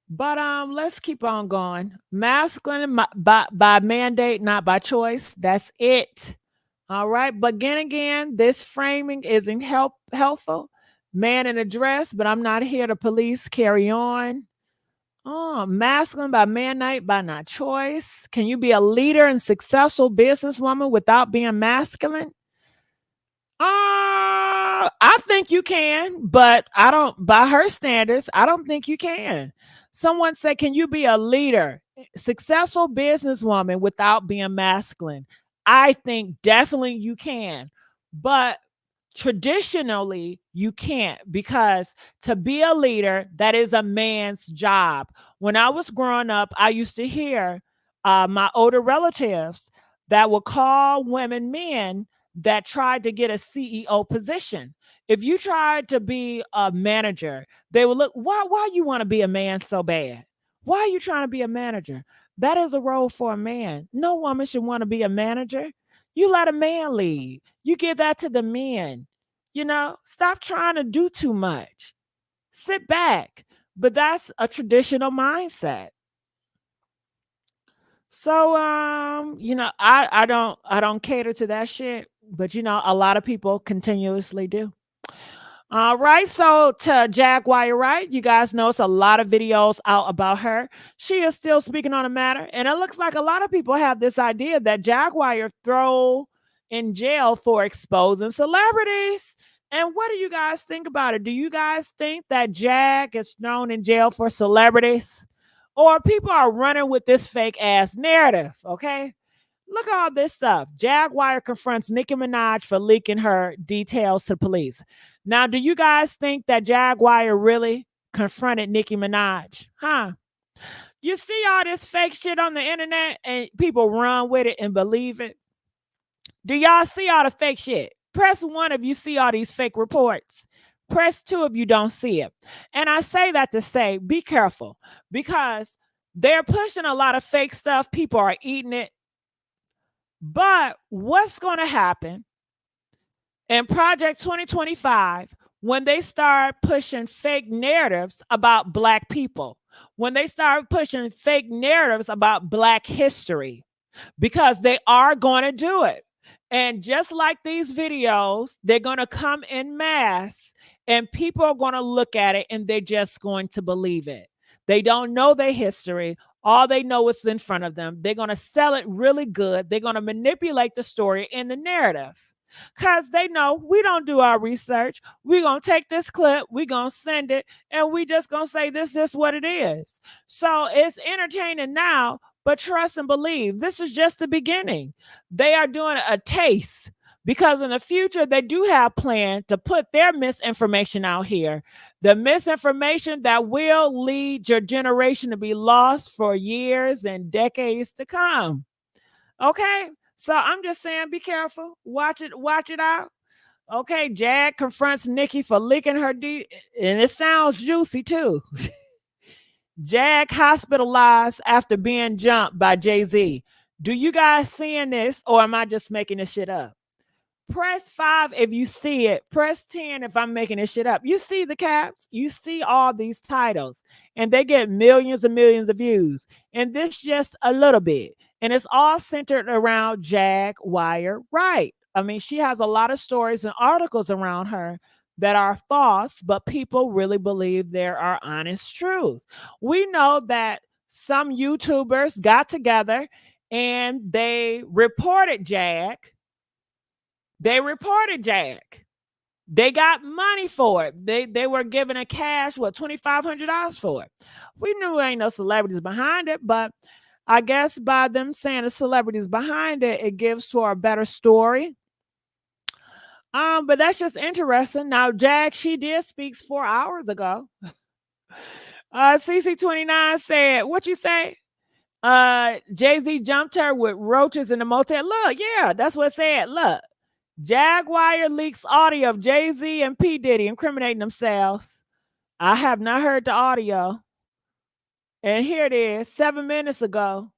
But let's keep on going. Masculine by mandate, not by choice. That's it. All right. But again, this framing isn't helpful. Man in a dress, but I'm not here to police. Carry on. Masculine by mandate, by not choice. Can you be a leader and successful businesswoman without being masculine? I think you can, but I don't, by her standards, I don't think you can. Someone said, can you be a leader, successful businesswoman without being masculine? I think definitely you can, but traditionally you can't, because to be a leader, that is a man's job. When I was growing up, I used to hear my older relatives that would call women men that tried to get a CEO position. If you tried to be a manager, they would look, why you want to be a man so bad? Why are you trying to be a manager? That is a role for a man. No woman should want to be a manager. You let a man lead. You give that to the men. You know, stop trying to do too much. Sit back. But that's a traditional mindset. So you know, I don't cater to that shit, but you know, a lot of people continuously do. All right, so to Jaguar, right? You guys know it's a lot of videos out about her. She is still speaking on the matter, and it looks like a lot of people have this idea that Jaguar throw in jail for exposing celebrities. And what do you guys think about it? Do you guys think that Jag is thrown in jail for celebrities? Or people are running with this fake ass narrative, okay? Look at all this stuff. Jaguar confronts Nicki Minaj for leaking her details to police. Now, do you guys think that Jaguar really confronted Nicki Minaj? Huh? You see all this fake shit on the internet and people run with it and believe it? Do y'all see all the fake shit? Press 1 if you see all these fake reports. Press 2 if you don't see it. And I say that to say, be careful, because they're pushing a lot of fake stuff. People are eating it. But what's going to happen in Project 2025 when they start pushing fake narratives about Black people? When they start pushing fake narratives about Black history? Because they are going to do it. And just like these videos, they're going to come in mass and people are going to look at it and they're just going to believe it. They don't know their history. All they know is in front of them. They're going to sell it really good. They're going to manipulate the story and the narrative because they know we don't do our research. We're going to take this clip, we're going to send it, and we just going to say this is just what it is. So it's entertaining now, but trust and believe, this is just the beginning. They are doing a taste because in the future, they do have planned to put their misinformation out here. The misinformation that will lead your generation to be lost for years and decades to come. Okay? So I'm just saying, be careful. Watch it out. Okay, Jag confronts Nicki for leaking her and it sounds juicy too. Jag hospitalized after being jumped by Jay-Z. Do you guys seeing this, or am I just making this shit up? Press 5 if you see it. Press 10 if I'm making this shit up. You see the caps. You see all these titles. And they get millions and millions of views. And this just a little bit. And it's all centered around Jaguar Wright. I mean, she has a lot of stories and articles around her that are false, but people really believe there are honest truth. We know that some YouTubers got together and they reported Jag. They got money for it. They were given a cash, $2,500 for it. We knew ain't no celebrities behind it, but I guess by them saying the celebrities behind it, it gives to a better story. But that's just interesting. Now, Jag, she did speak 4 hours ago. CC29 said, what you say? Jay-Z jumped her with roaches in the motel. Look, yeah, that's what it said. Look, Jaguar leaks audio of Jay-Z and P. Diddy incriminating themselves. I have not heard the audio. And here it is, 7 minutes ago.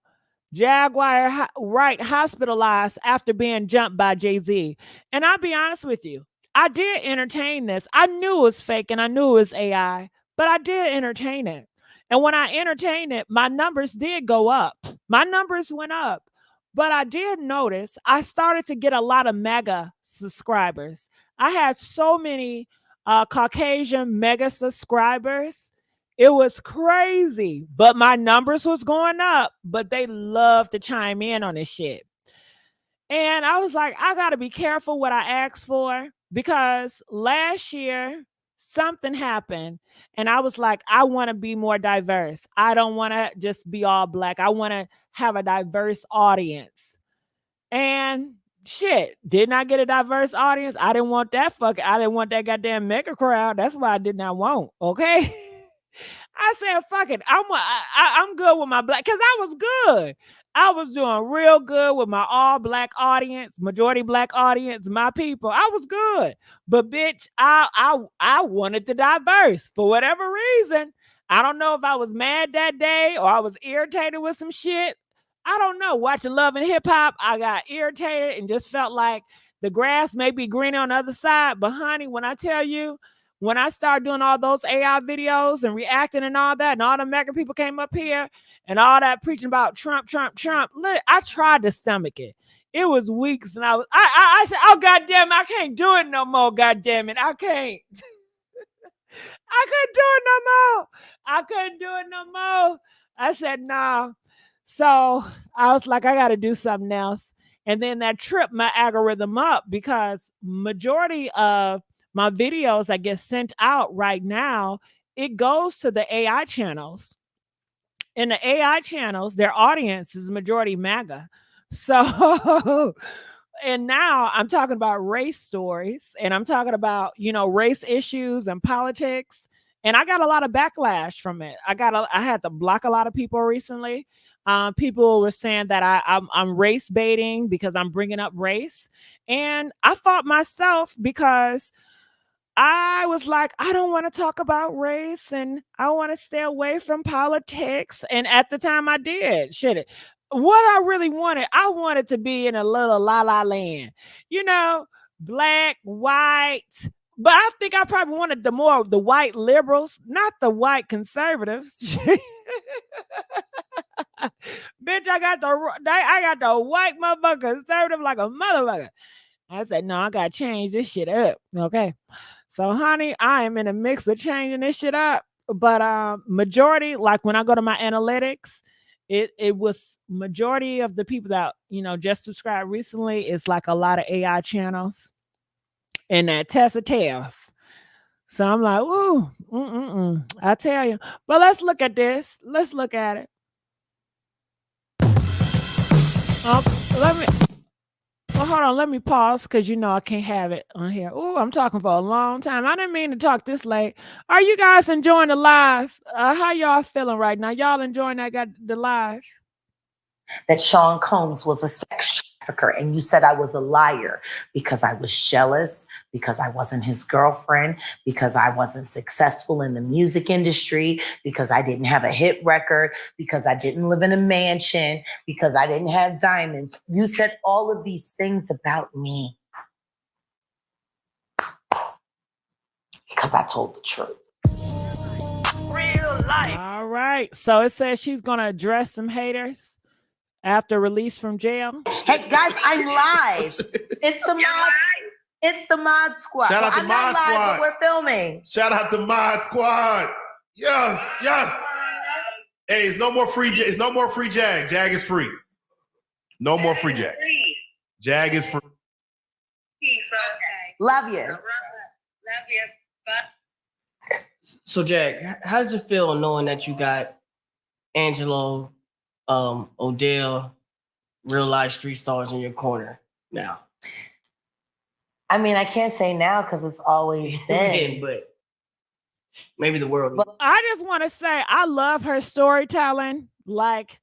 Jaguar Wright hospitalized after being jumped by Jay-Z. And I'll be honest with you, I did entertain this. I knew it was fake and I knew it was AI, but I did entertain it. And when I entertained it, my numbers did go up. My numbers went up. But I did notice I started to get a lot of mega subscribers. I had so many Caucasian mega subscribers. It was crazy, but my numbers was going up, but they love to chime in on this shit. And I was like, I got to be careful what I ask for, because last year something happened and I was like, I want to be more diverse. I don't want to just be all Black. I want to have a diverse audience. And shit, did not get a diverse audience. I didn't want that goddamn mega crowd. That's why I did not want, okay? I said, fuck it. I'm good with my Black, because I was good. I was doing real good with my all black audience, majority black audience, my people. I was good. But bitch, I wanted to diverse for whatever reason. I don't know if I was mad that day or I was irritated with some shit. I don't know. Watching Love and Hip Hop, I got irritated and just felt like the grass may be greener on the other side. But honey, when I tell you, when I started doing all those AI videos and reacting and all that, and all the American people came up here and all that preaching about Trump, look, I tried to stomach it. It was weeks, and I said, oh goddamn, I can't do it no more. Goddamn it, I can't. I couldn't do it no more. I couldn't do it no more. I said nah. So I was like, I got to do something else. And then that tripped my algorithm up because majority of my videos that get sent out right now, it goes to the AI channels. And the AI channels, their audience is majority MAGA. So, and now I'm talking about race stories and I'm talking about, race issues and politics. And I got a lot of backlash from it. I had to block a lot of people recently. People were saying that I'm race baiting because I'm bringing up race. And I fought myself because I was like, I don't want to talk about race and I want to stay away from politics. And at the time I did. Shit. What I really wanted, I wanted to be in a little la la land, black, white. But I think I probably wanted the white liberals, not the white conservatives. Bitch, I got the white motherfucker conservative like a motherfucker. I said, no, I gotta change this shit up. Okay. So, honey, I am in a mix of changing this shit up. But majority, like when I go to my analytics, it was majority of the people that, just subscribed recently is like a lot of AI channels and that Tessa Tales. So I'm like, ooh, I tell you. But let's look at this. Let's look at it. Hold on, let me pause because I can't have it on here. Oh, I'm talking for a long time. I didn't mean to talk this late. Are you guys enjoying the live? How y'all feeling right now? Y'all enjoying the live? That Sean Combs was a sex trafficker, and you said I was a liar because I was jealous, because I wasn't his girlfriend, because I wasn't successful in the music industry, because I didn't have a hit record, because I didn't live in a mansion, because I didn't have diamonds. You said all of these things about me because I told the truth. Real life. All right. So it says she's going to address some haters after release from jail. Hey guys, I'm live. It's the mod squad. Shout out to I'm Mod not live, Squad. but we're filming. Shout out to Mod Squad. Yes. Hey, it's no more free. It's no more free Jag. Jag is free. No more free Jag. Jag is free. Love you. Love you. Bye. So, Jag, how does it feel knowing that you got Angelo, Odell, real life street stars in your corner now? I mean, I can't say now because it's always been. But maybe the world. But I just want to say I love her storytelling. Like,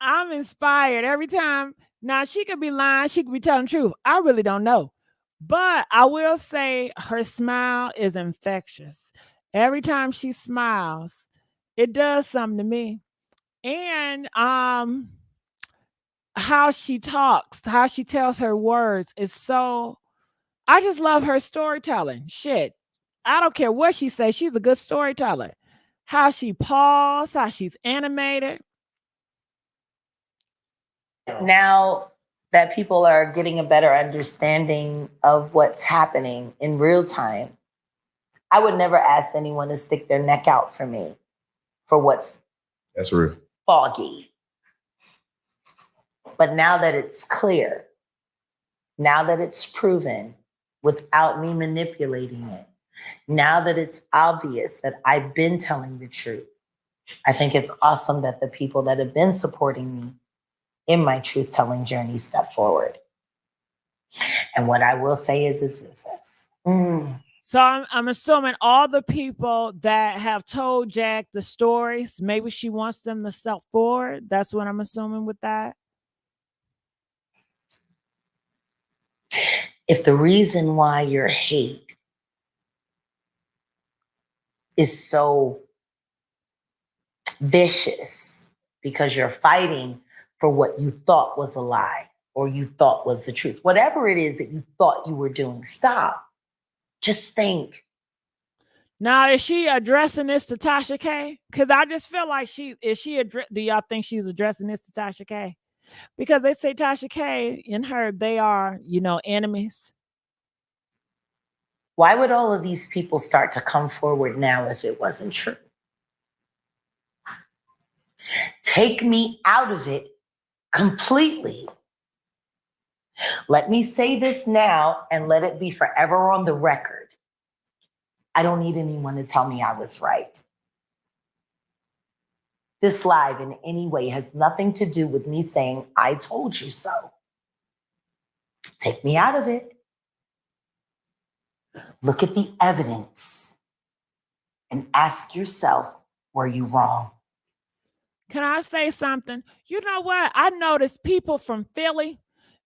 I'm inspired every time. Now, she could be lying. She could be telling the truth. I really don't know. But I will say her smile is infectious. Every time she smiles, it does something to me. And how she talks, how she tells her words is so, I just love her storytelling. Shit. I don't care what she says. She's a good storyteller. How she pauses, how she's animated. Now that people are getting a better understanding of what's happening in real time, I would never ask anyone to stick their neck out for me for what's That's real. foggy. But now that it's clear, now that it's proven without me manipulating it, now that it's obvious that I've been telling the truth, I think it's awesome that the people that have been supporting me in my truth-telling journey step forward. And what I will say is this. So I'm assuming all the people that have told Jag the stories, maybe she wants them to step forward. That's what I'm assuming with that. If the reason why your hate is so vicious because you're fighting for what you thought was a lie or you thought was the truth, whatever it is that you thought you were doing, stop. Just think. Now, is she addressing this to Tasha K? Because I just feel like do y'all think she's addressing this to Tasha K? Because they say Tasha K and her, they are, enemies. Why would all of these people start to come forward now if it wasn't true? Take me out of it completely. Let me say this now and let it be forever on the record. I don't need anyone to tell me I was right. This live in any way has nothing to do with me saying, I told you so. Take me out of it. Look at the evidence and ask yourself, were you wrong? Can I say something? You know what? I noticed people from Philly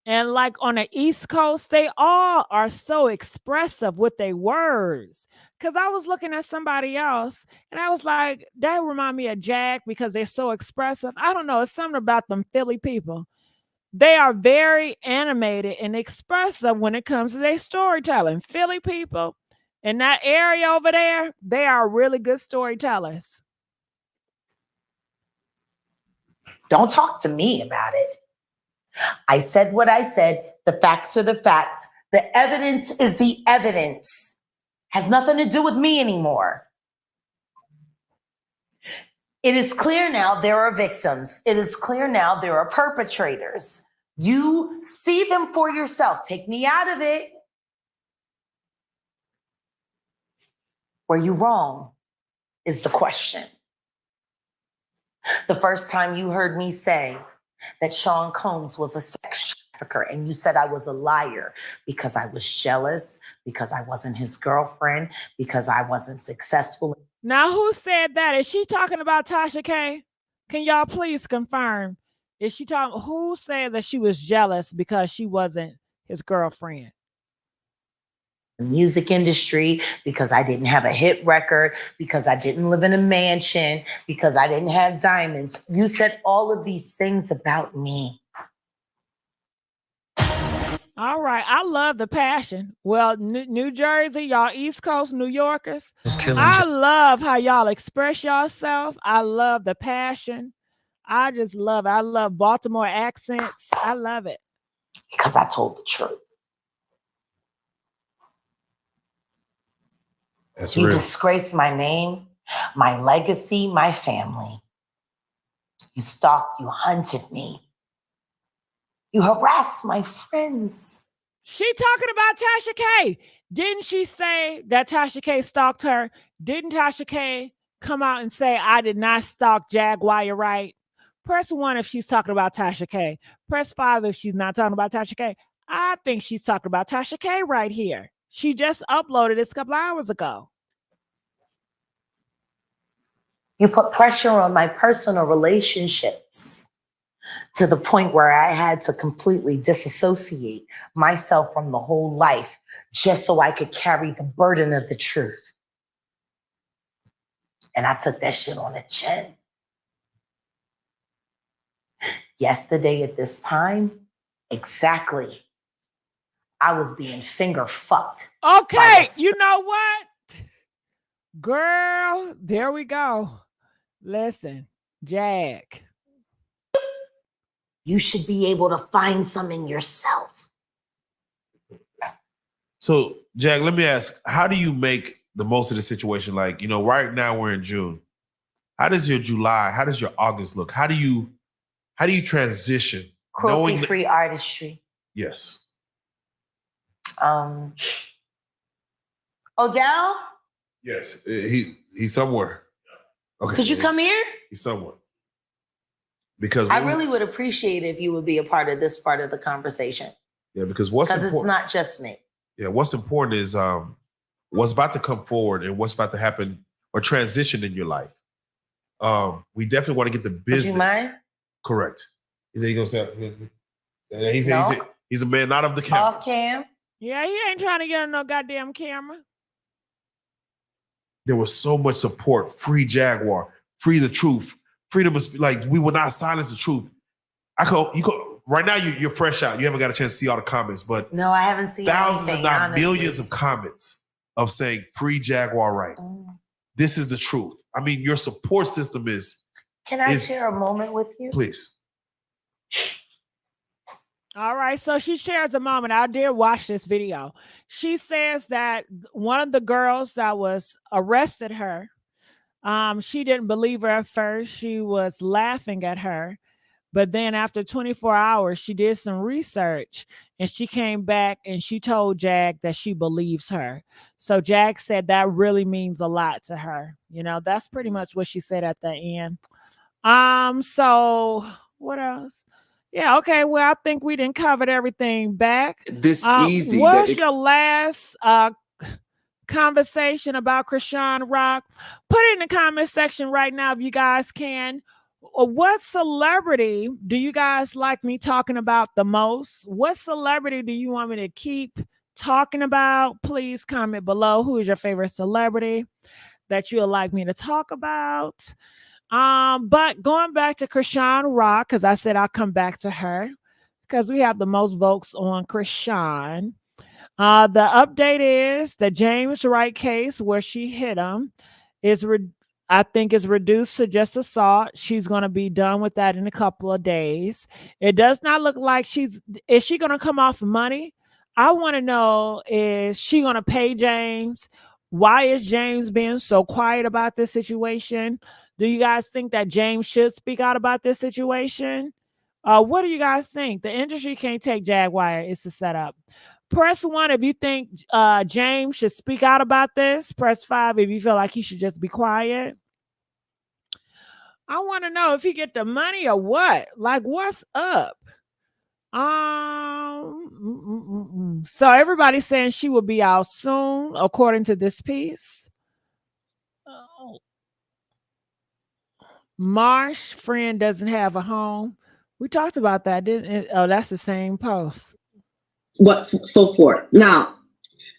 and like on the East Coast, they all are so expressive with their words. Because I was looking at somebody else and I was like, that remind me of Jag because they're so expressive. I don't know. It's something about them Philly people. They are very animated and expressive when it comes to their storytelling. Philly people in that area over there, they are really good storytellers. Don't talk to me about it. I said what I said. The facts are the facts. The evidence is the evidence. Has nothing to do with me anymore. It is clear now there are victims. It is clear now there are perpetrators. You see them for yourself. Take me out of it. Were you wrong? Is the question. The first time you heard me say that Sean Combs was a sex trafficker and you said I was a liar because I was jealous, because I wasn't his girlfriend, because I wasn't successful. Now, who said that? Is she talking about Tasha K? Can y'all please confirm? Is she talking? Who said that she was jealous because she wasn't his girlfriend? The music industry, because I didn't have a hit record, because I didn't live in a mansion, because I didn't have diamonds. You said all of these things about me. All right. I love the passion. Well, New Jersey, y'all East Coast New Yorkers, I love how y'all express yourself. I love the passion. I just love it. I love Baltimore accents. I love it. Because I told the truth. That's you real. Disgraced my name, my legacy, my family. You stalked, you hunted me. You harassed my friends. She talking about Tasha K. Didn't she say that Tasha K stalked her? Didn't Tasha K come out and say, I did not stalk Jaguar, right? Press 1 if she's talking about Tasha K. Press 5 if she's not talking about Tasha K. I think she's talking about Tasha K right here. She just uploaded this a couple hours ago. You put pressure on my personal relationships to the point where I had to completely disassociate myself from the whole life just so I could carry the burden of the truth. And I took that shit on the chin. Yesterday at this time, exactly, I was being finger fucked. Okay, you know what? Girl, there we go. Listen, Jag. You should be able to find some in yourself. So, Jag, let me ask, how do you make the most of the situation? Like, right now we're in June. How does your July, how does your August look? How do you transition? Cruelty-free artistry. Yes. Odell? Yes. He's somewhere. Okay. Could you come here? He's somewhere. Because I really would appreciate if you would be a part of this part of the conversation. Yeah, because it's not just me. Yeah, what's important is what's about to come forward and what's about to happen or transition in your life. We definitely want to get the business. Would you mind? Correct. Is he gonna say? He said, No. he said, He's a man not of the camera. Off cam. Yeah, he ain't trying to get on no goddamn camera. There was so much support. Free Jaguar. Free the truth. Freedom is like, we will not silence the truth. Right now you're fresh out. You haven't got a chance to see all the comments, but No, I haven't seen thousands, anything, if not honestly. millions of comments of saying free Jaguar Wright. This is the truth. I mean, your support system is. Can I share a moment with you? Please. All right, so she shares a moment. I did watch this video. She says that one of the girls that was arrested her, she didn't believe her at first. She was laughing at her. But then after 24 hours, she did some research and she came back and she told Jag that she believes her. So Jag said that really means a lot to her. You know, that's pretty much what she said at the end. So what else? Yeah, okay. Well, I think we didn't cover everything back. This easy. What's your last conversation about Chrisean Rock? Put it in the comment section right now if you guys can. What celebrity do you guys like me talking about the most? What celebrity do you want me to keep talking about? Please comment below. Who is your favorite celebrity that you would like me to talk about? But going back to Chrisean Rock, because I said I'll come back to her because we have the most votes on Chrisean. The update is the James Wright case where she hit him is I think is reduced to just assault. She's going to be done with that in a couple of days. It does not look like is she going to come off money? I want to know, is she going to pay James? Why is James being so quiet about this situation? Do you guys think that James should speak out about this situation? What do you guys think? The industry can't take Jaguar. It's a setup. Press 1 if you think James should speak out about this. Press 5 if you feel like he should just be quiet. I want to know if he get the money or what. Like, what's up? So everybody's saying she will be out soon, according to this piece. Marsh friend doesn't have a home. We talked about that, didn't it? Oh, that's the same post. What so forth. Now,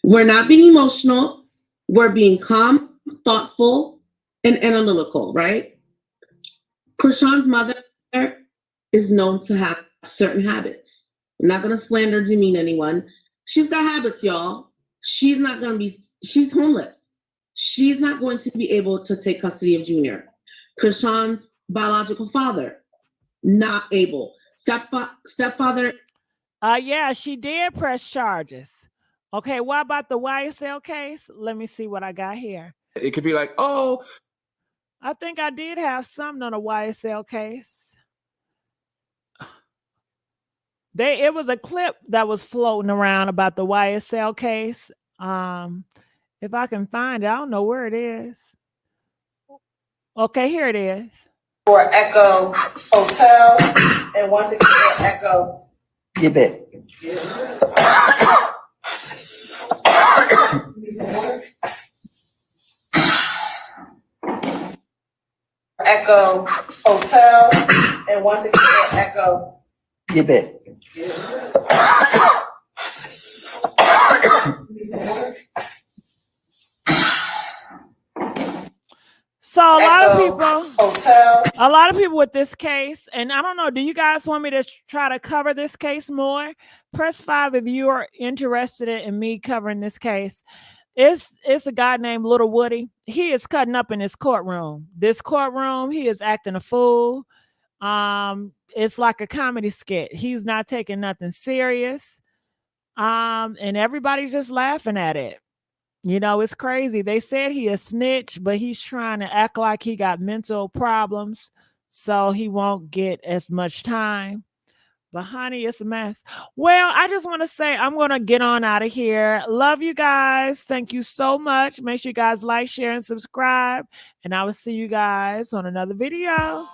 we're not being emotional. We're being calm, thoughtful, and analytical, right? Chrisean's mother is known to have certain habits. I'm not going to slander or demean anyone. She's got habits, y'all. She's homeless. She's not going to be able to take custody of Junior. Chrisean's biological father, not able. Stepfather. Yeah, she did press charges. Okay, what about the YSL case? Let me see what I got here. It could be like, oh. I think I did have something on a YSL case. It was a clip that was floating around about the YSL case. If I can find it, I don't know where it is. Okay, here it is. For Echo Hotel, and once again, Echo. You bet. Echo Hotel, and once again, Echo. You bet. So a lot of people with this case, and I don't know, do you guys want me to try to cover this case more? Press 5 if you are interested in me covering this case. It's a guy named Little Woody. He is cutting up in his courtroom. This courtroom, he is acting a fool. It's like a comedy skit. He's not taking nothing serious. And everybody's just laughing at it. You know, it's crazy. They said he a snitch, but he's trying to act like he got mental problems so he won't get as much time. But honey, it's a mess. Well, I just want to say I'm going to get on out of here. Love you guys. Thank you so much. Make sure you guys like, share, and subscribe. And I will see you guys on another video.